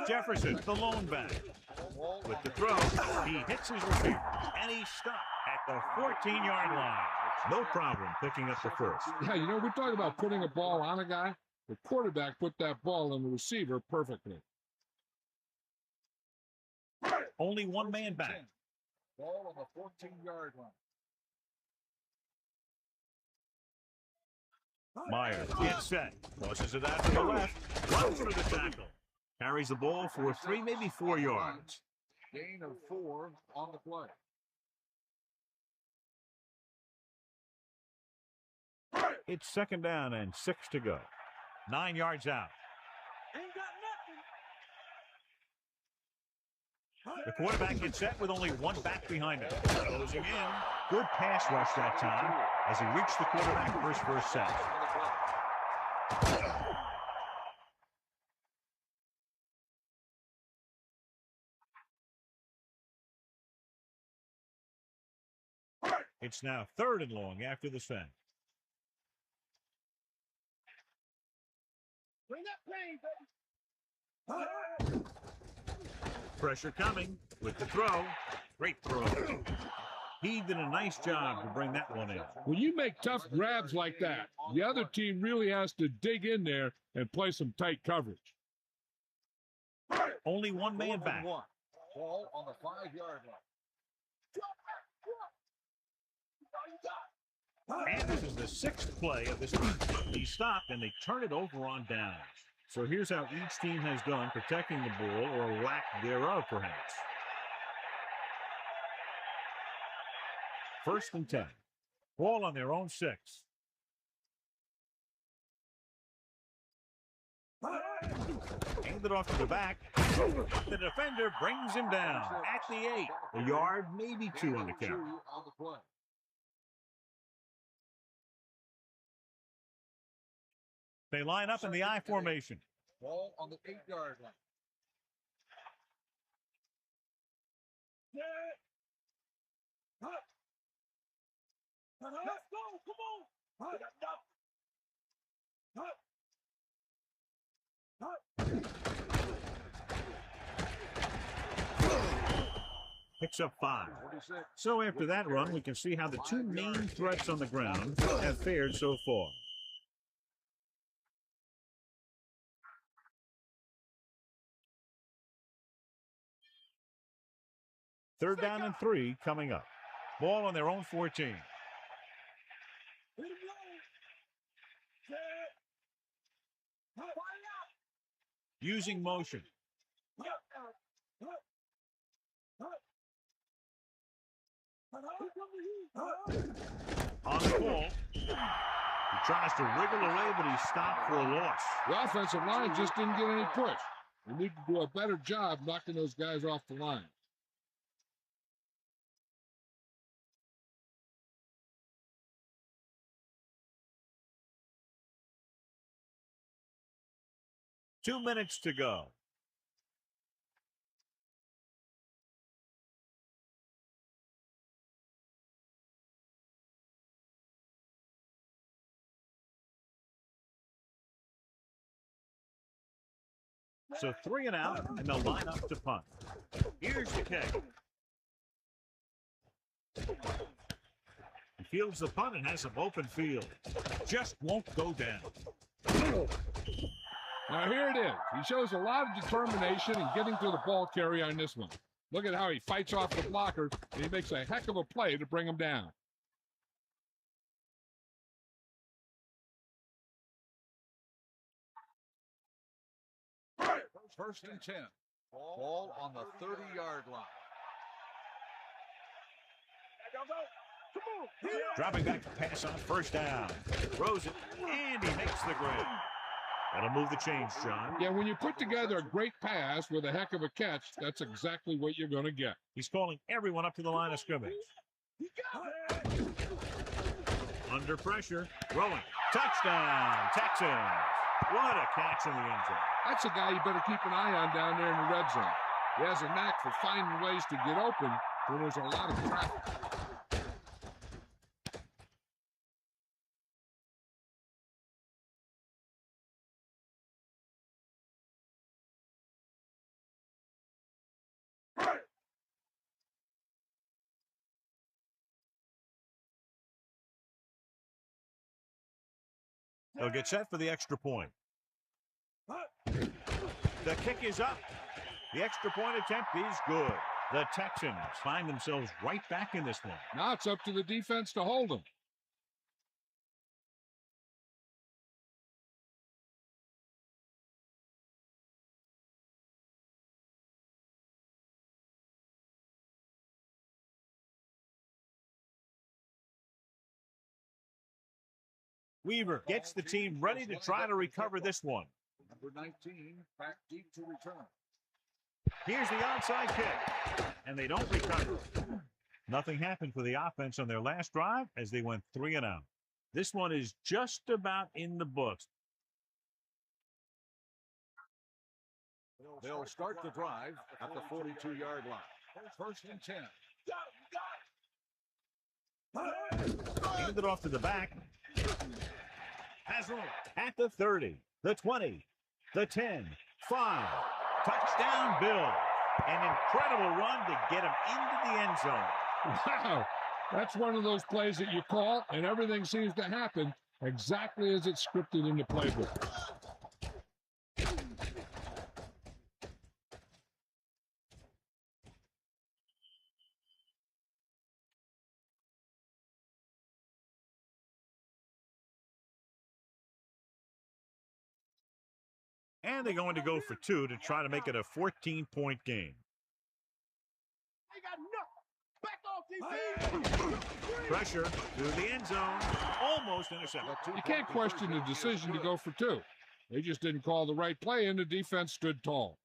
S1: Jefferson, the lone back. With the throw, he hits his receiver, and he's stopped at the 14-yard line. No problem picking up the first.
S2: Yeah, you know, we talk about putting a ball on a guy. The quarterback put that ball on the receiver perfectly.
S1: Only one man back.
S3: Ball on the 14-yard line.
S1: Meyer gets set. Tosses it out to the left. Runs for the tackle. Carries the ball for 3, maybe 4 yards.
S3: Gain of 4 on the play.
S1: It's second down and 6 to go. 9 yards out.
S5: Ain't got nothing.
S1: The quarterback gets set with only one back behind him. Closing in. Good pass rush that time as he reached the quarterback for his first set. It's now 3rd and long after the set.
S5: Bring that pain, baby.
S1: Pressure coming with the throw. Great throw. He did a nice job to bring that one in.
S2: When you make tough grabs like that, the other team really has to dig in there and play some tight coverage.
S1: Only one man back.
S3: Ball on the 5-yard line.
S1: And this is the 6th play of this game. He stopped and they turn it over on downs. So here's how each team has done protecting the ball, or lack thereof, perhaps. 1st and 10. Ball on their own 6. Handed off to the back. The defender brings him down at the 8. A yard, maybe 2 on the count. They line up in the I formation.
S3: Ball on the 8-yard line.
S5: Let's go. Come on.
S1: Picks up 5. So after that run, we can see how the two main threats on the ground have fared so far. Third down and 3 coming up. Ball on their own 14.
S5: Hit him low.
S1: using motion. On the ball. He tries to wriggle away, but he's stopped for a loss.
S2: The offensive line just didn't get any push. We need to do a better job knocking those guys off the line.
S1: Two minutes to go. So 3 and out, and they'll line up to punt. Here's the kick. He fields the punt and has some open field. Just won't go down.
S2: Now here it is. He shows a lot of determination in getting to the ball carrier on this one. Look at how he fights off the blocker, and he makes a heck of a play to bring him down.
S3: First and 10. Ball on the 30-yard line.
S1: Dropping back to pass on first down. Throws it, and he makes the grab. That'll move the chains, John.
S2: Yeah, when you put together a great pass with a heck of a catch, that's exactly what you're going to get.
S1: He's calling everyone up to the line of scrimmage. Under pressure, throwing. Touchdown, Texans. What a catch in the end zone.
S2: That's a guy you better keep an eye on down there in the red zone. He has a knack for finding ways to get open when there's a lot of traffic.
S1: They'll get set for the extra point. The kick is up. The extra point attempt is good. The Texans find themselves right back in this one.
S2: Now it's up to the defense to hold them.
S1: Weaver gets the team ready to try to recover this one.
S3: Number 19, back deep to return.
S1: Here's the onside kick, and they don't recover. Nothing happened for the offense on their last drive as they went 3 and out. This one is just about in the books.
S3: They'll start the drive at the 42-yard line. First and 10.
S1: Handed it off to the back. Has room at the 30, the 20, the 10, 5. Touchdown, Bill. An incredible run to get him into the end zone.
S2: Wow, that's one of those plays that you call, and everything seems to happen exactly as it's scripted in the playbook.
S1: And they're going to go for 2 to try to make it a 14-point game. Pressure through the end zone. Almost intercepted.
S2: You can't question the decision to go for 2. They just didn't call the right play, and the defense stood tall.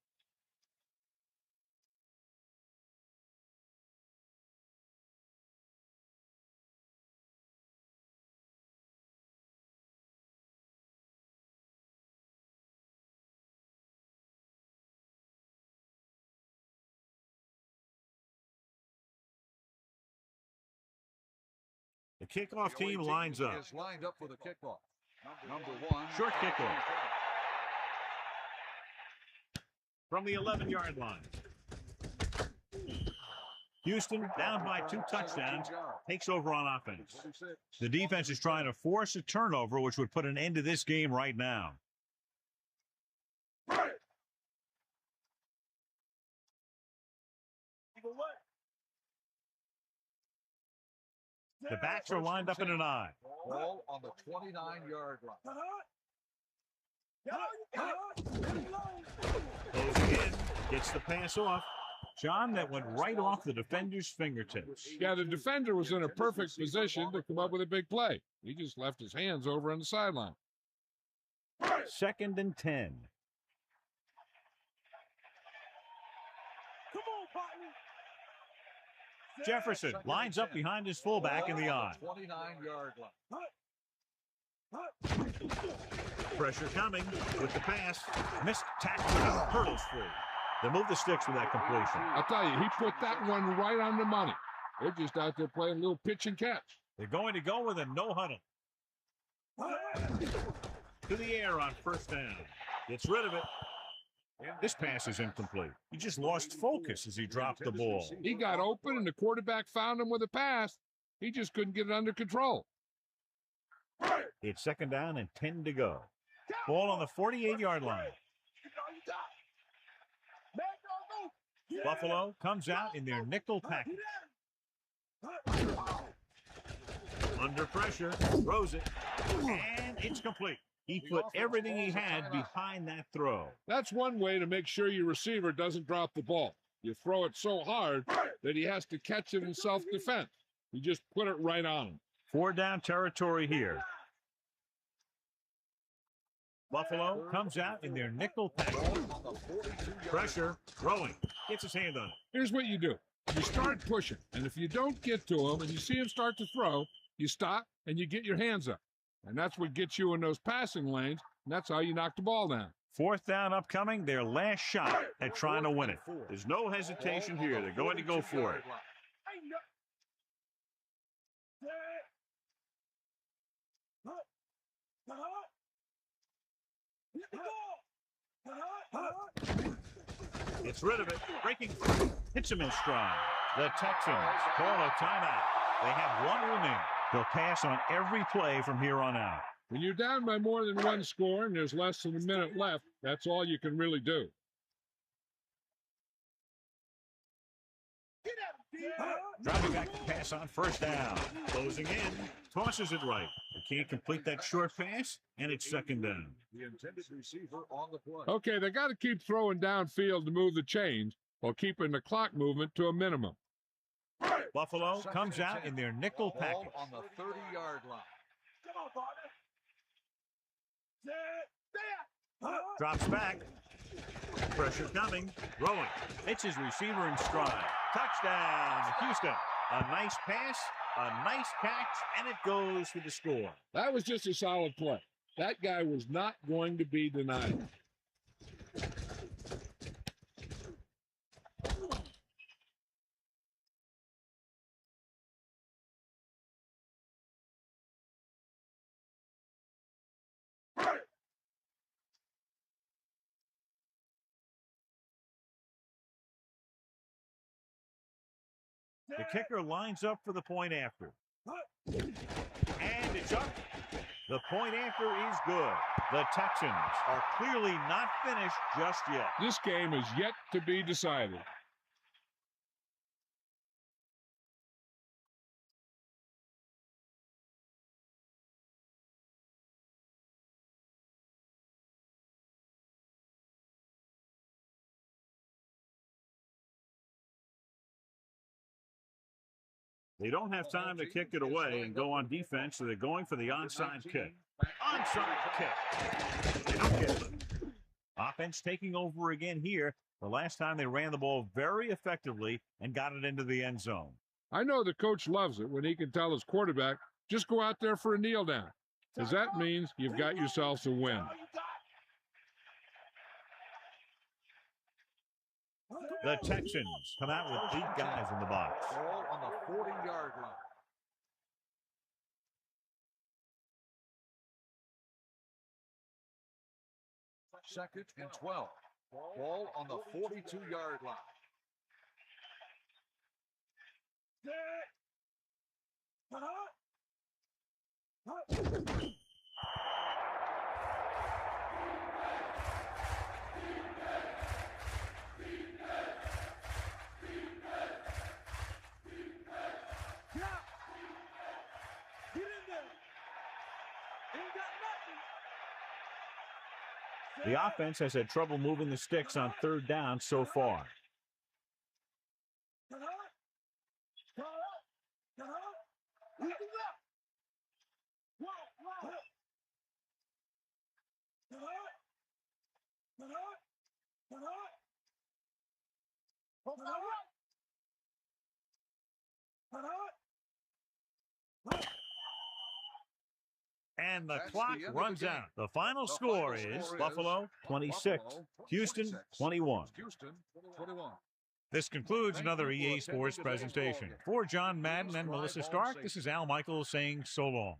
S1: The kickoff team lines up.
S3: Is lined up for the kickoff. Number 1.
S1: Short kickoff. From the 11-yard line. Houston, down by 2 touchdowns, takes over on offense. The defense is trying to force a turnover, which would put an end to this game right now. The backs are lined up in an I.
S3: Ball on the 29-yard line.
S1: Closing in, gets the pass off. John, that went right off the defender's fingertips.
S2: Yeah, the defender was in a perfect position to come up with a big play. He just left his hands over on the sideline.
S1: 2nd and 10. Jefferson lines up behind his fullback in the I.
S3: 29-yard line.
S1: Pressure coming with the pass. Missed tackle, hurdles free. They move the sticks with that completion.
S2: I'll tell you, he put that one right on the money. They're just out there playing a little pitch and catch.
S1: They're going to go with a no huddle. To the air on 1st down. Gets rid of it. This pass is incomplete. He just lost focus as he dropped the ball.
S2: He got open, and the quarterback found him with a pass. He just couldn't get it under control.
S1: It's 2nd down and 10 to go. Ball on the 48-yard line. Buffalo comes out in their nickel package. Under pressure, throws it, and it's complete. He put everything he had behind that throw.
S2: That's one way to make sure your receiver doesn't drop the ball. You throw it so hard that he has to catch it in self-defense. You just put it right on him.
S1: 4-down territory here. Buffalo comes out in their nickel package. Pressure, throwing. Gets his hand on it.
S2: Here's what you do. You start pushing, and if you don't get to him and you see him start to throw, you stop and you get your hands up. And that's what gets you in those passing lanes, and that's how you knock the ball down.
S1: 4th down upcoming, their last shot at trying to win it. There's no hesitation here. They're going to go for it. Gets rid of it, breaking through, hits him in stride. The Texans call a timeout. They have one remaining. They'll pass on every play from here on out.
S2: When you're down by more than one score and there's less than a minute left, that's all you can really do.
S1: Driving back to pass on 1st down. Closing in, tosses it right. They can't complete that short pass, and it's 2nd down.
S3: The intended receiver on the play.
S2: Okay, they got to keep throwing downfield to move the chains while keeping the clock movement to a minimum.
S1: Buffalo comes out in their nickel package.
S3: On the 30-yard line.
S1: Drops back. Pressure coming. Throwing. It's his receiver in stride. Touchdown, Houston. A nice pass, a nice catch, and it goes for the score.
S2: That was just a solid play. That guy was not going to be denied.
S1: The kicker lines up for the point after. And it's up. The point after is good. The Texans are clearly not finished just yet.
S2: This game is yet to be decided.
S1: They don't have time to kick it away and go on defense, so they're going for the onside kick. Onside kick. They don't get it. Offense taking over again here. The last time they ran the ball very effectively and got it into the end zone.
S2: I know the coach loves it when he can tell his quarterback, just go out there for a kneel down, because that means you've got yourselves a win.
S1: The Texans come out with 8 guys in the box.
S3: Ball on the 40-yard line. Second and 12. Ball on the 42-yard line.
S1: The offense has had trouble moving the sticks on third down so far. And the clock runs out. The final score is Buffalo 26, Houston 21. This concludes another EA Sports presentation. For John Madden and Melissa Stark, this is Al Michaels saying so long.